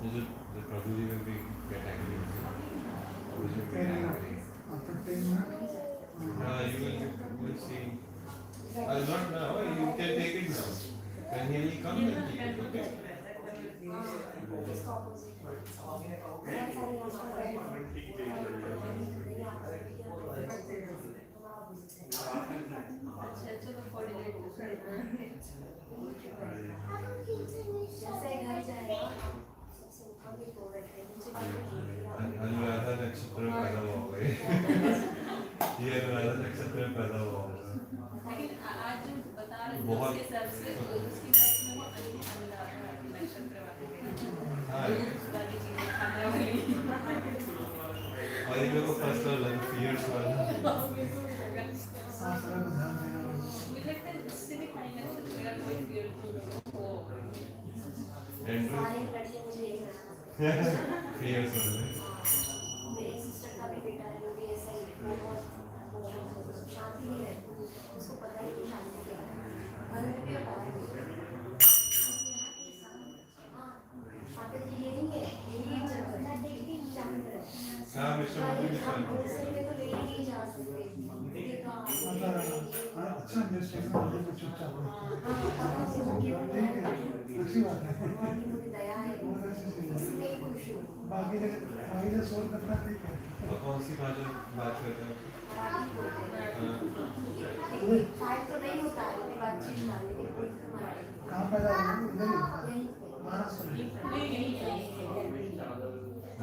[SPEAKER 6] the Prabhu ji will be get angry. Prabhu ji will be angry.
[SPEAKER 2] after 10 minutes
[SPEAKER 6] You will see. Not now. You can take it now. When he will come, then take it. Okay. Anuradha नक्षत्र पैदा हो गए ये अनुराधा नक्षत्र पैदा हो गए
[SPEAKER 7] लेकिन आज जो बता रहे हैं
[SPEAKER 6] बहुत
[SPEAKER 7] उसके हिसाब से वो नक्षत्र वाले वाली चीजें खाने वाली
[SPEAKER 6] और इन लोगों को फर्स्ट वाला फियर्स वाला
[SPEAKER 2] शास्त्र को ध्यान देना
[SPEAKER 7] मुझे लगता है इससे भी खाने नक्षत्र का कोई फियर हो
[SPEAKER 6] एंड्रू फियर्स वाला
[SPEAKER 9] मेरी सिस्टर का भी बेटा है जो भी ऐसा ही बहुत शांति नहीं रहती उसको पता है कि शांति क्या है हाँ माता जी ये नहीं है यही जगह है
[SPEAKER 6] वैष्णव मंदिर भी
[SPEAKER 9] हम
[SPEAKER 6] चल
[SPEAKER 9] दूसरे में तो ले ही नहीं जा सकते ये तो
[SPEAKER 2] अच्छा एडमिनिस्ट्रेशन मंदिर में चुपचाप
[SPEAKER 9] ठीक
[SPEAKER 2] है, अच्छी बात है।
[SPEAKER 9] भगवान की मुझे दया है इसलिए खुश हूँ
[SPEAKER 2] बाकी जगह सोल्व करना ठीक है।
[SPEAKER 6] और कौन सी भाषा बात करते हैं?
[SPEAKER 9] शायद तो नहीं होता है मेरी बातचीत ना लेकिन
[SPEAKER 2] कहाँ पैदा हुए? इधर ही महाराष्ट्र में।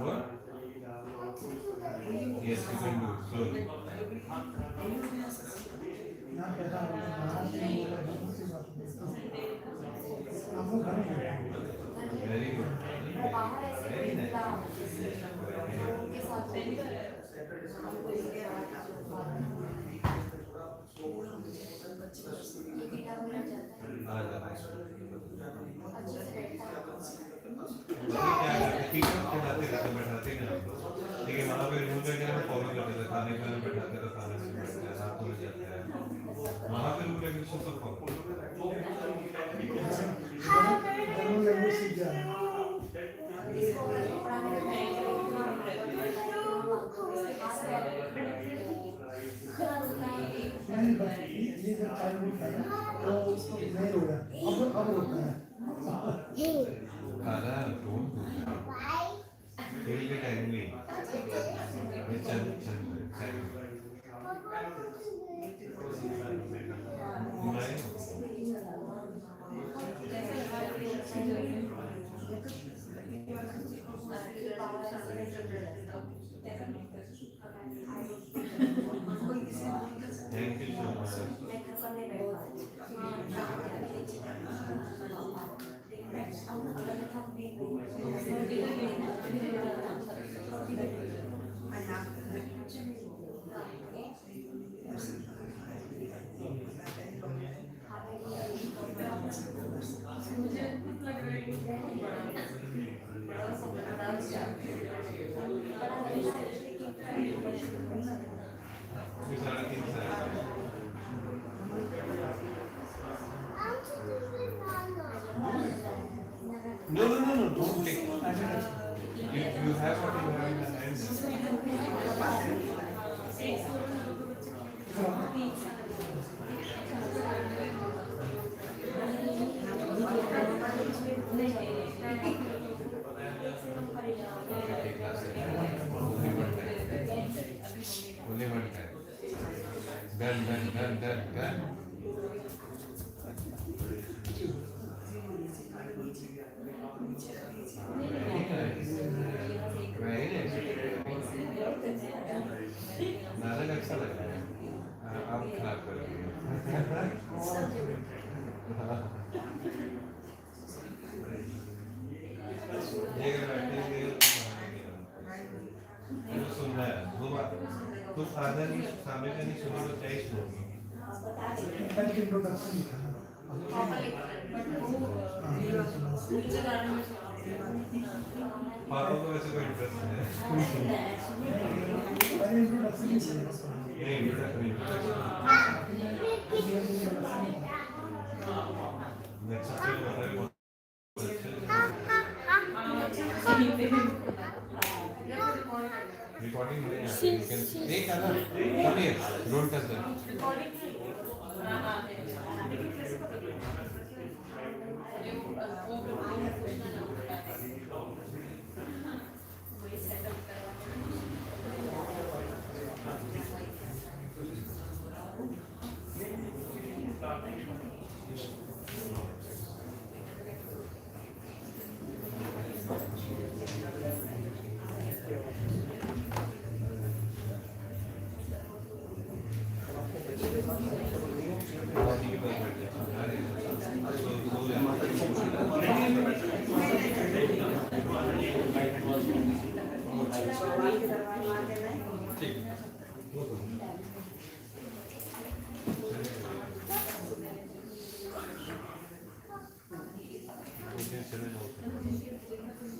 [SPEAKER 6] What? Yes, you can do it slowly.
[SPEAKER 2] यहाँ पैदा हुए महाराष्ट्र में बोला बहुत सी बात है। आप लोग घर में बैठे हैं।
[SPEAKER 6] Very good.
[SPEAKER 9] बाहर ऐसे
[SPEAKER 6] Very nice.
[SPEAKER 9] उनके साथ हमको लेके आया था ये बेटा मेरा जाता है
[SPEAKER 6] आ जाता
[SPEAKER 9] अच्छे से बैठता है
[SPEAKER 6] क्या करते ठीक है खिलाते रहते बैठाते नहीं हम लेकिन वहाँ पे रूल वगैरह में फॉलो करते थे खाने खाने बैठाते तो खाने से बैठते हैं हाथ धोने जाते हैं वहाँ पे रूल रेगुलेशन सब फॉलो
[SPEAKER 2] जरूर लैंग्वेज सीख जा रहे हैं। नहीं बस ये जब चाइल्ड था ना तो उसको नहीं रोया अब रोता है।
[SPEAKER 6] खाना डोंट खेल के टाइम में चल thank you so much No, don't take. You have what you have in the hands. Only one time. Done. Very nice. Narang अच्छा लग रहा है आप खराब कर रहे हैं ये अगर बैठेंगे तो सुनना है दो बात तो फादर नहीं सामने का नहीं सुनो तो क्या ही सुनोगे
[SPEAKER 2] पहले इंट्रोडक्शन था
[SPEAKER 6] पापा को वैसे कोई इंटरेस्ट नहीं है
[SPEAKER 2] पहले इंट्रोडक्शन
[SPEAKER 6] नहीं इंटरेस्ट नेक्स्ट सबसे बड़ा है recording you can take another come here don't touch that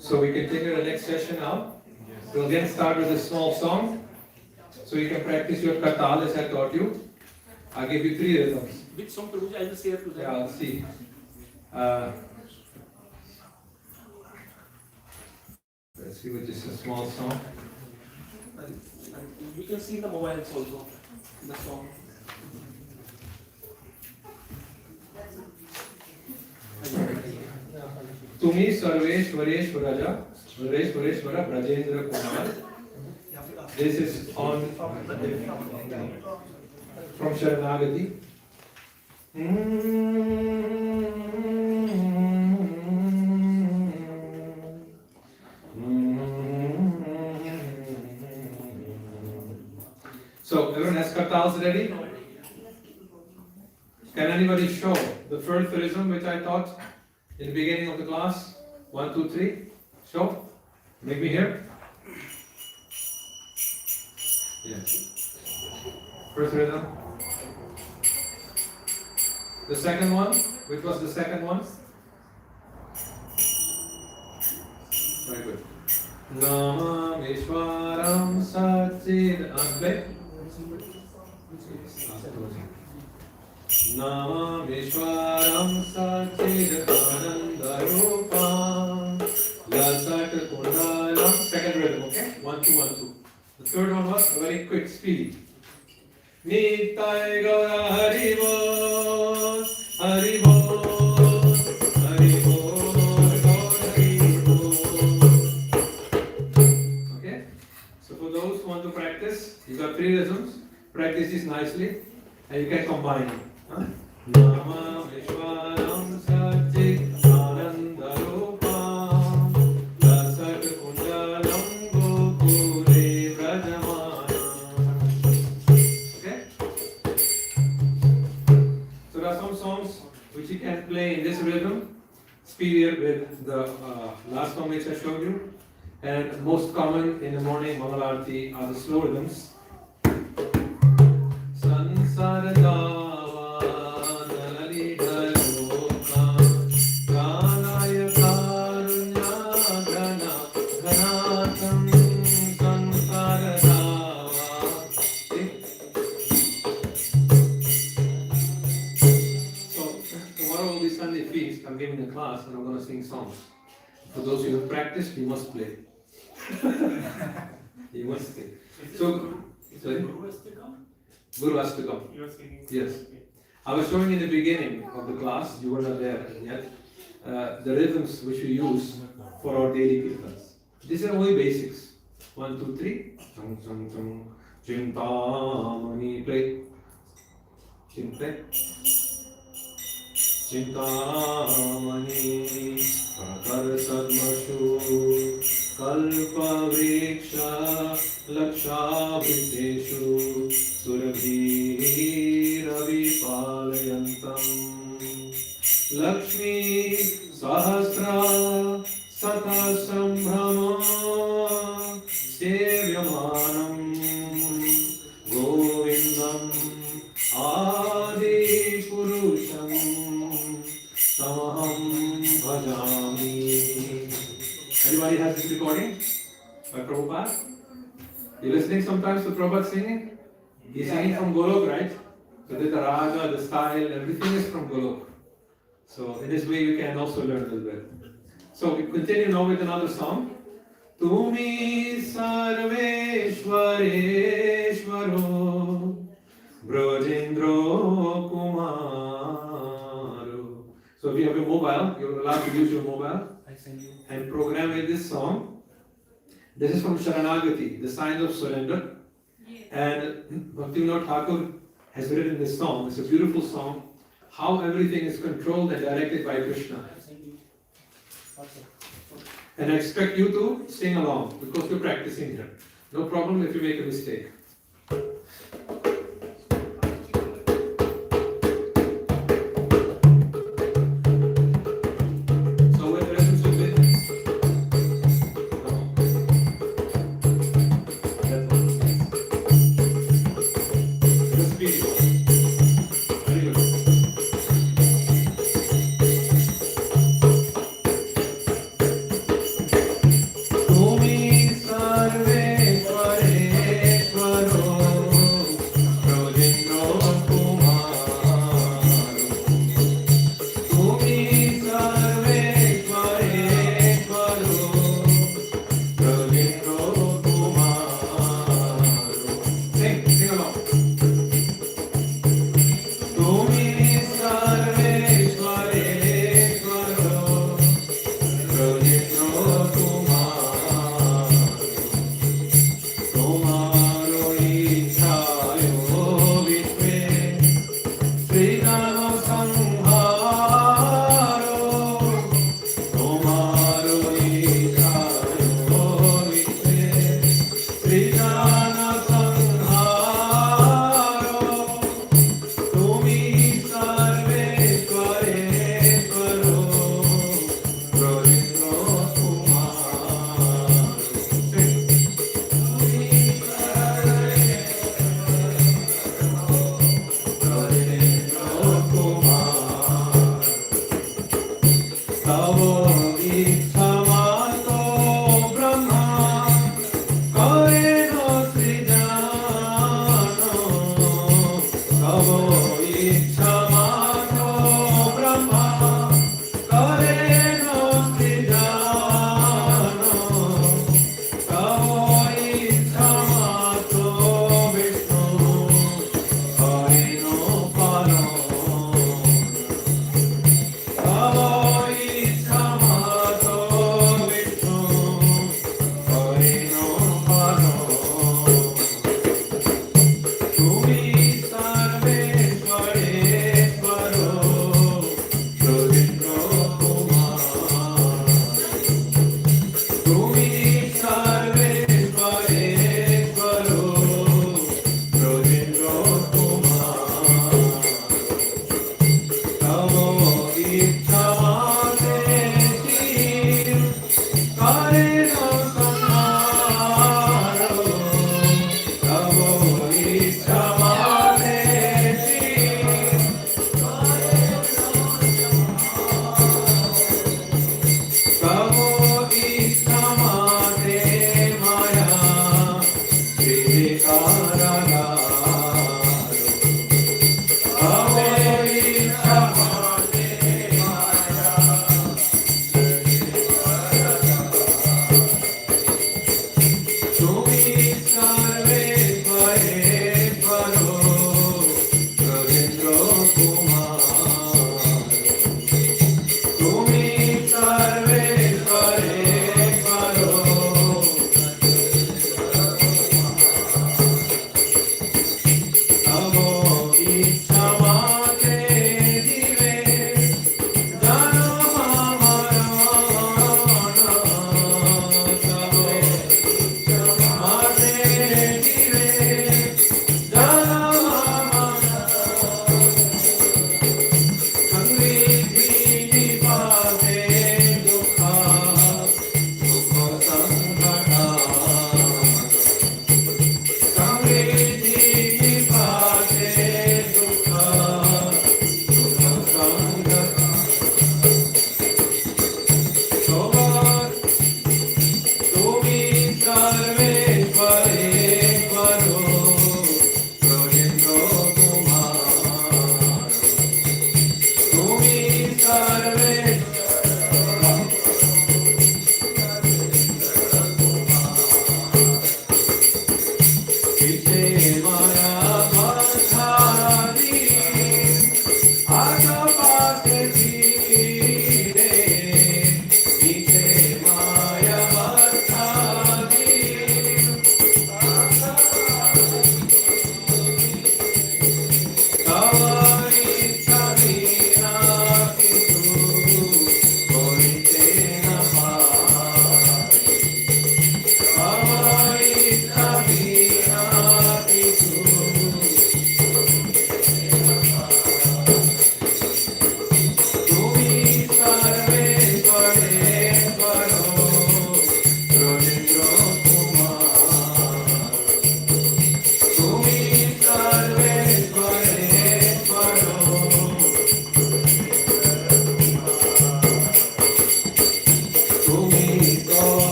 [SPEAKER 1] So we continue the next session now. We'll again start with a small song. So you can practice your katal as I taught you. I'll give you 3 rhythms.
[SPEAKER 5] Which song, Prabhu? I will share to them.
[SPEAKER 1] Yeah, I'll see. Let's see with just a small song.
[SPEAKER 5] You can see the mobiles also, the song.
[SPEAKER 1] Tumi Sarveshwareshwaraja, Sarveshwareshwara Brajendra Kumar. This is on from Sharanagati. So everyone has kartals ready? Can anybody show the first rhythm which I taught in the beginning of the class? 1, 2, 3. Show. Make me hear. Yes. First rhythm. The second one. Which was the second one? Very good. Namam Ishwaram Satchid. Play. Namam Ishwaram Satchid Anandarupam Lasat Kundalam. Second rhythm, okay? 1, 2, 1, 2. The third one was very quick, speedy. Nitai Gaura Haribol, Haribol, Haribol, Haribol. Okay? So for those who want to practice, you got 3 rhythms. Practice this nicely and you can combine them. Namam Vishwaram Satchit Anandarupam Lasat Kundalam Gokule Vrajamana. Okay? So there are some songs which you can play in this rhythm, speedier with the last song which I showed you. And most common in the morning Mangalarti are the slow rhythms. Sansara Dava Nalali Dhaloka Pranaya Karunya Gana Ganatam Sansara Dava. So tomorrow will be Sunday feast. I'm giving a class and I'm going to sing songs. For those who have practiced, you must play. You must play. So, sorry? Guru has to come.
[SPEAKER 5] You are singing.
[SPEAKER 1] Yes. I was showing in the beginning of the class, you were not there yet, the rhythms which we use for our daily kirtans. These are only basics. 1, 2, 3. Chung, chung, chung. Chintamani. Play. Play. Chintamani. Prakar Sadmashu. Kalpa Vriksha. Lakshabhiteshu. Surabhiravipalantam Lakshmi Sahasra Satasambhrama Sevyamanam Govindam Adi Purusham Samaham Bhajami. Anybody has this recording by Prabhupada? You listening sometimes to Prabhupada singing? He's singing from Golok, right? So the raga, the style, everything is from Golok. So in this way you can also learn a little bit. So we continue now with another song. Tumi Sarveshwareshwaro Brajendra Kumaro. So if you have a mobile, you're allowed to use your mobile and program with this song. This is from Sharanagati, the signs of surrender. And Bhaktivinoda Thakur has written this song. It's a beautiful song. How everything is controlled and directed by Krishna. And I expect you to sing along because we're practicing here. No problem if you make a mistake. Sarveshware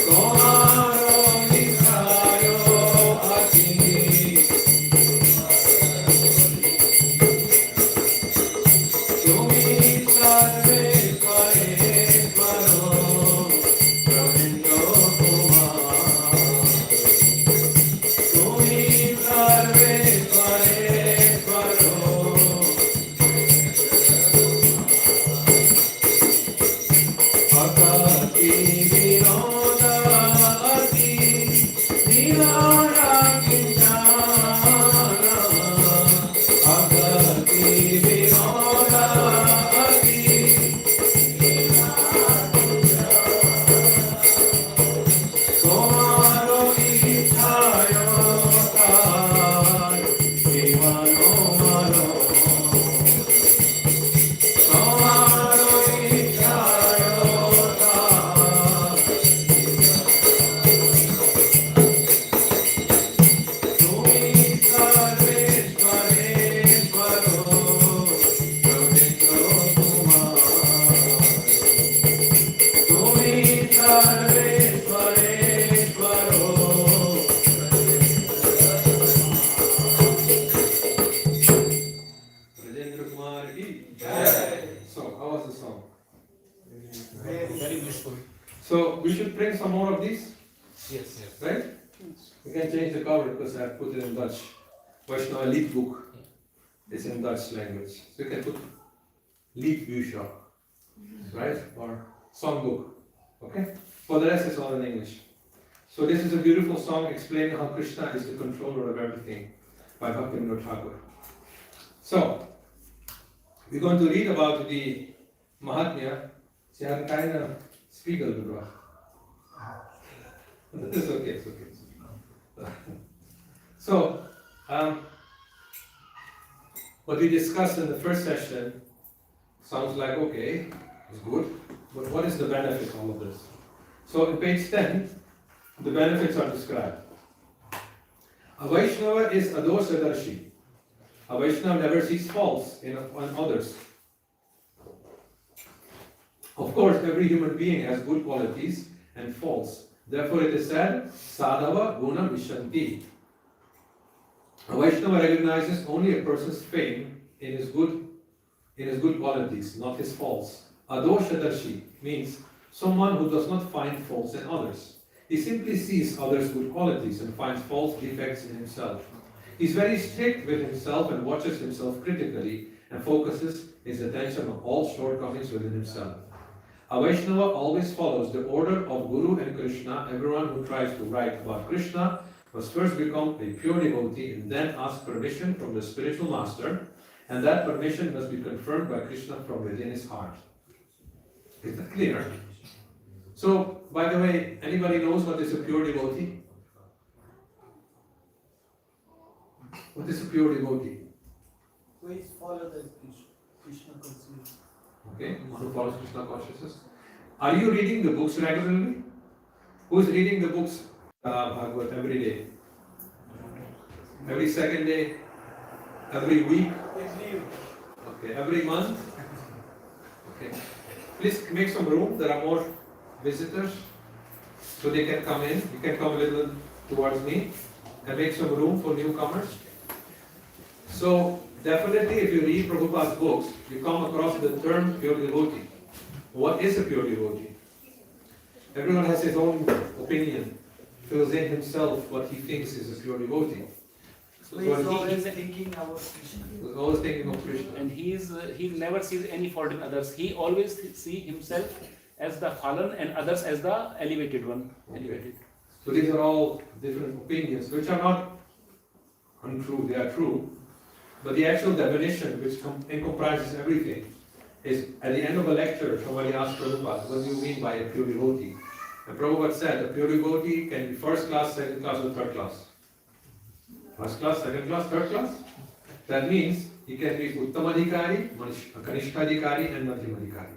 [SPEAKER 10] Tomorrow
[SPEAKER 1] Yes, yes.
[SPEAKER 2] right? You can change the cover because I put it in Dutch. Vaishnava liedboek. It's in Dutch language. So you can put liedbücher, right? Or songbook. Okay? For the rest, it's all in English. So this is a beautiful song explaining how Krishna is the controller of everything by Bhaktivinoda Thakur. So, we're going to read about the Mahatmya. Sie haben keine Spiegel gebracht. It's okay, it's okay. So, what we discussed in the first session sounds like, okay, it's good, but what is the benefit of all of this? So, in page 10, the benefits are described. A Vaishnava is a dosadarshi. A Vaishnava never sees faults on others. Of course, every human being has good qualities and faults. Therefore, it is said, Sadhava Guna Vishanti. A Vaishnava recognizes only a person's fame in his good qualities, not his faults. A doshadarshi means someone who does not find faults in others. He simply sees others' good qualities and finds faults, defects in himself. He's very strict with himself and watches himself critically and focuses his attention on all shortcomings within himself. A Vaishnava always follows the order of Guru and Krishna. Everyone who tries to write about Krishna must first become a pure devotee and then ask permission from the spiritual master, and that permission must be confirmed by Krishna from within his heart. Is that clear? So, by the way, anybody knows what is a pure devotee? What is a pure devotee?
[SPEAKER 3] We follow the Krishna consciousness.
[SPEAKER 2] Okay, who follows Krishna consciousness. Are you reading the books regularly? Who is reading the books Bhagavad every day? Every second day? Every week? Okay, every month? Okay. Please make some room. There are more visitors, so they can come in. You can come a little towards me and make some room for newcomers. So, definitely if you read Prabhupada's books, you come across the term pure devotee. What is a pure devotee? Everyone has his own opinion, fills in himself what he thinks is a pure devotee.
[SPEAKER 3] So he's always thinking about Krishna.
[SPEAKER 2] He's always thinking of Krishna.
[SPEAKER 5] And he never sees any fault in others. He always sees himself as the fallen and others as the elevated one.
[SPEAKER 2] Okay. So these are all different opinions, which are not untrue, they are true. But the actual definition, which comprises everything, is at the end of a lecture, somebody asked Prabhupada, what do you mean by a pure devotee? And Prabhupada said, a pure devotee can be first class, second class, or third class. First class, second class, third class? That means he can be Uttamadhikari, Kanishthadhikari, and Madhyamadhikari.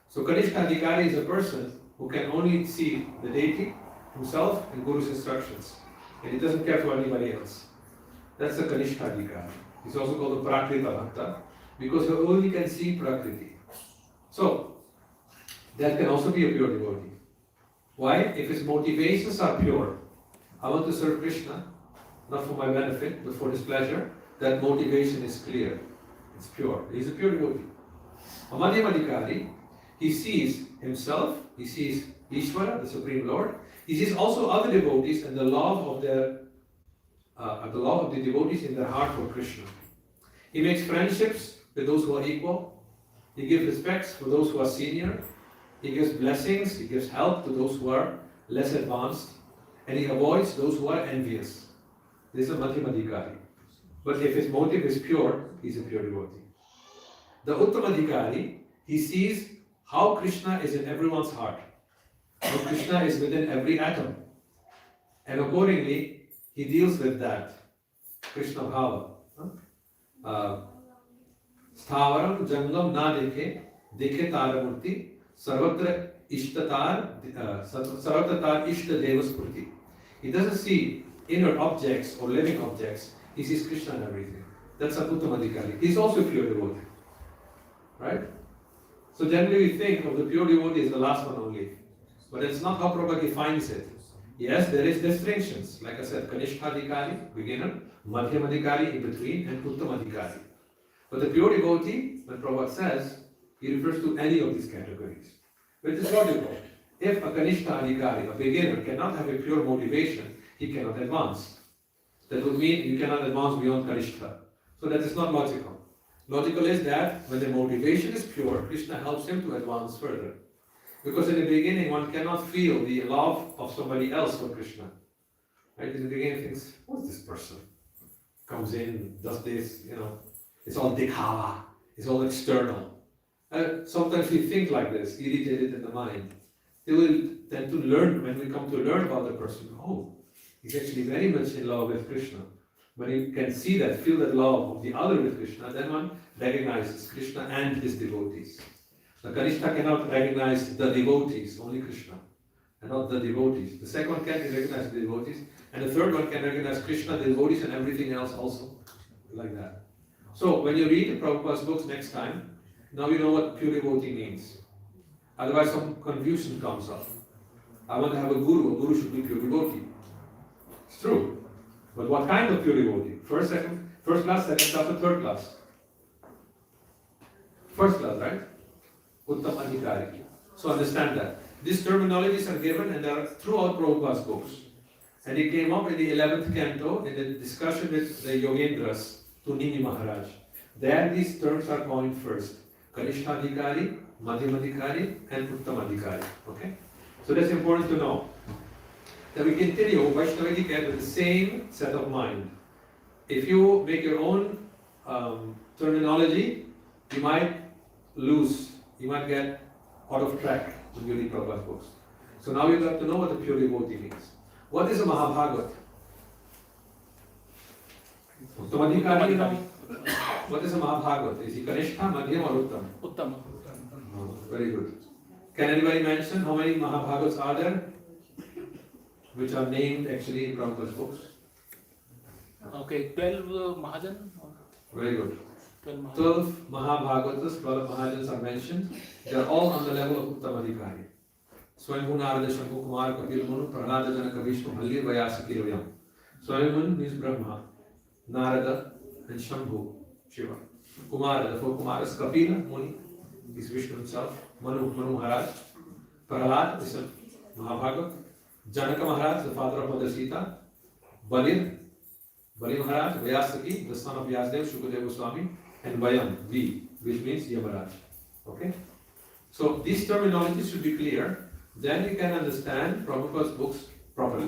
[SPEAKER 2] So Kanishthadhikari is a person who can only see the deity, himself, and Guru's instructions. And he doesn't care for anybody else. That's the Kanishthadhikari. He's also called the Prakrita Bhakta, because he only can see Prakriti. So, that can also be a pure devotee. Why? If his motivations are pure, I want to serve Krishna, not for my benefit, but for his pleasure, that motivation is clear. It's pure. He's a pure devotee. A Madhyamadhikari, he sees himself, he sees Ishvara, the Supreme Lord, he sees also other devotees and the love of the devotees in their heart for Krishna. He makes friendships with those who are equal. He gives respects for those who are senior. He gives blessings, he gives help to those who are less advanced. And he avoids those who are envious. This is a Madhyamadhikari. But if his motive is pure, he's a pure devotee. The Uttamadhikari, he sees how Krishna is in everyone's heart. How Krishna is within every atom. And accordingly, he deals with that. Krishna Bhava. Sthavaram jangam na dekhe, dekhe taramurti, sarvatra ishtatar ishta devaspurti. He doesn't see inner objects or living objects, he sees Krishna in everything. That's a Uttamadhikari. He's also a pure devotee. Right? So generally we think of the pure devotee as the last one only. But it's not how Prabhupada defines it. Yes, there is distinctions. Like I said, Kanishthadhikari, beginner, Madhyamadhikari in between, and Uttamadhikari. But the pure devotee, when Prabhupada says, he refers to any of these categories. Which is logical.
[SPEAKER 1] if a Kanishta Adhikari, a beginner, cannot have a pure motivation, he cannot advance. That would mean you cannot advance beyond Kanishta. So that is not logical. Logical is that when the motivation is pure, Krishna helps him to advance further. Because in the beginning, one cannot feel the love of somebody else for Krishna. Right? In the beginning, thinks, what's this person? Comes in, does this, it's all dikhava, it's all external. Sometimes we think like this, irritated in the mind. They will tend to learn, when we come to learn about the person, oh, he's actually very much in love with Krishna. When you can see that, feel that love of the other with Krishna, then one recognizes Krishna and his devotees. The Kanishta cannot recognize the devotees, only Krishna, and not the devotees. The second one can recognize the devotees, and the third one can recognize Krishna, the devotees, and everything else also, like that. So when you read Prabhupada's books next time, now you know what pure devotee means. Otherwise some confusion comes up. I want to have a guru should be pure devotee. It's true. But what kind of pure devotee? First class, second class, or third class? First class, right? Uttam Adhikari. So understand that. These terminologies are given and they are throughout Prabhupada's books. And he came up in the 11th canto in the discussion with the Yogendras to Nini Maharaj. There these terms are coined first. Kanishta Adhikari, Madhyam Adhikari, and Uttam Adhikari. Okay? So that's important to know. Then we continue Vaishnava etiquette with the same set of mind. If you make your own terminology, you might lose, you might get out of track when you read Prabhupada's books. So now you have to know what a pure devotee means. What is a Mahabhagat? Uttam Adhikari, you know? What is a Mahabhagat? Is he Kanishta, Madhyam, or Uttam?
[SPEAKER 5] Uttam.
[SPEAKER 1] Oh, very good. Can anybody mention how many Mahabhagats are there? Which are named actually in Prabhupada's books?
[SPEAKER 5] Okay, 12 Mahajan?
[SPEAKER 1] Very good.
[SPEAKER 5] 12 Mahajan.
[SPEAKER 1] 12 Mahabhagatas, 12 Mahajans are mentioned. They are all on the level of Uttam Adhikari. Swayambhu Narada Shambhu Kumar Kapil Munu Prahlada Janaka Vishnu Halli Vyasaki Royam. Swayambhu means Brahma, Narada and Shambhu, Shiva. Kumara, the four Kumaras, Kapila, Muni, is Vishnu himself, Manu Maharaj. Prahlad is a Mahabhagat. Janaka Maharaj, the father of Mother Sita. Bali Maharaj, Vyasaki, the son of Vyasdev, Shukadeva Goswami, and Vayam, V, which means Yamaraj. Okay? So these terminologies should be clear. Then you can understand Prabhupada's books properly.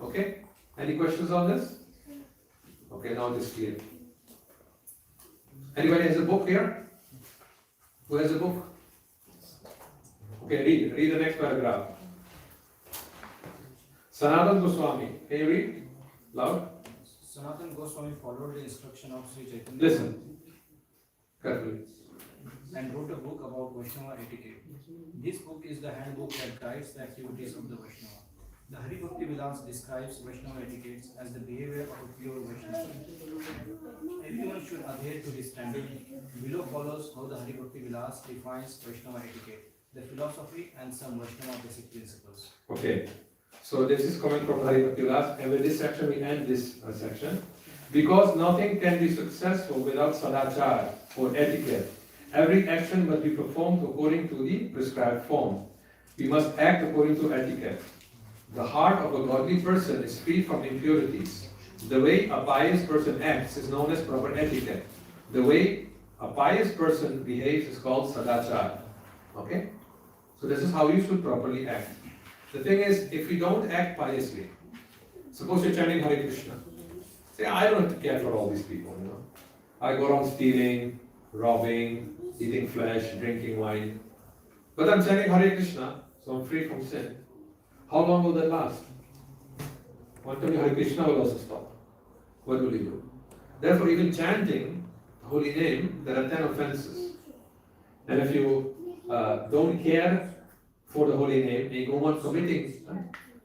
[SPEAKER 1] Okay? Any questions on this? Okay, now it is clear. Anybody has a book here? Who has a book? Okay, read the next paragraph. Sanatana Goswami, can you read? Loud?
[SPEAKER 4] Sanatana Goswami followed the instruction of Sri Chaitanya.
[SPEAKER 1] Listen carefully.
[SPEAKER 4] And wrote a book about Vaishnava etiquette. This book is the handbook that guides the activities of the Vaishnava. The Hari Bhakti Vilas describes Vaishnava etiquettes as the behavior of a pure Vaishnava. Everyone should adhere to this standard. Below follows how the Hari Bhakti Vilas defines Vaishnava etiquette, the philosophy and some Vaishnava basic principles.
[SPEAKER 1] Okay. So this is coming from Hari Bhakti Vilas, and with this section we end this section. Because nothing can be successful without sadachar or etiquette. Every action must be performed according to the prescribed form. We must act according to etiquette. The heart of a godly person is free from impurities. The way a pious person acts is known as proper etiquette. The way a pious person behaves is called sadachar. Okay? So this is how you should properly act. The thing is, if you don't act piously, suppose you're chanting Hare Krishna. Say, I don't care for all these people, I go around stealing, robbing, eating flesh, drinking wine. But I'm chanting Hare Krishna, so I'm free from sin. How long will that last? One time Hare Krishna will also stop. What will you do? Therefore, even chanting the holy name, there are 10 offenses. And if you don't care for the holy name, and you go on committing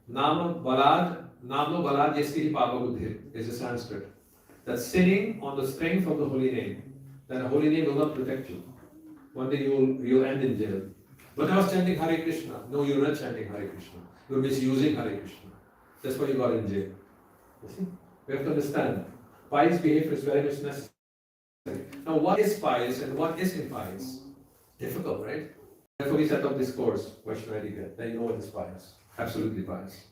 [SPEAKER 1] Nama Balad Yasti Papa Buddhi is a Sanskrit. That's sinning on the strength of the holy name. Then the holy name will not protect you. One day you'll end in jail. But I was chanting Hare Krishna. No, you're not chanting Hare Krishna. You're misusing Hare Krishna. That's why you got in jail. You see? We have to understand. Pious behavior is very much necessary. Now, what is pious and what is impious? Difficult, right? Therefore, we set up this course, Vaishnava etiquette. Then you know what is bias. Absolutely bias.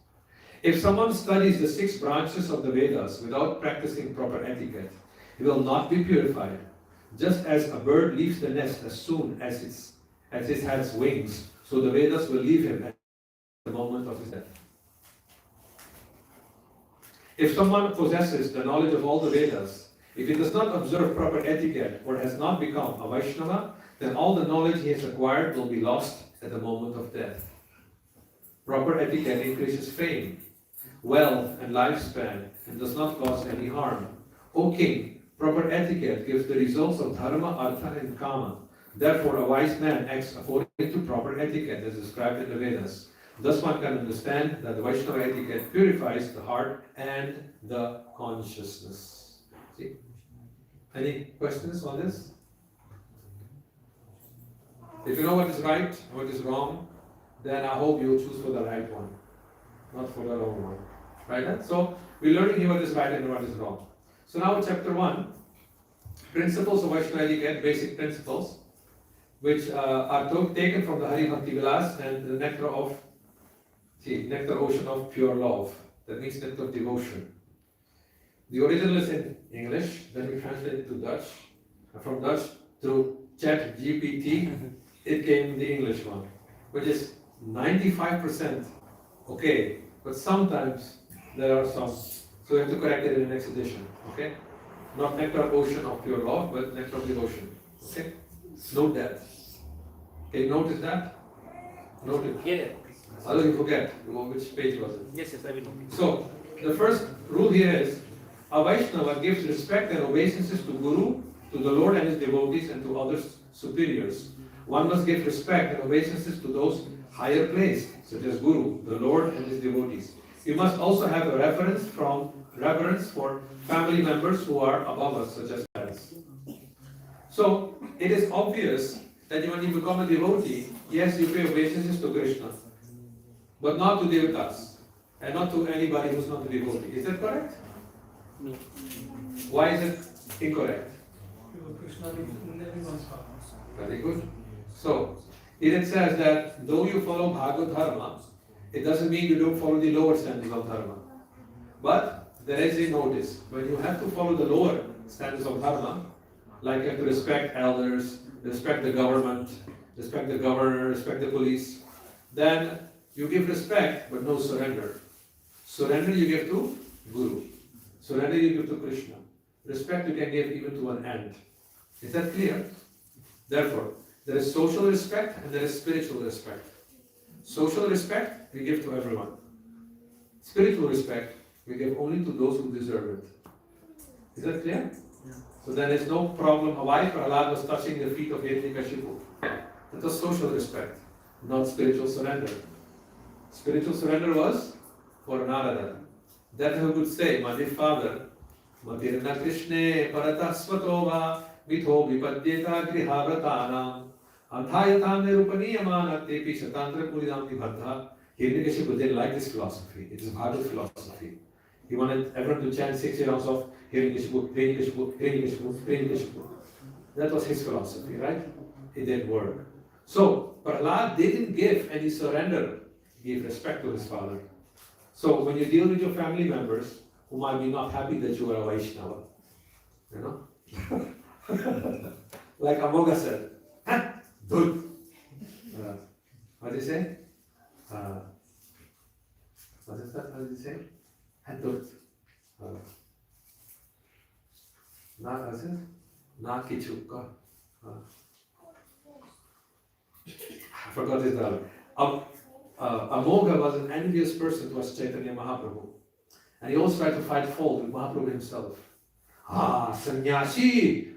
[SPEAKER 1] If someone studies the 6 branches of the Vedas without practicing proper etiquette, he will not be purified. Just as a bird leaves the nest as soon as it has wings, so the Vedas will leave him at the moment of his death. If someone possesses the knowledge of all the Vedas, if he does not observe proper etiquette or has not become a Vaishnava, then all the knowledge he has acquired will be lost at the moment of death. Proper etiquette increases fame, wealth, and lifespan, and does not cause any harm. O king, proper etiquette gives the results of dharma, artha, and kama. Therefore, a wise man acts according to proper etiquette as described in the Vedas. Thus one can understand that the Vaishnava etiquette purifies the heart and the consciousness. See? Any questions on this? If you know what is right and what is wrong, then I hope you will choose for the right one, not for the wrong one. Right? So we're learning here what is right and what is wrong. So now chapter 1, principles of Vaishnava etiquette, basic principles, which are taken from the Hari Bhakti Vilas and the nectar ocean of pure love. That means nectar of devotion. The original is in English, then we translate it to Dutch. And from Dutch to Chat GPT, it came the English one, which is 95% okay, but sometimes there are some, so we have to correct it in the next edition, okay? Not nectar ocean of pure love, but nectar of devotion, okay? Note that. Okay, notice that? Note it.
[SPEAKER 5] Yeah.
[SPEAKER 1] Otherwise you forget which page was it.
[SPEAKER 5] Yes, I will know.
[SPEAKER 1] So, the first rule here is, a Vaishnava gives respect and obeisances to Guru, to the Lord and his devotees, and to others superiors. One must give respect and obeisances to those higher placed, such as Guru, the Lord and his devotees. You must also have a reverence for family members who are above us, such as parents. So, it is obvious that when you become a devotee, yes, you pay obeisances to Krishna, but not to devatas, and not to anybody who's not a devotee. Is that correct?
[SPEAKER 5] No.
[SPEAKER 1] Why is it incorrect?
[SPEAKER 2] Krishna lives in everyone's heart.
[SPEAKER 1] Very good. So, here it says that though you follow Bhagavad Dharma, it doesn't mean you don't follow the lower standards of Dharma. But there is a notice. When you have to follow the lower standards of Dharma, like you have to respect elders, respect the government, respect the governor, respect the police, then you give respect but no surrender. Surrender you give to Guru. Surrender you give to Krishna. Respect you can give even to an ant. Is that clear? Therefore, there is social respect and there is spiritual respect. Social respect we give to everyone. Spiritual respect we give only to those who deserve it. Is that clear?
[SPEAKER 3] Yeah.
[SPEAKER 1] So there is no problem. Why Prahlad was touching the feet of Hiranyakashipu? That was social respect, not spiritual surrender. Spiritual surrender was for Narada. That who could say, my dear father, Matirna Krishne Paratasvatova Mitho Vipadyeta Grihavratanam Anthayatam Nirupaniyaman Tepi Shatantra Puridam Vibhadha. Hiranyakashipu didn't like this philosophy. It is Bhagavad philosophy. He wanted everyone to chant 60 rounds of Hiranyakashipu, Hiranyakashipu, Hiranyakashipu, Hiranyakashipu. That was his philosophy, right? It didn't work. So, Prahlad didn't give any surrender. He gave respect to his father. So, when you deal with your family members, who might be not happy that you are a Vaishnava, you know? Like Amoga said, Dud. What did he say? What is that? What did he say? Dud. Na kichukka. I forgot his name. Amoga was an envious person towards Chaitanya Mahaprabhu. And he also tried to find fault with Mahaprabhu himself. Sannyasi!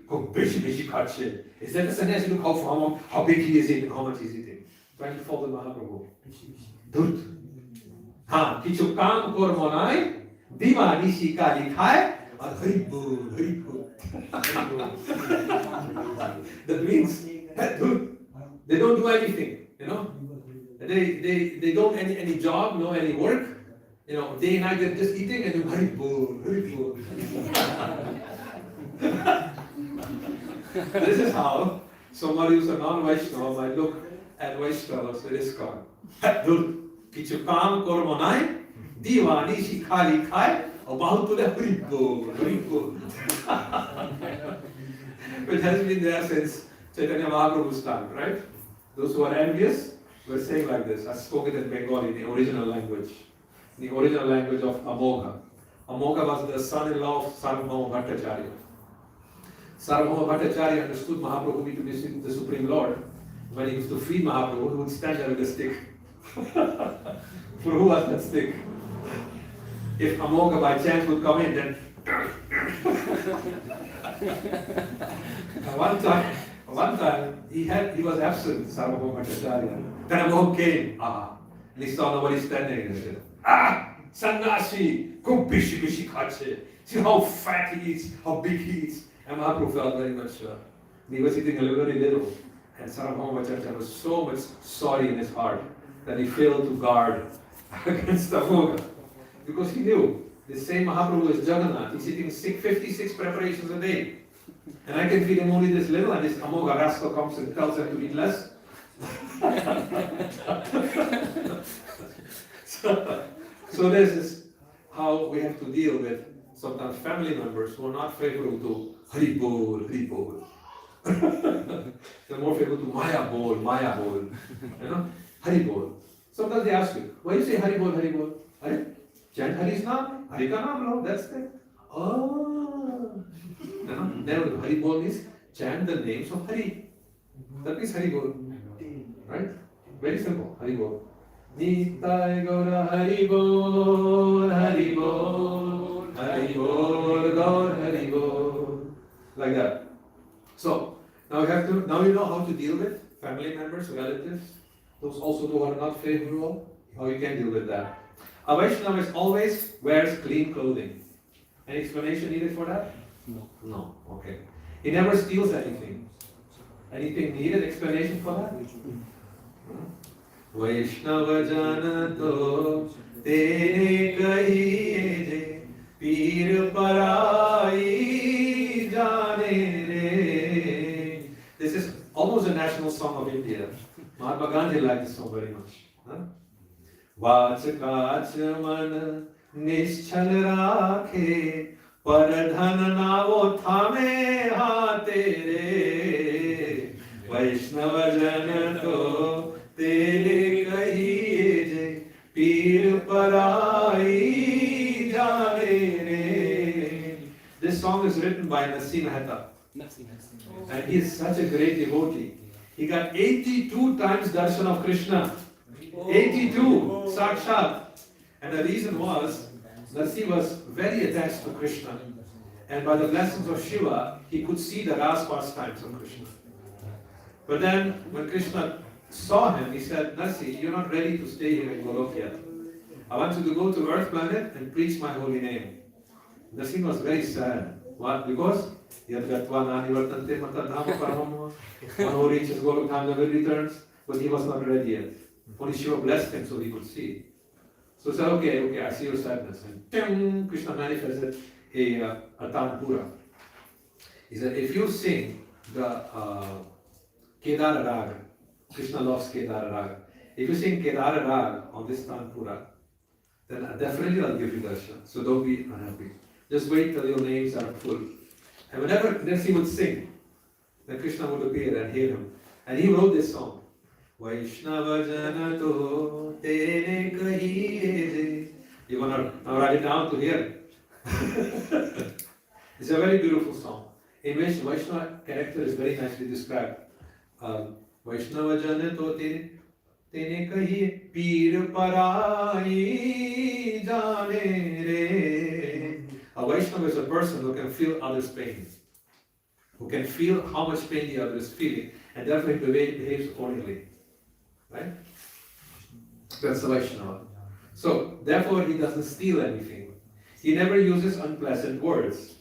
[SPEAKER 1] Is that the sannyasi? Look how big he is eating, how much he's eating. Trying to fault with Mahaprabhu. Dut. Kichukam kormonai, Dima nishi ka likhai, and haribol, haribol. That means, they don't do anything, you know. They don't any job, no any work. You know, day and night they're just eating and doing haribol, haribol. This is how somebody who's a non-Vaishnava might look and Vaishnavas with ISKCON. Dur, kichu kaam kormo nai, diwani shi khali khai, or bahutule haribol. Which has been there since Chaitanya Mahaprabhu's time, right? Those who are envious were saying like this. I spoke it in Bengali, the original language. The original language of Amogha. Amogha was the son-in-law of Sarvabhauma Bhattacharya. Sarvabhauma Bhattacharya understood Mahaprabhu to be the Supreme Lord. When he used to feed Mahaprabhu, he would stand there with a stick. For who was that stick? If Amogha by chance would come in, then one time he was absent, Sarvabhauma Bhattacharya. Then Amogha came, and he saw nobody standing, and he said, Sannyasi, go bishi kache. See how fat he is, how big he is. And Mahaprabhu felt very much, he was eating very little. And Sarvabhauma Bhattacharya was so much sorry in his heart that he failed to guard against Amogha. Because he knew, the same Mahaprabhu is Jagannath, he's eating 56 preparations a day. And I can feed him only this little, and this Amogha rascal comes and tells him to eat less. So this is how we have to deal with sometimes family members who are not favorable to Haribol. They're more favorable to Maya Bol. You know, Haribol. Sometimes they ask you, why you say Haribol? Hare? Chant Hari's name, Hari ka naam lo, that's it. Oh. You know, then Haribol means chant the names of Hari. That means Haribol. Right? Very simple, Haribol. Nitai Gaura Haribol, Haribol, Haribol, Gaur Haribol. Like that. So, now you know how to deal with family members, relatives, those also who are not favorable, how you can deal with that. A Vaishnava always wears clean clothing. Any explanation needed for that? No, okay. He never steals anything. Anything needed explanation for that? Vaishnava jana to tere kahiye je pir parai jane re. This is almost a national song of India. Mahatma Gandhi liked this song very much. Vach kach man nischal rakhe par dhan navo thame haate re. Vaishnava jana to tere kahiye je pir parai jane re. This song is written by Nassim Mehta. And he is such a great devotee. He got 82 times darshan of Krishna. 82 sakshat. And the reason was, Nassim was very attached to Krishna. And by the blessings of Shiva, he could see the Ras pastimes of Krishna. But then, when Krishna saw him, he said, Nasi, you're not ready to stay here in Golok yet. I want you to go to Earth planet and preach my holy name. Nassim was very sad. What? Because Yad Gatva Nani Vartante Matadhama Paramama. One who reaches Golok Dham never returns, but he was not ready yet. Only Shiva blessed him so he could see. So he said, okay, I see your sadness. And ting, Krishna manifested a Tanpura. He said, if you sing the Kedara Raga, Krishna loves Kedara Raga. If you sing Kedara Raga on this Tanpura, then definitely I'll give you darshan. So don't be unhappy. Just wait till your names are full. And whenever Nasi would sing, then Krishna would appear and hear him. And he wrote this song. Vaishnava jana to tere kahiye. You want to now write it down to hear it. It's a very beautiful song in which Vaishnava character is very nicely described. Vaishnava jana to tere kahiye pir parai jane re. A Vaishnava is a person who can feel others' pain, who can feel how much pain the other is feeling, and therefore he behaves accordingly. Right? That's the Vaishnava. So, therefore, he doesn't steal anything. He never uses unpleasant words.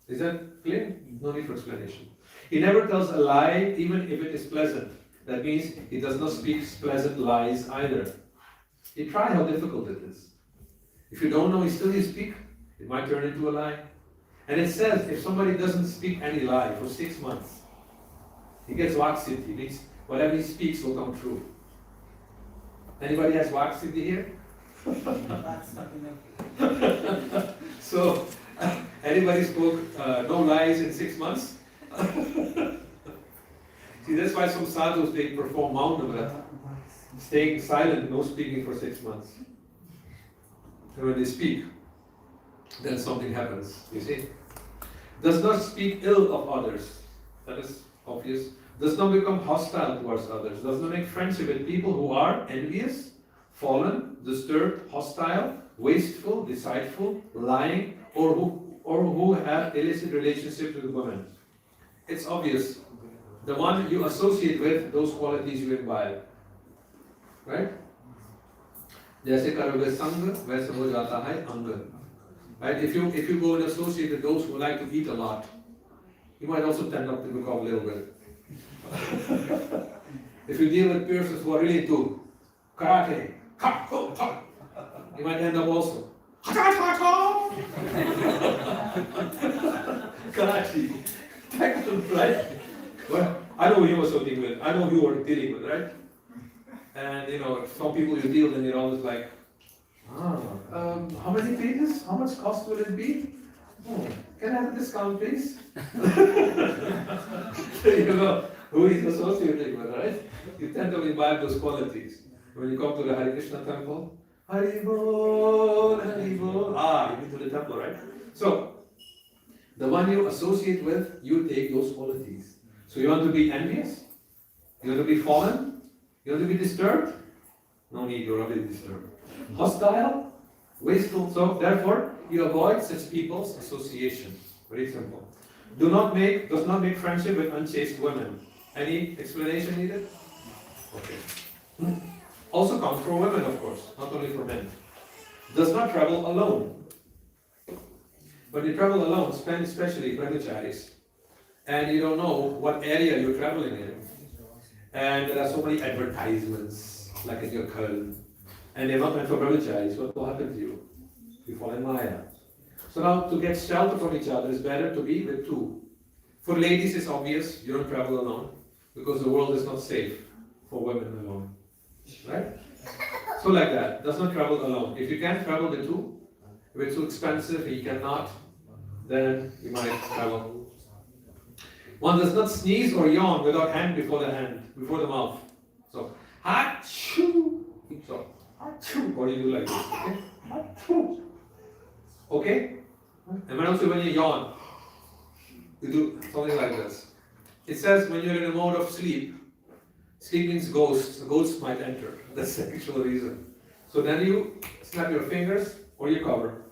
[SPEAKER 1] Is that clear? No need for explanation. He never tells a lie, even if it is pleasant. That means he does not speak pleasant lies either. You try how difficult it is. If you don't know, you speak, it might turn into a lie. And it says, if somebody doesn't speak any lie for 6 months, he gets vaksiddhi, means whatever he speaks will come true. Anybody has Vak Siddhi here? So, anybody spoke no lies in 6 months? See, that's why some sadhus, they perform Mauna Vrata, staying silent, no speaking for 6 months. And when they speak, then something happens, you see. Does not speak ill of others, that is obvious. Does not become hostile towards others. Does not make friendship with people who are envious, fallen, disturbed, hostile, wasteful, deceitful, lying, or who have illicit relationships with women. It's obvious. The one you associate with, those qualities you imbibe. Right? जैसे करोगे संग वैसे हो जाता है अंग. Right? If you go and associate with those who like to eat a lot, you might also tend up to become a little bit. If you deal with persons who are really into karate, you might end up also. Karate. Right? Well, I know who you were dealing with. I know who you were dealing with, right? And some people you deal, and you're always like, how many pages? How much cost will it be? Can I have a discount, please? You know who he's associating with, right? You tend to imbibe those qualities. When you come to the Hare Krishna temple, Hari Bol, Hari Bol. You've been to the temple, right? So, the one you associate with, you take those qualities. So you want to be envious? You want to be fallen? You want to be disturbed? No need, you're already disturbed. Hostile? Wasteful? So therefore, you avoid such people's association. Very simple. Does not make friendship with unchaste women. Any explanation needed? Okay. Also counts for women, of course, not only for men. Does not travel alone. When you travel alone, especially brahmacharis, and you don't know what area you're traveling in, and there are so many advertisements, like in your Köln, and they're not meant for brahmacharis, what will happen to you? You fall in Maya. So now, to get shelter from each other, it's better to be with two. For ladies, it's obvious, you don't travel alone, because the world is not safe for women alone. Right? So like that, does not travel alone. If you can't travel with two, if it's too expensive and you cannot, then you might travel. One does not sneeze or yawn without hand before the mouth. So, ha-choo. So, ha-choo. What do you do like this? Okay? Ha-choo. Okay? And when also when you yawn, you do something like this. It says when you're in a mode of sleep, sleep means ghosts. Ghosts might enter. That's the actual reason. So then you snap your fingers or you cover.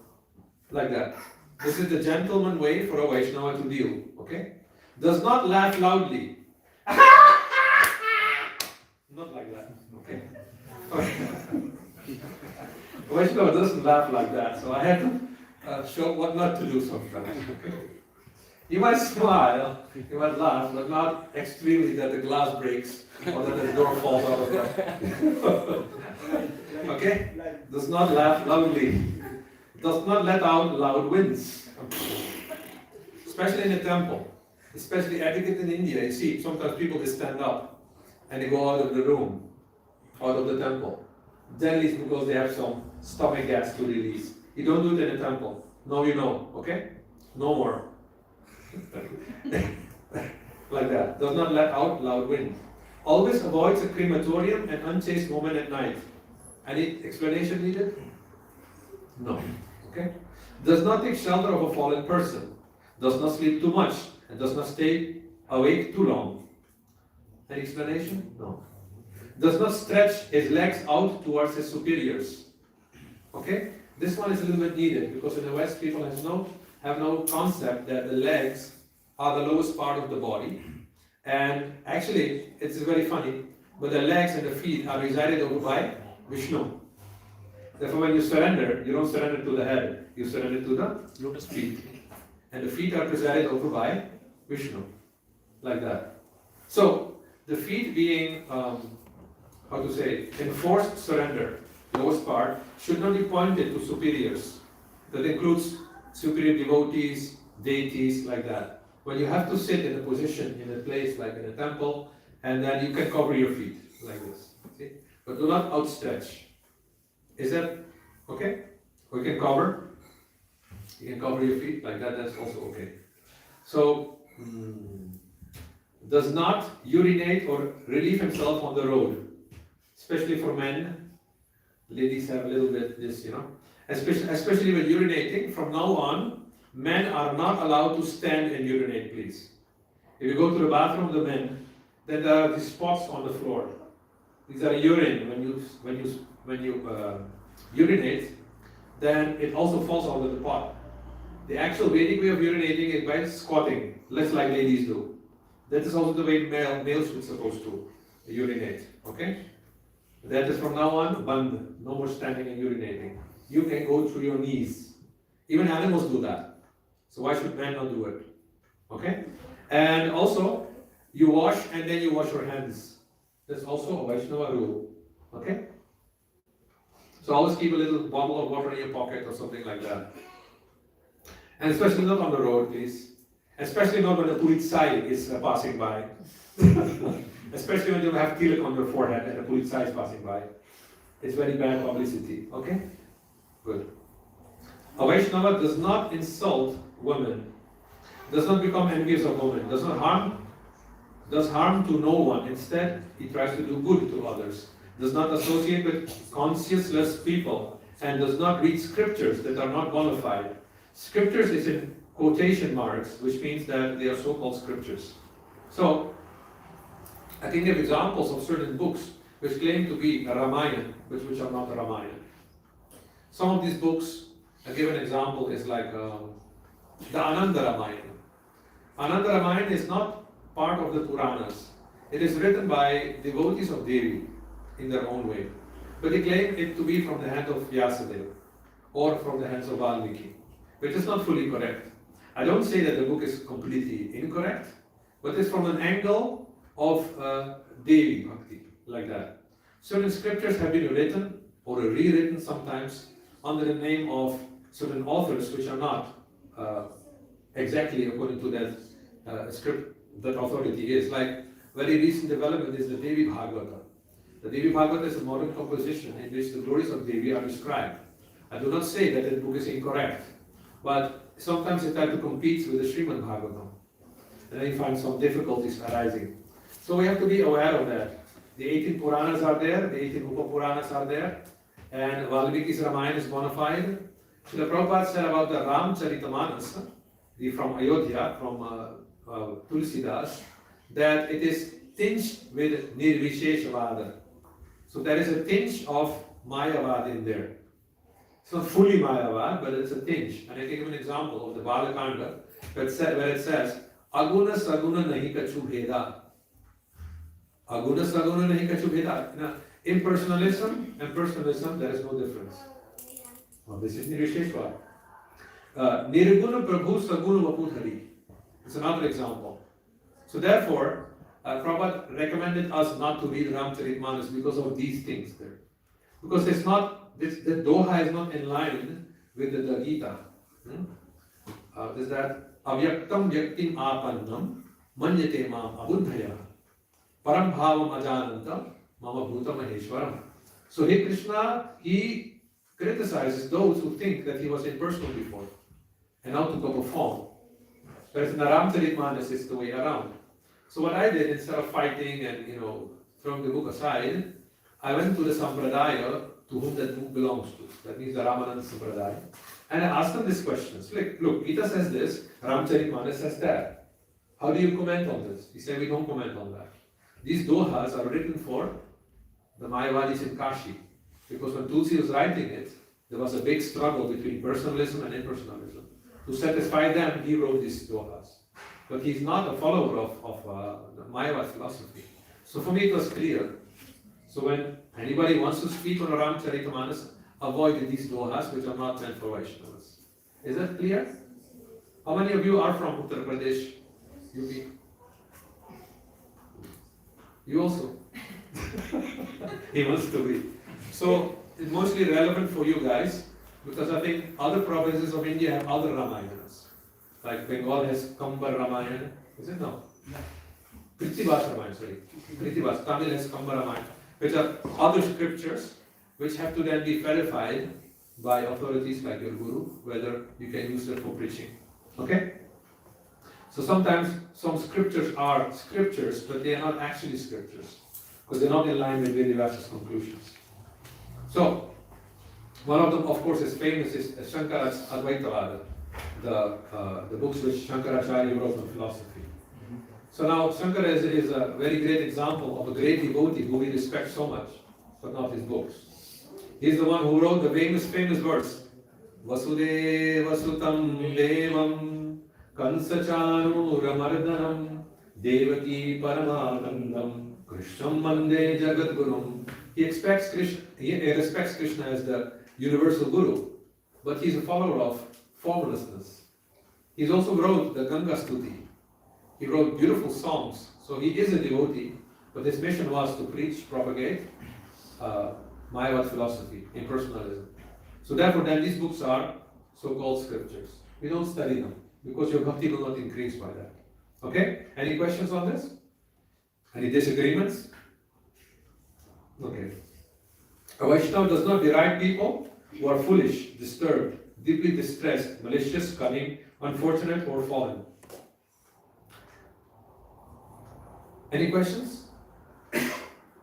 [SPEAKER 1] Like that. This is the gentleman way for a Vaishnava to deal. Okay? Does not laugh loudly. Not like that. Okay? A Vaishnava doesn't laugh like that. So I had to show what not to do sometimes. Okay? You might smile, you might laugh, but not extremely that the glass breaks or that the door falls out of the. Okay? Does not laugh loudly. Does not let out loud winds. Especially in a temple. Especially etiquette in India. You see, sometimes people they stand up and they go out of the room, out of the temple. Generally it's because they have some stomach gas to release. You don't do it in a temple. Now you know, okay? No more. Like that. Does not let out loud wind. Always avoids a crematorium and unchaste woman at night. Any explanation needed? No. Okay? Does not take shelter of a fallen person. Does not sleep too much. And does not stay awake too long. Any explanation? No. Does not stretch his legs out towards his superiors. Okay? This one is a little bit needed because in the West people have no concept that the legs are the lowest part of the body. And actually, it's very funny, but the legs and the feet are resided over by Vishnu. Therefore, when you surrender, you don't surrender to the head, you surrender to the lotus feet. And the feet are presided over by Vishnu, like that. So, the feet being, enforced surrender, lowest part, should not be pointed to superiors. That includes superior devotees, deities, like that. When you have to sit in a position, in a place like in a temple, and then you can cover your feet like this. See? But do not outstretch. Is that okay? We can cover. You can cover your feet like that. That's also okay. So does not urinate or relieve himself on the road, especially for men. Ladies have a little bit this, especially when urinating. From now on, men are not allowed to stand and urinate, please. If you go to the bathroom of the men, then there are these spots on the floor. These are urine. When you urinate, then it also falls out of the pot. The actual Vedic way of urinating is by squatting, less like ladies do. That is also the way males should supposed to urinate. Okay? That is from now on, band. No more standing and urinating. You can go through your knees. Even animals do that. So why should men not do it? Okay? And also, you wash and then you wash your hands. That's also a Vaishnava rule. Okay? So always keep a little bottle of water in your pocket or something like that. And especially not on the road, please. Especially not when the polizei is passing by. Especially when you have tilak on your forehead and the polizei is passing by. It's very bad publicity. Okay? Good. A Vaishnava does not insult women, does not become envious of women, does harm to no one. Instead, he tries to do good to others, does not associate with conscienceless people, and does not read scriptures that are not bona fide. Scriptures is in quotation marks, which means that they are so-called scriptures. So, I can give examples of certain books which claim to be a Ramayana, which are not a Ramayana. Some of these books, I give an example, is like the Ananda Ramayana. Ananda Ramayana is not part of the Puranas. It is written by devotees of Devi in their own way. But they claim it to be from the hand of Vyasadeva or from the hands of Valmiki, which is not fully correct. I don't say that the book is completely incorrect, but it's from an angle of Devi Bhakti, like that. Certain scriptures have been written or rewritten sometimes under the name of certain authors which are not exactly according to that script that authority is. Like very recent development is the Devi Bhagavata. The Devi Bhagavata is a modern composition in which the glories of Devi are described. I do not say that the book is incorrect, but sometimes it tries to compete with the Srimad Bhagavatam. And then you find some difficulties arising. So we have to be aware of that. The 18 Puranas are there, the 18 Upa-Puranas are there, and Valmiki's Ramayana is bona fide. Srila Prabhupada said about the Ramcharitamanas, from Ayodhya, from Tulsidas, that it is tinged with Nirvisheshavada. So there is a tinge of Mayavad in there. It's not fully Mayavad, but it's a tinge. And I can give an example of the Balakanda, where it says, Aguna Saguna Nahi Kachu Bheda. Aguna Saguna Nahi Kachu Bheda. Impersonalism and personalism, there is no difference. Well, this is Nirvisheshwar. Nirguna Prabhu Saguna Vapudhari. It's another example. So therefore, Prabhupada recommended us not to read Ramcharitmanas because of these things there. Because it's not, the Doha is not in line with the Gita. There's that Avyaktam Vyaktim Apannam Manyate Mam Abudhaya Param Bhavam Ajanantam Mama Bhuta Maheshwaram. So here Krishna, he criticizes those who think that he was impersonal before and now took up a form. Whereas in the Ramcharitmanas it's the way around. So what I did, instead of fighting and throwing the book aside, I went to the Sampradaya to whom that book belongs to. That means the Ramananda Sampradaya. And I asked them these questions. Look, Gita says this, Ramcharitmanas says that. How do you comment on this? He said, we don't comment on that. These dohas are written for the Mayavadis in Kashi. Because when Tulsi was writing it, there was a big struggle between personalism and impersonalism. To satisfy them, he wrote these dohas. But he's not a follower of the Mayavad philosophy. So for me it was clear. So when anybody wants to speak on Ramcharitmanas, avoid these dohas which are not meant for Vaishnavas. Is that clear? How many of you are from Uttar Pradesh? UP? You also? He wants to be. So it's mostly relevant for you guys because I think other provinces of India have other Ramayanas. Like Bengal has Kambar Ramayana. Is it no? Krittivas Ramayana, sorry. Krittivas, Tamil has Kamba Ramayana, which are other scriptures which have to then be verified by authorities like your guru, whether you can use them for preaching. Okay? So sometimes some scriptures are scriptures, but they are not actually scriptures, because they're not in line with Vedavyas's conclusions. So, one of them, of course, is famous, is Shankara's Advaitavada, the books which Shankaracharya wrote on philosophy. So now, Shankara is a very great example of a great devotee who we respect so much, but not his books. He's the one who wrote the famous verse, Vasudeva Sutam Devam Kansachanuramardanam Devaki Paramanandam Krishnam Mande Jagadgurum. He respects Krishna as the universal guru, but he's a follower of formlessness. He's also wrote the Ganga Stuti. He wrote beautiful songs, so he is a devotee, but his mission was to preach, propagate Mayavad philosophy, impersonalism. So therefore, then these books are so-called scriptures. We don't study them, because your bhakti will not increase by that. Okay? Any questions on this? Any disagreements? Okay. A Vaishnava does not deride people who are foolish, disturbed, deeply distressed, malicious, cunning, unfortunate, or fallen. Any questions?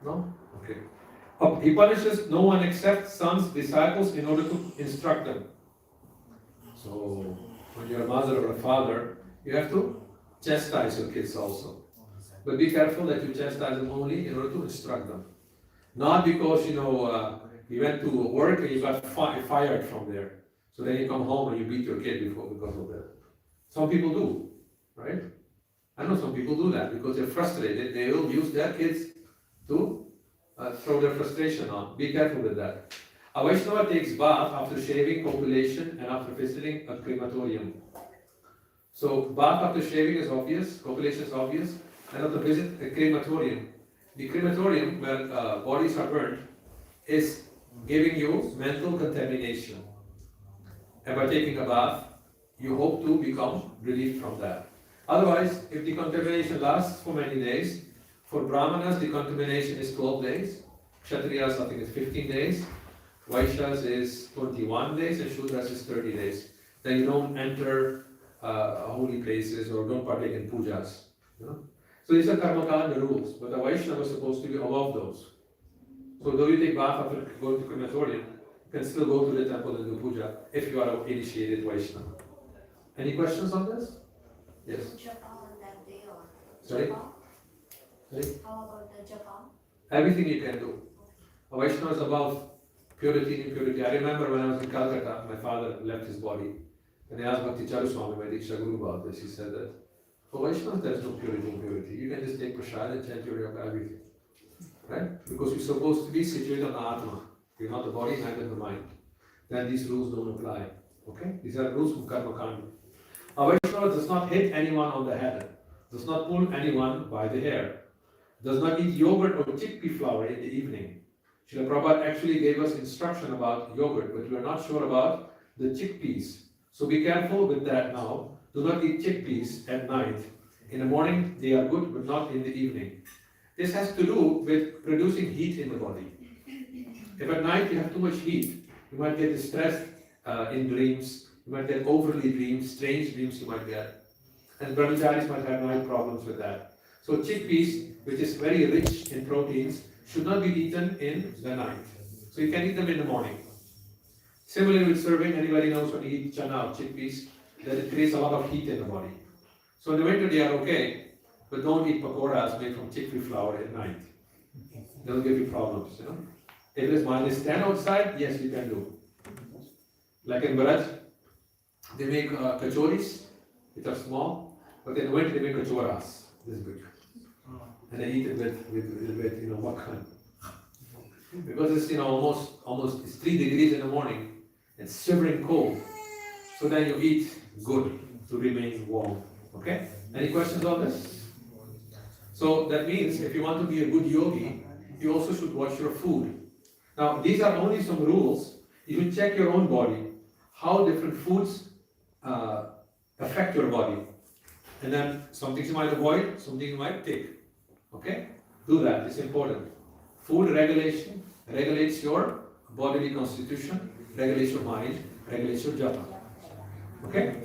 [SPEAKER 1] No? Okay. He punishes no one except sons, disciples, in order to instruct them. So, when you're a mother or a father, you have to chastise your kids also. But be careful that you chastise them only in order to instruct them. Not because, you went to work and you got fired from there. So then you come home and you beat your kid because of that. Some people do, right? I know some people do that because they're frustrated. They will use their kids to throw their frustration on. Be careful with that. A Vaishnava takes bath after shaving, copulation, and after visiting a crematorium. So bath after shaving is obvious, copulation is obvious, and after visit a crematorium. The crematorium, where bodies are burned, is giving you mental contamination. And by taking a bath, you hope to become relieved from that. Otherwise, if the contamination lasts for many days, for Brahmanas the contamination is 12 days, Kshatriyas I think is 15 days, Vaishyas is 21 days, and Shudras is 30 days. Then you don't enter holy places or don't partake in pujas. So these are karmakanda rules, but a Vaishnava is supposed to be above those. So though you take bath after going to crematorium, you can still go to the temple and do puja if you are an initiated Vaishnava. Any questions on this? Yes.
[SPEAKER 9] Japa on that day or
[SPEAKER 1] Sorry?
[SPEAKER 9] Japa?
[SPEAKER 1] Sorry?
[SPEAKER 9] How about the Japa?
[SPEAKER 1] Everything you can do. A Vaishnava is above purity and impurity. I remember when I was in Calcutta, my father left his body. And I asked Bhakti Charu Swami, my Diksha Guru, about this. He said that for Vaishnavas there is no purity and impurity. You can just take prasad and chant your yoga, everything. Right? Because we're supposed to be situated on the Atma. We're not the body, neither the mind. Then these rules don't apply. Okay? These are rules from Karma Kanda. A Vaishnava does not hit anyone on the head, does not pull anyone by the hair, does not eat yogurt or chickpea flour in the evening. Srila Prabhupada actually gave us instruction about yogurt, but we are not sure about the chickpeas. So be careful with that now. Do not eat chickpeas at night. In the morning they are good, but not in the evening. This has to do with producing heat in the body. If at night you have too much heat, you might get distressed in dreams, you might get overly dreams, strange dreams you might get. And brahmacharis might have night problems with that. So chickpeas, which is very rich in proteins, should not be eaten in the night. So you can eat them in the morning. Similarly with serving, anybody knows when you eat chana or chickpeas, that it creates a lot of heat in the body. So in the winter they are okay, but don't eat pakoras made from chickpea flour at night. They'll give you problems, If it is -10 outside, yes, you can do. Like in Bharat, they make kachoris, which are small, but in the winter they make kachoras, this big. And they eat it with makhan. Because it's almost it's 3 degrees in the morning, it's shivering cold. So then you eat good to remain warm. Okay? Any questions on this? So that means if you want to be a good yogi, you also should watch your food. Now these are only some rules. You should check your own body, how different foods affect your body. And then some things you might avoid, some things you might take. Okay? Do that, it's important. Food regulation regulates your bodily constitution, regulates your mind, regulates your japa. Okay?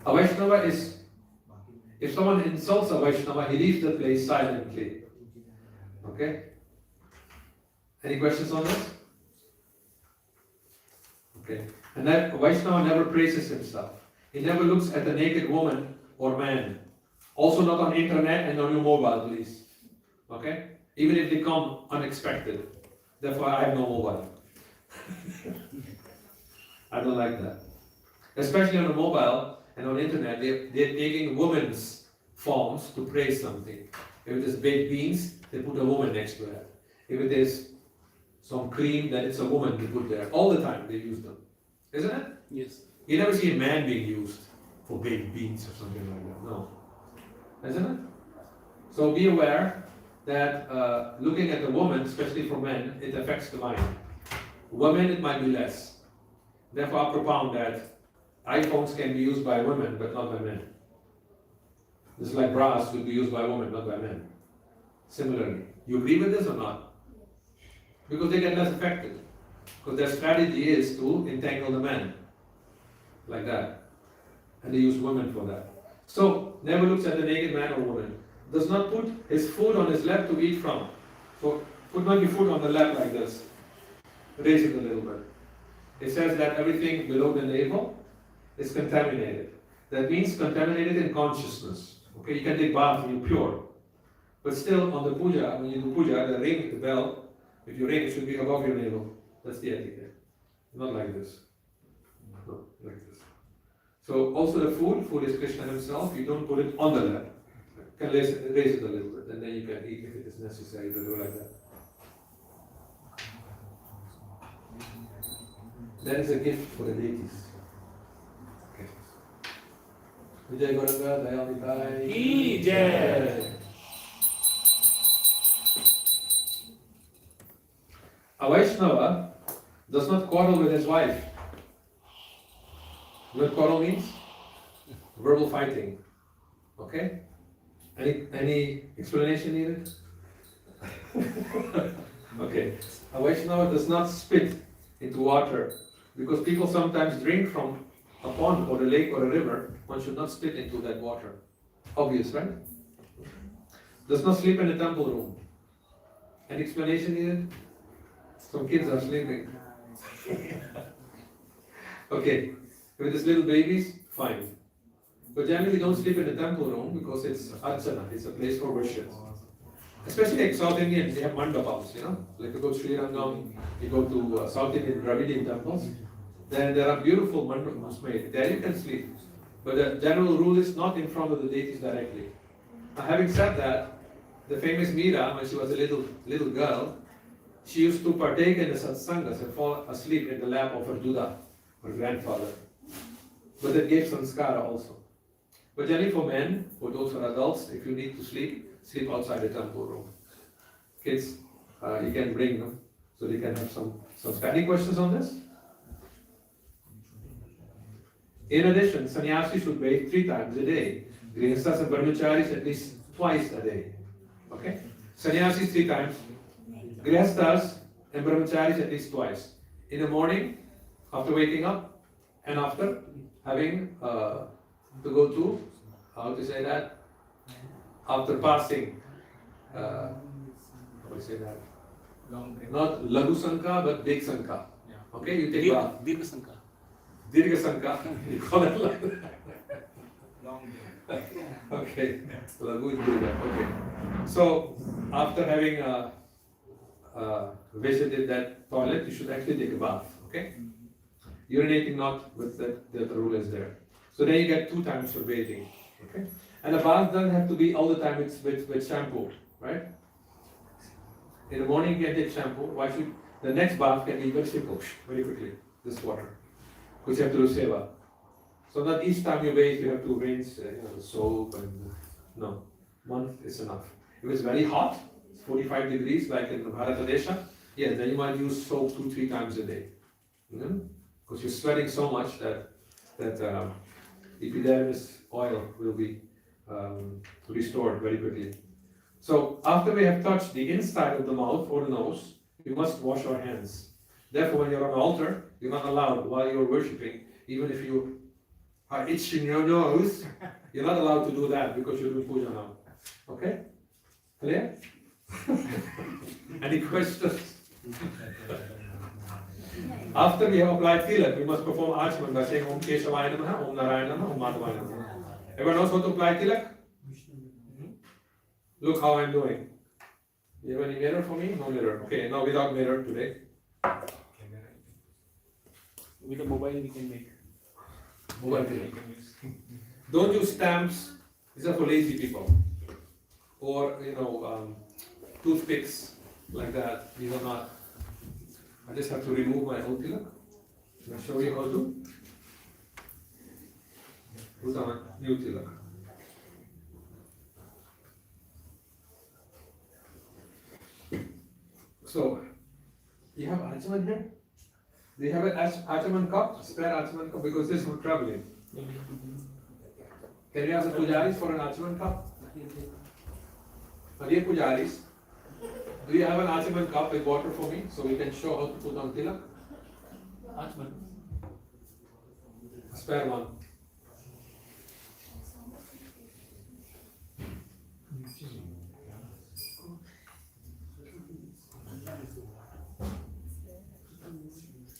[SPEAKER 1] A Vaishnava is, if someone insults a Vaishnava, he leaves the place silently. Okay? Any questions on this? Okay. And that Vaishnava never praises himself. He never looks at a naked woman or man. Also not on internet and on your mobile, please. Okay? Even if they come unexpected. Therefore, I have no mobile. I don't like that. Especially on the mobile and on internet, they're taking women's forms to praise something. If it is baked beans, they put a woman next to it. If it is some cream, then it's a woman to put there. All the time they use them. Isn't it?
[SPEAKER 5] Yes.
[SPEAKER 1] You never see a man being used for baked beans or something like that. No. Isn't it? So be aware that looking at the woman, especially for men, it affects the mind. Women, it might be less. Therefore, I propound that iPhones can be used by women, but not by men. Just like bras will be used by women, not by men. Similarly. You agree with this or not? Because they get less affected. Because their strategy is to entangle the man. Like that. And they use women for that. So, never looks at the naked man or woman. Does not put his food on his lap to eat from. So, put not your food on the lap like this. Raise it a little bit. It says that everything below the navel is contaminated. That means contaminated in consciousness. Okay, you can take bath and you're pure. But still, on the puja, when you do puja, the ring, the bell, if you ring, it should be above your navel. That's the etiquette. Not like this. No, like this. So also the food is Krishna himself. You don't put it on the lap. You can raise it a little bit, and then you can eat if it is necessary to do like that. That is a gift for the deities. Okay. Vijay Gauradesh, Dayal Nitai.
[SPEAKER 5] Ki Jai.
[SPEAKER 1] A Vaishnava does not quarrel with his wife. You know what quarrel means? Verbal fighting. Okay? Any explanation needed? Okay. A Vaishnava does not spit into water, because people sometimes drink from a pond or a lake or a river. One should not spit into that water. Obvious, right? Does not sleep in a temple room. Any explanation needed? Some kids are sleeping. Okay, if it is little babies, fine. But generally, don't sleep in the temple room because it's archana, it's a place for worship. Especially like South Indians, they have mandapams, you know. Like you go to Sri Rangam, you go to South Indian Dravidian temples, then there are beautiful mandapams made. There you can sleep. But the general rule is not in front of the deities directly. Now, having said that, the famous Meera, when she was a little girl, she used to partake in the satsangas and fall asleep in the lap of her Duda, her grandfather. But that gave sanskara also. But generally for men, for those who are adults, if you need to sleep, sleep outside the temple room. Kids, you can bring them so they can have some any questions on this? In addition, sannyasi should bathe 3 times a day. Grihasthas and brahmacharis at least twice a day. Okay? Sannyasis 3 times. Grihasthas and brahmacharis at least twice. In the morning, after waking up, and after having to go to, how to say that? After passing, how do you say that?
[SPEAKER 5] Long break.
[SPEAKER 1] Not Lagu Sanka, but Big Sanka.
[SPEAKER 5] Yeah.
[SPEAKER 1] Okay, you take bath.
[SPEAKER 5] Dirgha Sanka.
[SPEAKER 1] Dirgha Sanka, you call it like that.
[SPEAKER 4] Long day.
[SPEAKER 1] Okay, Lagu is Dirgha. Okay. So, after having visited that toilet, you should actually take a bath. Okay? Urinating not, but the rule is there. So then you get 2 times for bathing. Okay? And a bath doesn't have to be all the time with shampoo, right? In the morning you can take shampoo. Why should the next bath can be very simple, very quickly, this water. Because you have to do seva. So not each time you bathe you have to rinse the soap and no. 1 is enough. If it's very hot, it's 45 degrees like in Bharatadesha, yes, then you might use soap 2-3 times a day. Because you're sweating so much that epidermis oil will be restored very quickly. So after we have touched the inside of the mouth or nose, we must wash our hands. Therefore, when you're on the altar, you're not allowed while you're worshipping, even if you are itching your nose, you're not allowed to do that because you're doing puja now. Okay? Clear? Any questions? After we have applied tilak, we must perform archman by saying Om Keshavaya Namaha, Om Narayana Namaha, Om Madhavaya Namaha. Everyone knows how to apply tilak? Look how I'm doing. You have any mirror for me? No mirror. Okay, now without mirror today.
[SPEAKER 5] With a mobile we can make.
[SPEAKER 1] Mobile tilak. Don't use stamps. These are for lazy people. Or, toothpicks like that. These are not. I just have to remove my old tilak. I'll show you how to put on a new tilak. So, you have Achaman here? Do you have an Achaman cup? Spare Achaman cup? Because this is for traveling. Can you ask the pujaris for an Achaman cup? Dear pujaris, do you have an Achaman cup with water for me so we can show how to put on tilak?
[SPEAKER 5] Achman.
[SPEAKER 1] A spare one.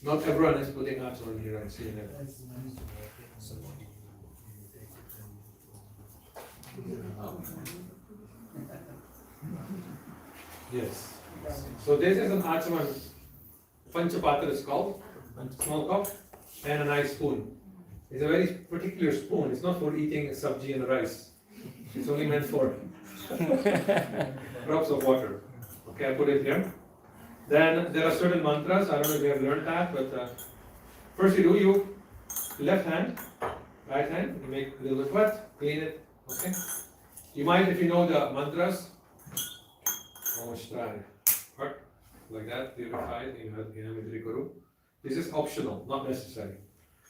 [SPEAKER 1] Not everyone is putting Achaman here, I'm seeing it. Yes. So this is an Achaman. Panchapatra is called. Small cup and a nice spoon. It's a very particular spoon. It's not for eating sabji and rice. It's only meant for drops of water. Okay, I put it here. Then there are certain mantras. I don't know if you have learned that, but first you do you left hand, right hand. You make a little bit wet, clean it. Okay. You might, if you know the mantras, like that, purified, this is optional, not necessary.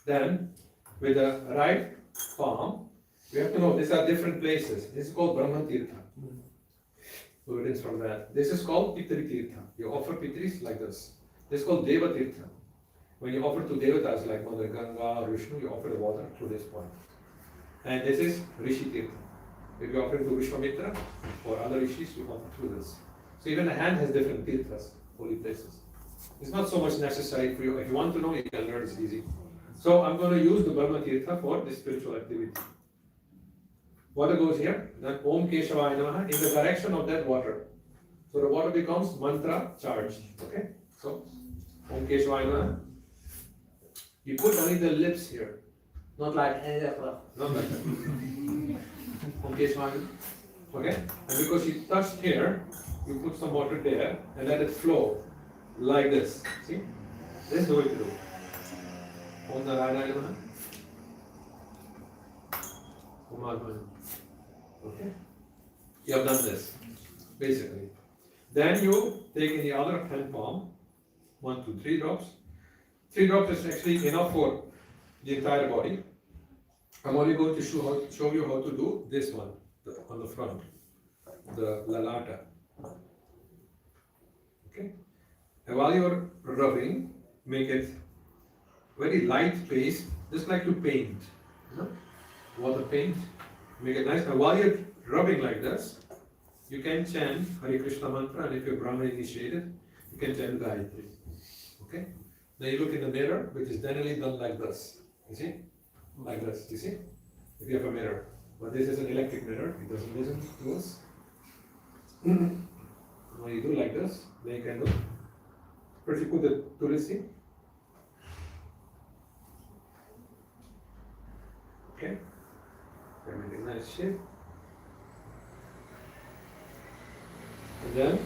[SPEAKER 1] Then, with the right palm, we have to know these are different places. This is called Brahma Tirtha. Evidence from that. This is called Pitri Tirtha. You offer Pitris like this. This is called Deva Tirtha. When you offer to Devatas like Mother Ganga or Vishnu, you offer the water to this point. And this is Rishi Tirtha. If you offer to Vishwamitra or other Rishis, you offer through this. So even the hand has different tirthas, holy places. It's not so much necessary for you. If you want to know, you can learn, it's easy. So I'm going to use the Brahma Tirtha for this spiritual activity. Water goes here, then Om Keshavaya Namaha in the direction of that water. So the water becomes mantra charged. Okay? So Om Keshavaya Namaha. You put only the lips here. Not like not like that. Om Keshavaya Namaha. Okay? And because you touched here, you put some water there and let it flow like this. See? This is the way to do. Om Narayana Namaha. Om Advana. Okay? You have done this, basically. Then you take in the other hand palm, 1, 2, 3 drops. 3 drops is actually enough for the entire body. I'm only going to show you how to do this one, on the front, the lalata. Okay? And while you're rubbing, make it very light paste, just like you paint. You know? Water paint, make it nice. And while you're rubbing like this, you can chant Hare Krishna mantra, and if you're Brahman initiated, you can chant Gayatri. Okay? Then you look in the mirror, which is generally done like this. You see? Like this, you see? If you have a mirror. But this is an electric mirror, it doesn't listen to us. When you do like this, then you can do. First you put the tulsi. Okay? Make a nice shape. And then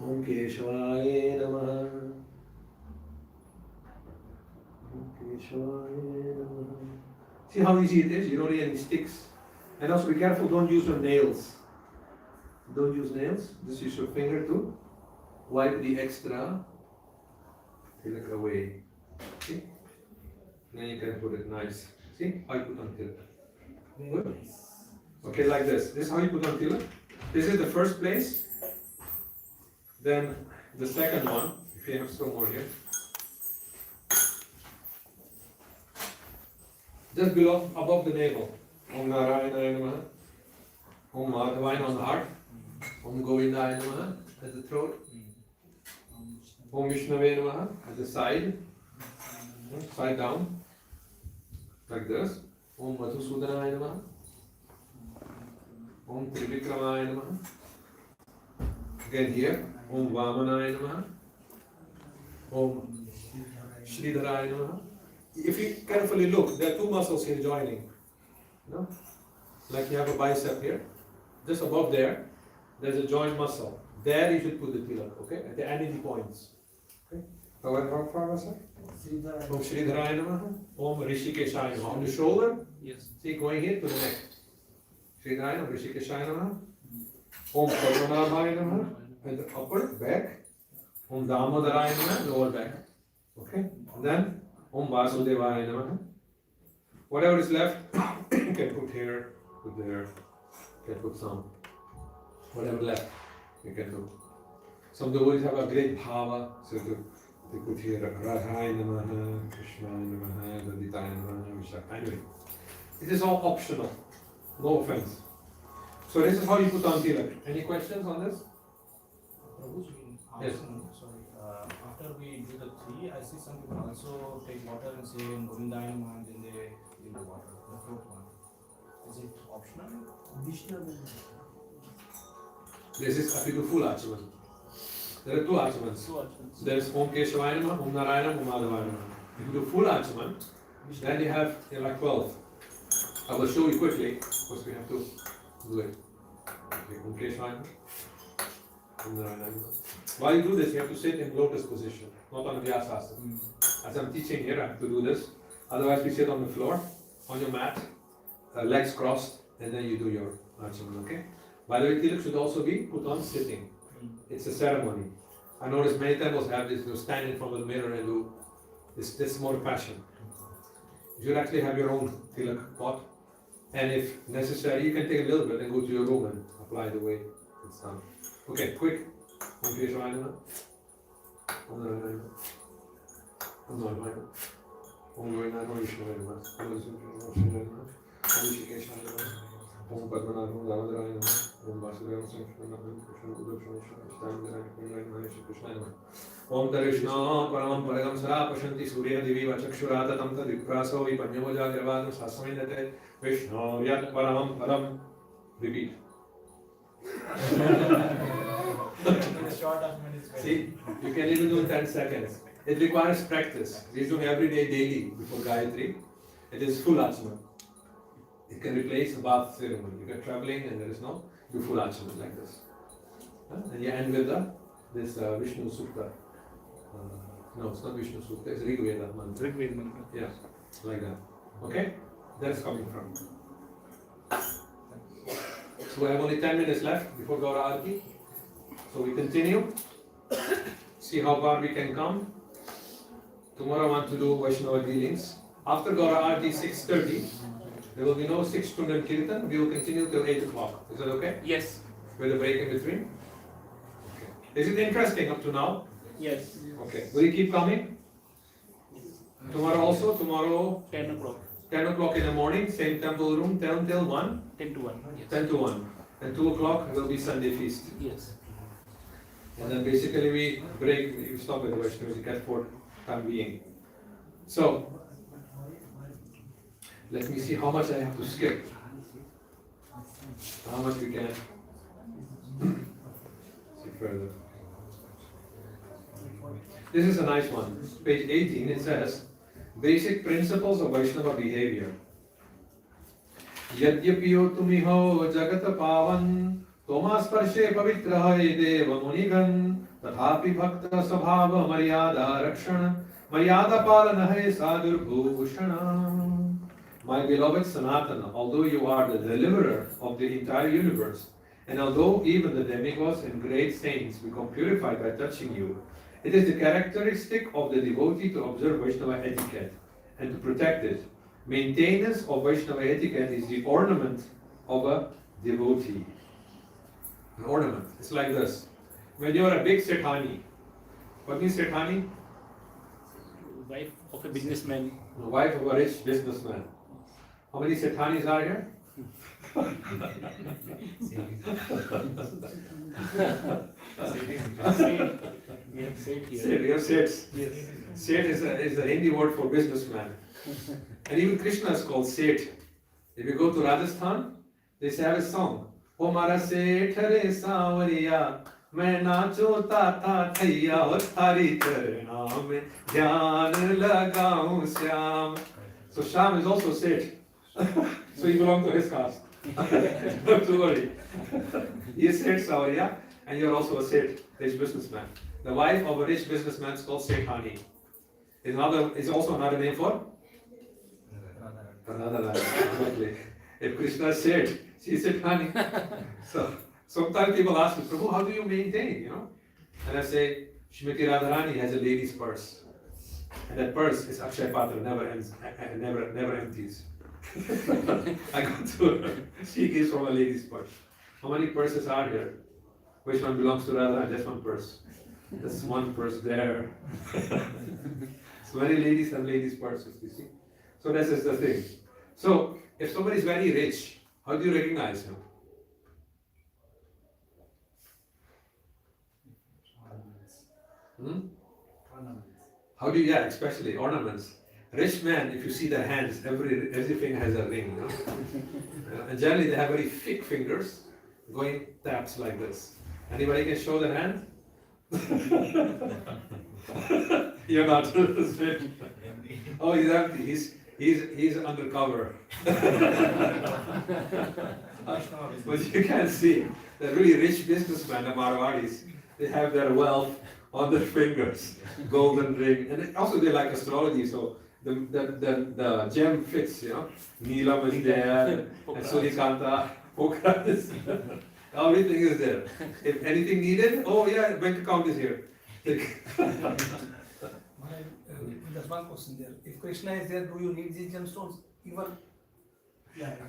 [SPEAKER 1] Om Keshavaya Namaha. Om Keshavaya Namaha. See how easy it is? You don't need any sticks. And also be careful, don't use your nails. Don't use nails, just use your finger to wipe the extra tilak away. See? Then you can put it nice. See how you put on tilak. Good. Okay, like this. This is how you put on tilak. This is the first place. Then the second one, if you have some more here. Just below, above the navel. Om Narayana Namaha. Om Madhavaya on the heart. Om Govindaya Namaha at the throat. Om Vishnave Namaha at the side. Side down. Like this. Om Madhusudanaya Namaha. Om Trivikramaya Namaha. Again here. Om Vamanaya Namaha. Om Shridharaya Namaha. If you carefully look, there are two muscles here joining. You know? Like you have a bicep here. Just above there, there's a joint muscle. There you should put the tilak, okay? At the any points. Okay? How far was that? Om Shridharaya Namaha. Om Rishikeshaya Namaha. On the shoulder,
[SPEAKER 5] Yes.
[SPEAKER 1] see going here to the neck. Shridharaya Namaha, Rishikeshaya Namaha. Om Padmanabhaya Namaha. At the upper back. Om Damodaraya Namaha, lower back. Okay? And then Om Vasudevaya Namaha. Whatever is left, you can put here, put there, you can put some. Whatever left, you can do. Some devotees have a great bhava, so they put here Radhaya Namaha, Krishnaya Namaha, Radhitaya Namaha, Vishaka. Anyway, it is all optional, no offense. So this is how you put on tilak. Any questions on this? Yes.
[SPEAKER 4] Sorry, after we do the three, I see some people also take water and say Govindaya Namaha, and then they give the water, the fourth one. Is it optional?
[SPEAKER 1] This is up to full achaman. There are two achamans. There is Om Keshavaya Namaha, Om Narayana, Om Madhavaya Namaha. If you do full achaman, then you have like 12. I will show you quickly, because we have to do it. Okay, Om Keshavaya Namaha, Om Narayana Namaha. While you do this, you have to sit in lotus position, not on Vyasasana. As I'm teaching here, I have to do this. Otherwise, we sit on the floor, on your mat, legs crossed, and then you do your achaman, okay? By the way, tilak should also be put on sitting. It's a ceremony. I notice many temples have this, you stand in front of the mirror and do this. This is more passion. You should actually have your own tilak pot. And if necessary, you can take a little bit and go to your room and apply the way it's done. Okay, quick. Om Keshavaya Namaha. Om Narayana Namaha. Om Madhavaya Namaha. Om Govindaya Namaha. Vishnavaya Namaha. Om Shridharaya Namaha. Om Rishikeshaya Namaha. Om Padmanabhaya Damodaraya Namaha. Om Vasudevaya Namaha. Krishna Udapshana Namaha. Krishna Namaha. Om Tarishna Paramam Paragam Sara Pashanti Surya Divi Vachakshurata Tamta Vipraso Vipanyamaja Gravadam Sasamindate Vishnu Yat Paramam Param. Repeat. See, you can even do in 10 seconds. It requires practice. We do every day, daily, before Gayatri. It is full achman. It can replace a bath ceremony. You get traveling and there is no, do full achman like this. And you end with this Vishnu Sukta. No, it's not Vishnu Sukta, it's Rig Veda mantra.
[SPEAKER 5] Rig Veda mantra.
[SPEAKER 1] Yeah, like that. Okay? That's coming from. So we have only 10 minutes left before Gaura Arati. So we continue. See how far we can come. Tomorrow I want to do Vaishnava dealings. After Gaura Arati 6:30, there will be no 6 Stundan Kirtan. We will continue till 8 o'clock. Is that okay?
[SPEAKER 5] Yes.
[SPEAKER 1] With a break in between? Okay. Is it interesting up to now?
[SPEAKER 5] Yes.
[SPEAKER 1] Okay. Will you keep coming? Tomorrow also? Tomorrow?
[SPEAKER 5] 10 o'clock.
[SPEAKER 1] 10 o'clock in the morning, same temple room, 10 till 1?
[SPEAKER 5] 10 to 1. Yes.
[SPEAKER 1] 10 to 1. And 2 o'clock will be Sunday feast.
[SPEAKER 5] Yes.
[SPEAKER 1] And then basically we break, we stop with the Vaishnava etikette for time being. So, let me see how much I have to skip. How much we can see further. This is a nice one. Page 18, it says, Basic Principles of Vaishnava Behavior. Yadyapiyo tumiho jagata pavan Tomas Parshe Pavitra Deva Munigan Tathapi Bhakta Sabhava Maryada Rakshana Maryada Palana Hai Sadur Bhushana. My beloved Sanatana, although you are the deliverer of the entire universe, and although even the demigods and great saints become purified by touching you, it is the characteristic of the devotee to observe Vaishnava etiquette and to protect it. Maintenance of Vaishnava etiquette is the ornament of a devotee. An ornament. It's like this. When you are a big Sethani, what means Sethani?
[SPEAKER 5] Wife of a businessman.
[SPEAKER 1] The wife of a rich businessman. How many Sethanis are here?
[SPEAKER 5] We have said here.
[SPEAKER 1] Seth, you have Seths. Seth is a Hindi word for businessman. And even Krishna is called Seth. If you go to Rajasthan, they have a song. O mara Seth re Sawariya, main nachota tha thaiya aur thari charna mein dhyan lagaun Shyam. So Shyam is also Seth. So you belong to his caste. Not to worry. He is Seth Sawariya, and you are also a Seth, rich businessman. The wife of a rich businessman is called Sethani. Is also another name for Radharani. Exactly. If Krishna is Seth, she is Sethani. So sometimes people ask me, Prabhu, how do you maintain? And I say, Shrimati Radharani has a lady's purse, and that purse is Akshay Patra, never ends, never empties. I go to her. She gives from a lady's purse. How many purses are here? Which one belongs to Radharani? Just one purse. There's one purse there. So many ladies have ladies' purses, you see. So this is the thing. So if somebody is very rich, how do you recognize him? How do you, especially ornaments. Rich men, if you see their hands, everything has a ring. And generally they have very thick fingers, going taps like this. Anybody can show their hand? You're not. Oh, he's empty. He's undercover. But you can see the really rich businessmen, the Marwadis, they have their wealth on their fingers, golden ring, and also they like astrology. So the gem fits. Neelam is there, and Surikanta, Pokra is there. Everything is there. If anything needed, oh yeah, bank account is here.
[SPEAKER 2] There's one question there. If Krishna is there, do you need these gemstones? Even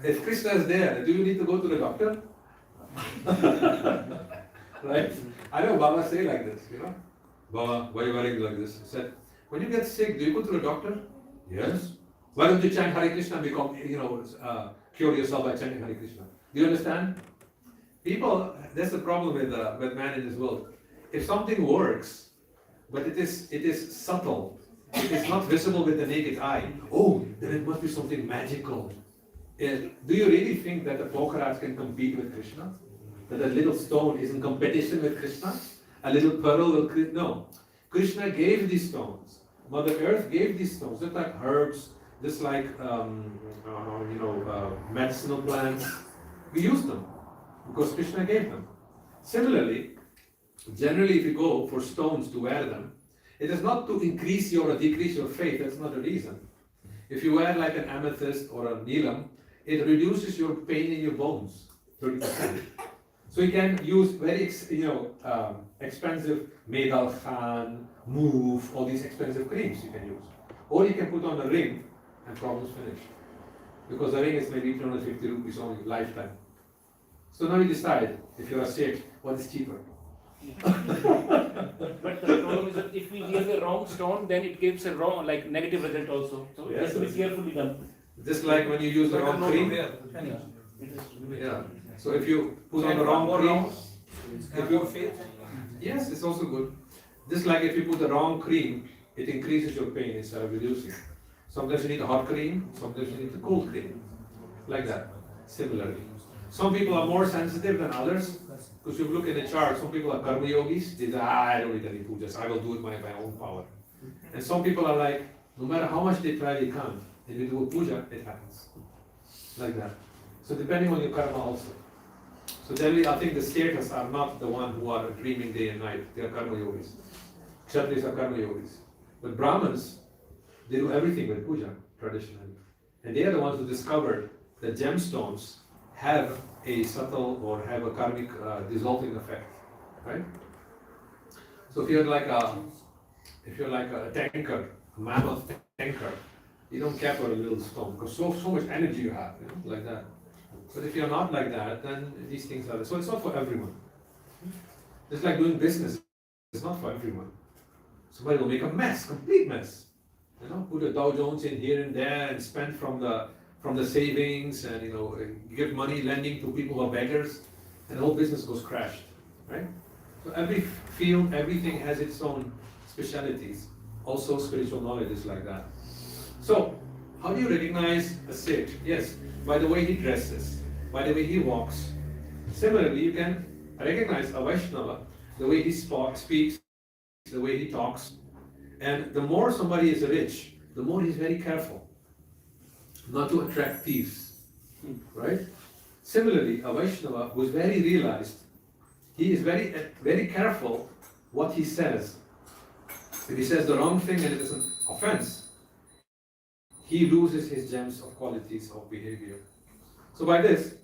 [SPEAKER 1] if Krishna is there, do you need to go to the doctor? Right? I know Baba say like this, Baba, why are you wearing like this? He said, when you get sick, do you go to the doctor? Yes. Why don't you chant Hare Krishna and become, cure yourself by chanting Hare Krishna? Do you understand? People, that's the problem with man in this world. If something works, but it is subtle, it is not visible with the naked eye, oh, then it must be something magical. Do you really think that the Pokrats can compete with Krishna? That a little stone is in competition with Krishna? A little pearl will, no. Krishna gave these stones. Mother Earth gave these stones, just like herbs, just like medicinal plants. We use them because Krishna gave them. Similarly, generally if you go for stones to wear them, it is not to increase or decrease your faith, that's not the reason. If you wear like an amethyst or a neelam, it reduces your pain in your bones, 30%. So you can use very expensive Medal Khan, Move, all these expensive creams you can use. Or you can put on a ring and problems finish. Because the ring is maybe 250 rupees only, lifetime. So now you decide, if you're a Sikh, what is cheaper?
[SPEAKER 5] But the problem is that if we wear the wrong stone, then it gives a wrong, negative result also. So it has to be carefully done.
[SPEAKER 1] Just like when you use the wrong cream. Yeah. So if you put on the wrong cream, yes, it's also good. Just like if you put the wrong cream, it increases your pain instead of reducing. Sometimes you need a hot cream, sometimes you need a cold cream. Like that. Similarly. Some people are more sensitive than others. Because if you look in the chart, some people are karma yogis, they say, I don't need any pujas, I will do it by my own power. And some people are like, no matter how much they try, they can't. If you do a puja, it happens. Like that. So depending on your karma also. So generally, I think the status are not the one who are dreaming day and night. They are karma yogis. Kshatriyas are karma yogis. But Brahmins, they do everything with puja, traditionally. And they are the ones who discovered that gemstones have a subtle or have a karmic dissolving effect, right? So if you're like a tanker, a mammoth tanker, You don't care for a little stone because so much energy you have, like that. But if you're not like that, then these things are. So it's not for everyone. It's like doing business. It's not for everyone. Somebody will make a mess, complete mess. Put a Dow Jones in here and there and spend from the savings and give money, lending to people who are beggars, and the whole business goes crashed, right? So every field, everything has its own specialities. Also, spiritual knowledge is like that. So, how do you recognize a Sikh? Yes, by the way he dresses, by the way he walks. Similarly, you can recognize a Vaishnava, the way he speaks, the way he talks. And the more somebody is rich, the more he's very careful not to attract thieves, right? Similarly, a Vaishnava who is very realized, he is very, very careful what he says. If he says the wrong thing and it is an offense, he loses his gems of qualities of behavior. So by this,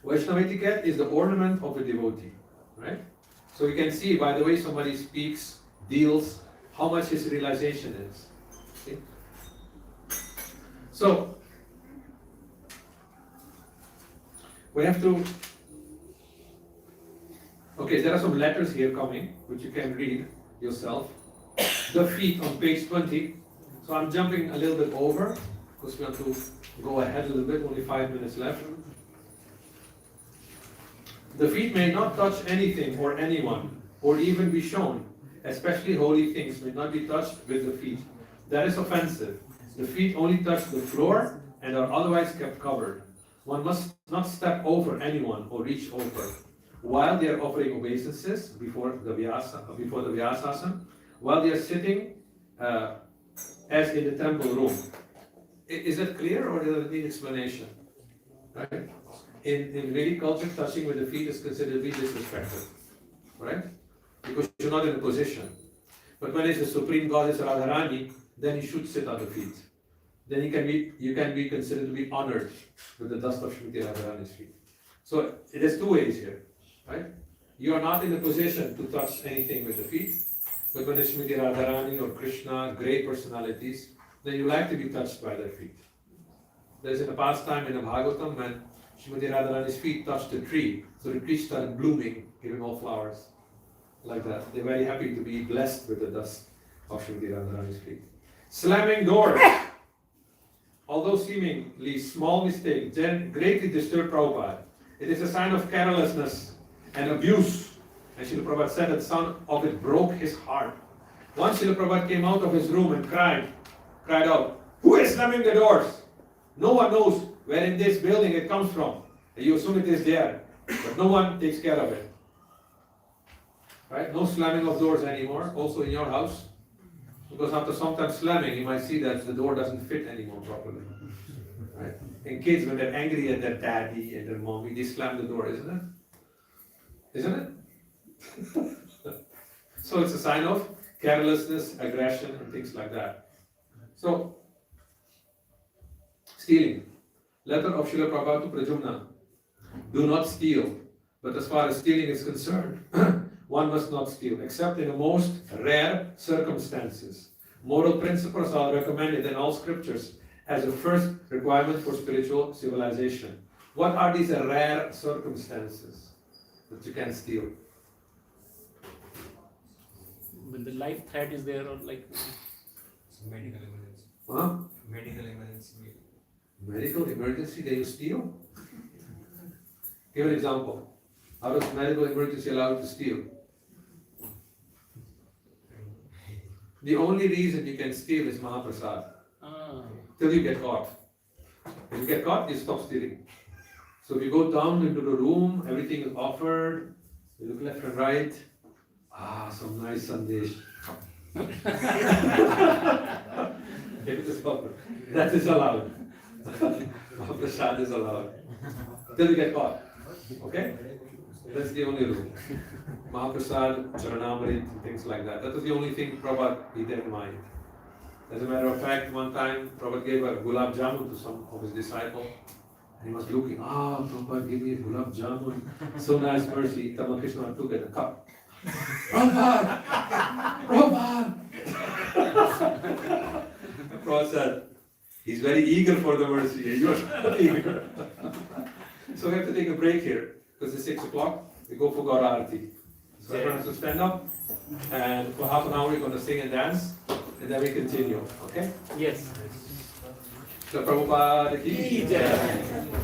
[SPEAKER 1] Vaishnava etiquette is the ornament of a devotee, right? So you can see by the way somebody speaks, deals, how much his realization is. Okay? So, we have to, okay, there are some letters here coming, which you can read yourself. The feet on page 20. So I'm jumping a little bit over, because we want to go ahead a little bit, only 5 minutes left. The feet may not touch anything or anyone, or even be shown, especially holy things may not be touched with the feet. That is offensive. The feet only touch the floor and are otherwise kept covered. One must not step over anyone or reach over while they are offering obeisances before the Vyasasana, while they are sitting as in the temple room. Is that clear or does it need explanation? Right? In Vedic culture, touching with the feet is considered to be disrespectful, right? Because you're not in a position. But when it's the supreme goddess Radharani, then you should sit at the feet. Then you can be considered to be honored with the dust of Shrimati Radharani's feet. So it is two ways here, right? You are not in a position to touch anything with the feet, but when it's Shrimati Radharani or Krishna, great personalities, then you like to be touched by their feet. There's a pastime in the Bhagavatam when Shrimati Radharani's feet touched a tree, so the tree started blooming, giving all flowers. Like that. They're very happy to be blessed with the dust of Shrimati Radharani's feet. Slamming doors. Although seemingly small mistake, greatly disturbed Prabhupada. It is a sign of carelessness and abuse. And Srila Prabhupada said that the sound of it broke his heart. Once Srila Prabhupada came out of his room and cried out, "Who is slamming the doors? No one knows where in this building it comes from. You assume it is there, but no one takes care of it." Right? No slamming of doors anymore, also in your house. Because after some time slamming, you might see that the door doesn't fit anymore properly. Right? And kids, when they're angry at their daddy and their mommy, they slam the door, isn't it? Isn't it? So it's a sign of carelessness, aggression, and things like that. So, stealing. Letter of Srila Prabhupada to Prajumna. Do not steal. But as far as stealing is concerned, one must not steal, except in the most rare circumstances. Moral principles are recommended in all scriptures as a first requirement for spiritual civilization. What are these rare circumstances that you can steal?
[SPEAKER 5] When the life threat is there, or like
[SPEAKER 3] Medical emergency.
[SPEAKER 1] Huh?
[SPEAKER 3] Medical emergency.
[SPEAKER 1] Medical emergency, then you steal? Give an example. How is medical emergency allowed to steal? The only reason you can steal is Mahaprasad. Till you get caught. If you get caught, you stop stealing. So if you go down into the room, everything is offered, you look left and right, some nice sandesh. It is proper. That is allowed. Mahaprasad is allowed. Till you get caught. Okay? That's the only rule. Mahaprasad, Charanamrit, things like that. That was the only thing Prabhupada he had in mind. As a matter of fact, one time Prabhupada gave a gulab jamun to some of his disciples. And he was looking, Prabhupada gave me a gulab jamun. So nice, mercy. Ramakrishna took it, a cup. Prabhupada! Prabhupada! Prabhupada said, He's very eager for the mercy. You're not eager. So we have to take a break here because it's 6 o'clock. We go for Gaurarati. So everyone has to stand up, and for half an hour we're going to sing and dance, and then we continue. Okay?
[SPEAKER 5] Yes.
[SPEAKER 1] So Prabhupada ki jai.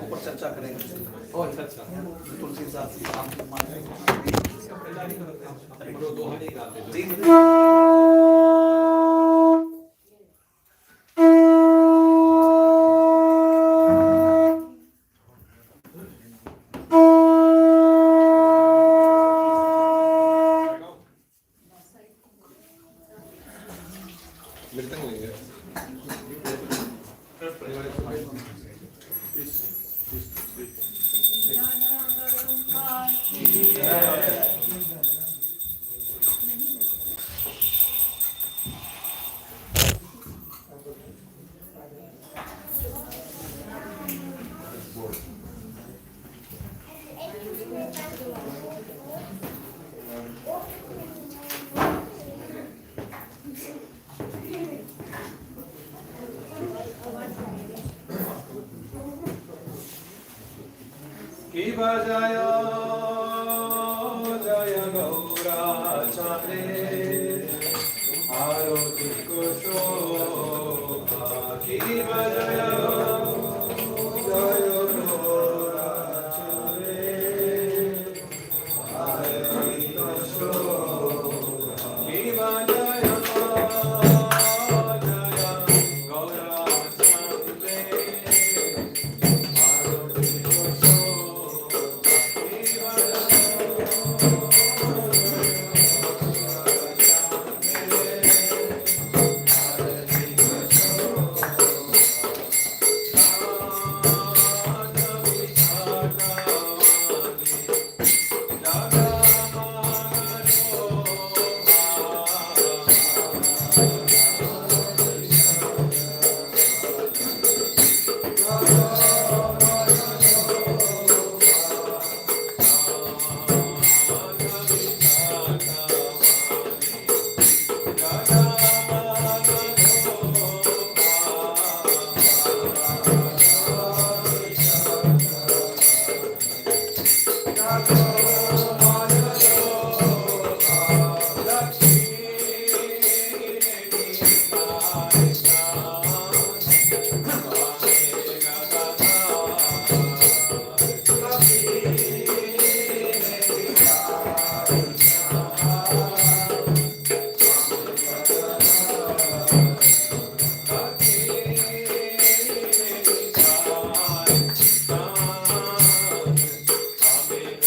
[SPEAKER 3] ऊपर चर्चा करेंगे
[SPEAKER 1] Oh, अच्छा अच्छा.
[SPEAKER 3] तुलसी साथ
[SPEAKER 1] वो दोहा नहीं गाते. Kiva Jaya Jaya Gaura Chare Aroti Kushoba Kiva Jaya Jaya Gaura Chare Aroti Kushoba Kiva Jaya Jaya Gaura Chare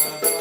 [SPEAKER 1] Amen.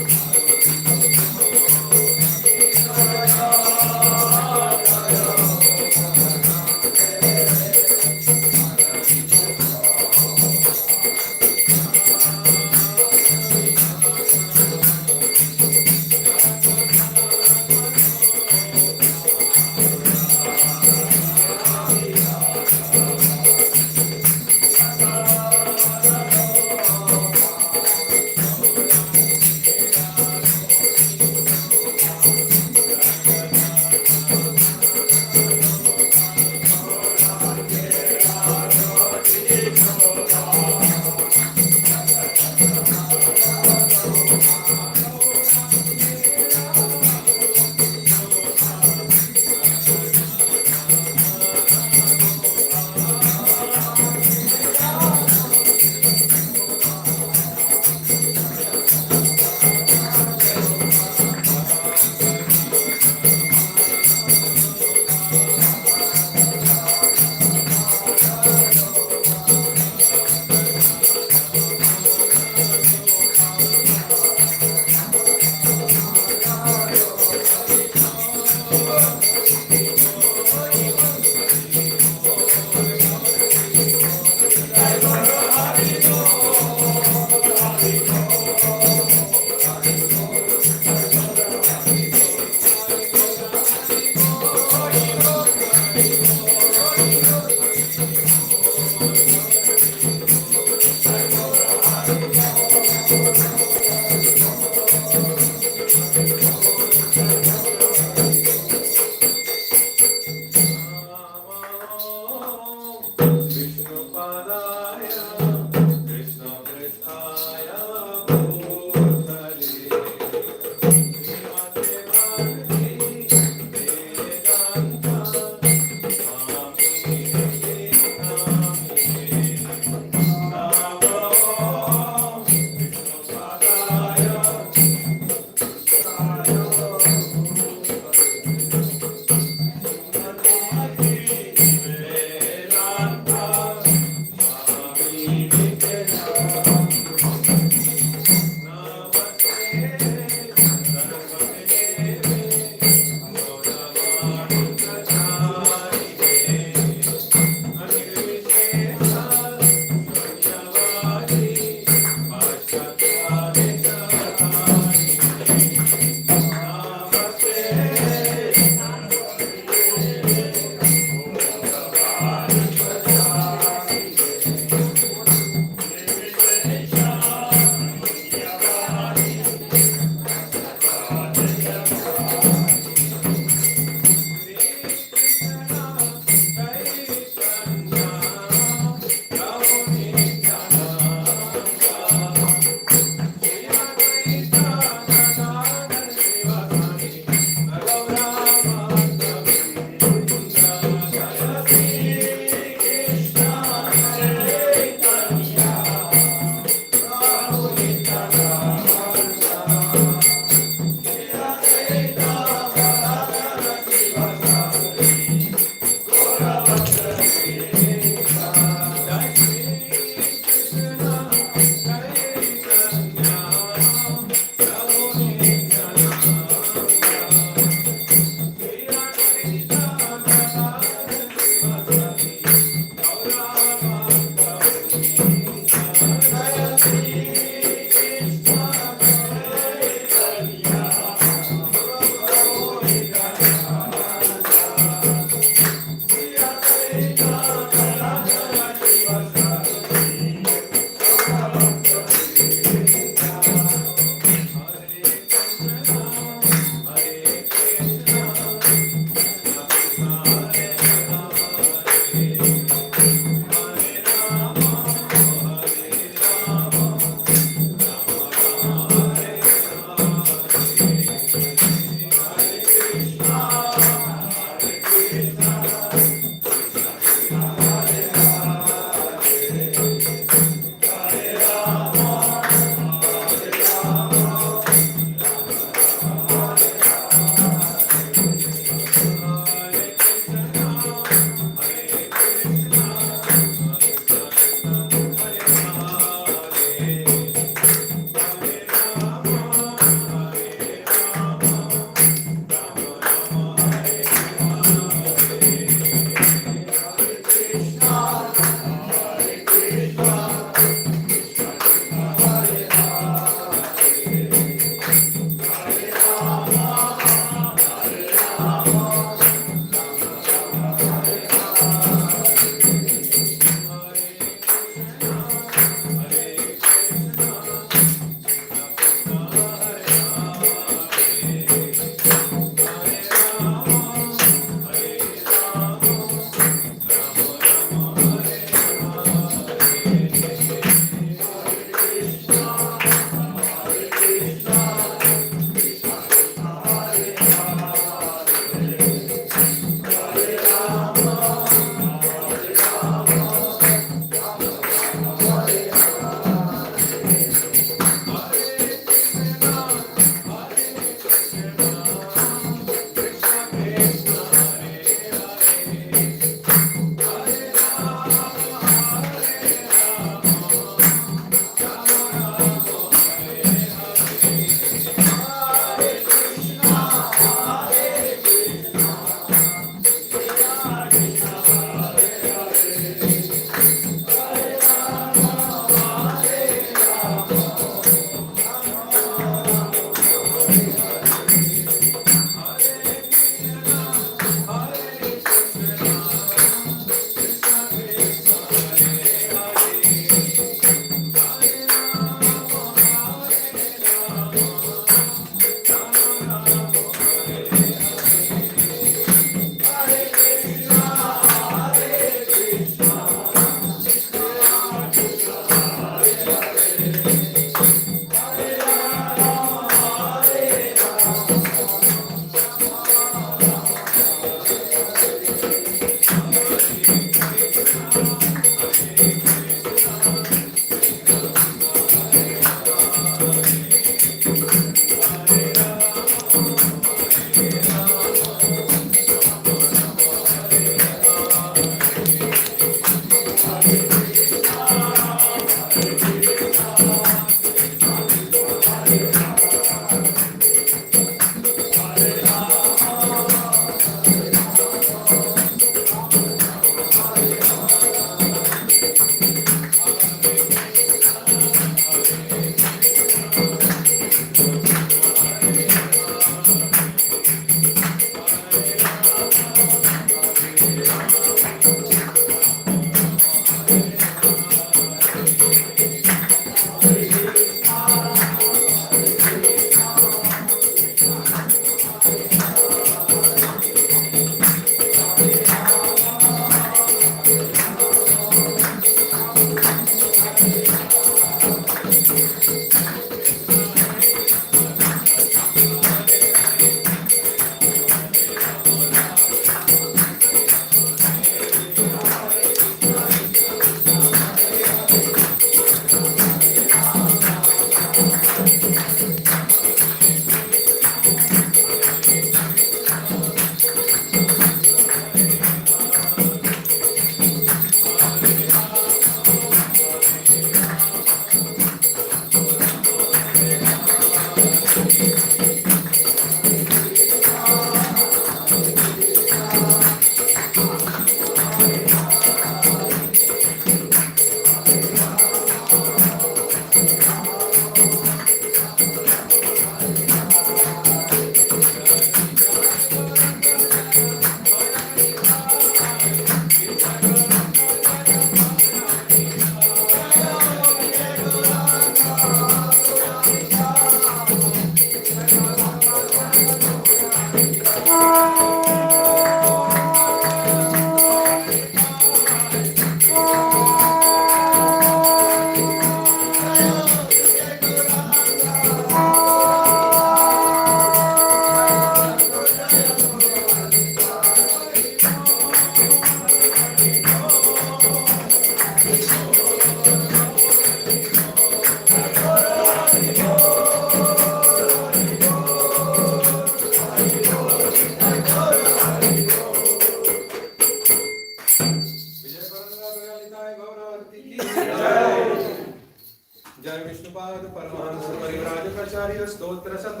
[SPEAKER 1] जय विष्णुपाद परमहंस परिव्राज प्राचार्य स्तोत्र सत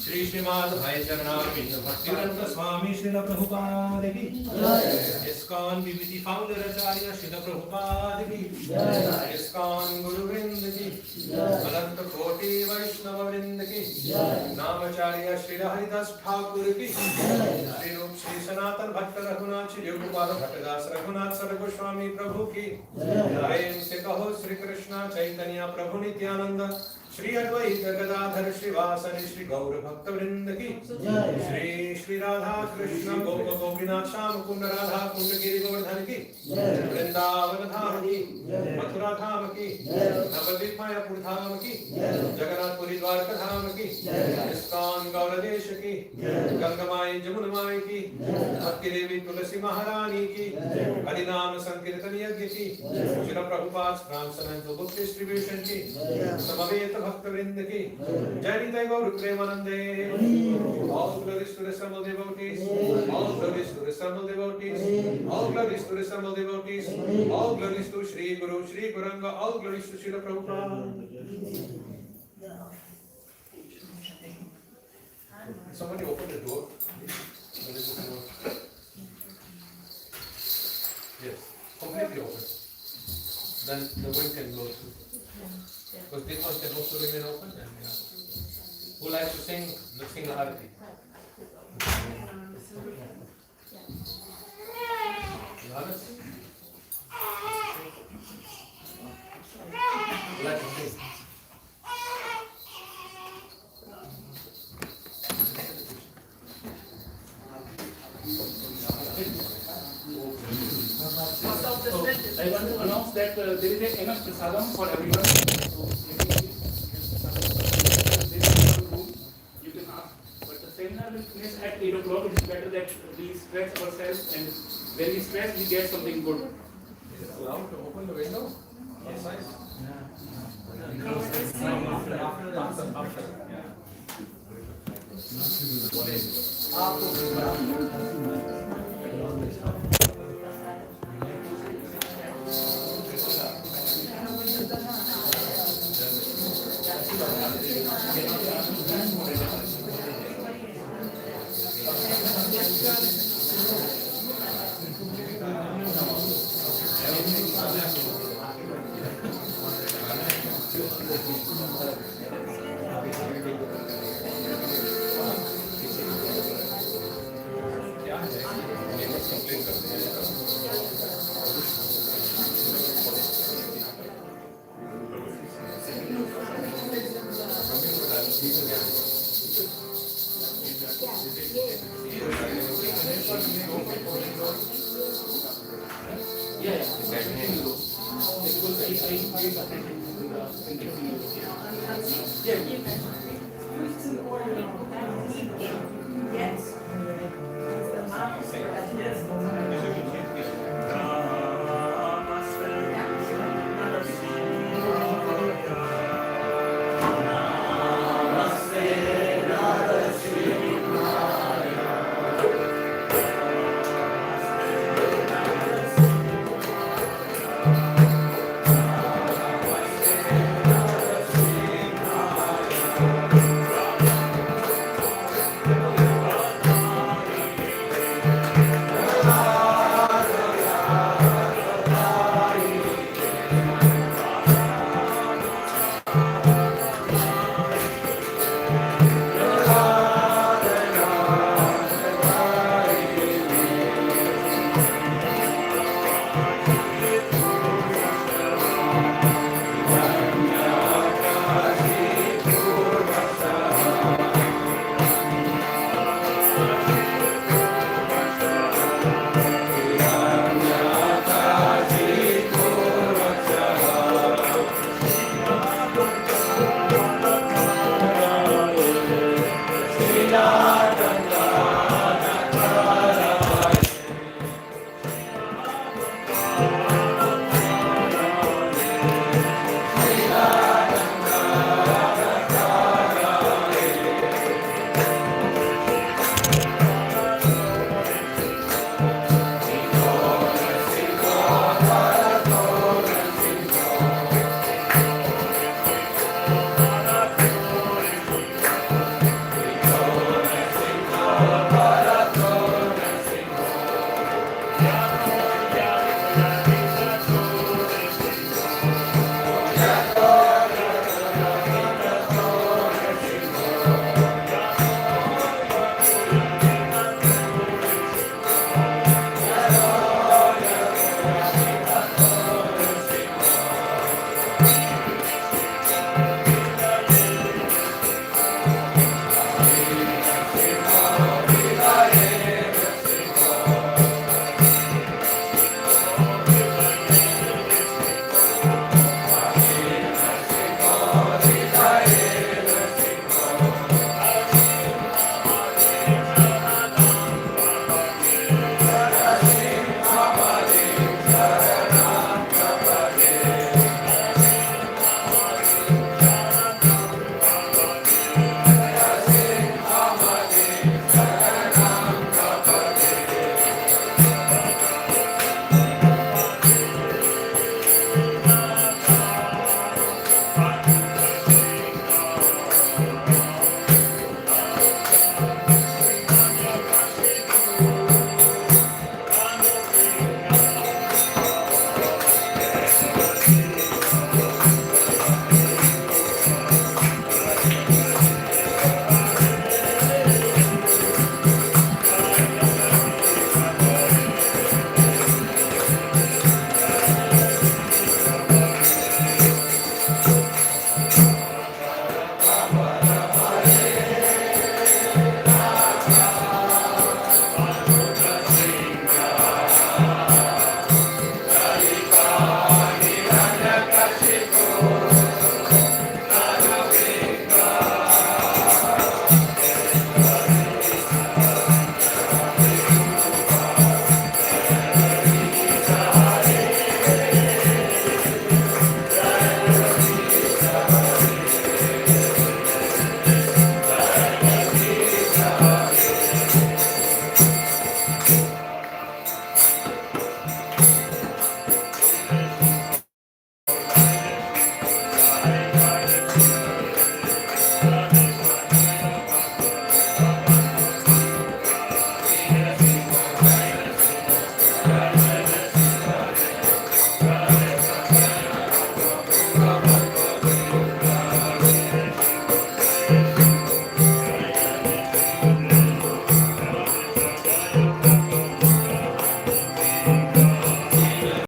[SPEAKER 1] श्री श्रीमाद भाई चरणारविंद भक्तिरंत स्वामी श्रील प्रभुपाद की इस्कॉन विभूति फाउंडर आचार्य श्रील प्रभुपाद की इस्कॉन गुरुवृंद की अनंत कोटि वैष्णव वृंद की नामाचार्य श्री हरिदास ठाकुर की श्री रूप श्री सनातन भक्त रघुनाथ श्री गोपाल भट्टदास रघुनाथ सर गोस्वामी प्रभु की प्रेम से कहो श्री कृष्ण चैतन्य प्रभु नित्यानंद श्री अद्वैत गदाधर श्रीवासनि श्री गौर भक्त वृंद की श्री श्री राधा कृष्ण गोप गोपीनाथ श्याम कुंड राधा कुंड गिरि गोवर्धन की वृंदावन धाम की मथुरा धाम की नवद्वीप मायापुर धाम की जगन्नाथपुरी द्वारका धाम की इस्कॉन गौरदेश की गंगमाई जमुनमाई की भक्ति देवी तुलसी महारानी की हरिनाम संकीर्तन यज्ञ की श्री प्रभुपाद ट्रांसलेंट बुक डिस्ट्रीब्यूशन की समवेत भक्त वृंद की जय निताई गौर प्रेमानंदे all glories to the assembled devotees all glories to the assembled devotees all glories to the assembled devotees all glories to Shri Guru Shri Guranga all glories to Srila Prabhupada. Somebody open the door. Yes, completely open. Then the wind can blow through. Because this one can also remain open. And, who likes to sing the single Arati? Johannes? Who likes to sing?
[SPEAKER 5] I want to announce that there is enough prasadam for everyone. So you can ask. But the seminar will finish at 8 o'clock. It is better that we stress ourselves, and when we stress, we get something good.
[SPEAKER 1] Is it allowed to open the window? Outside?
[SPEAKER 5] Yeah.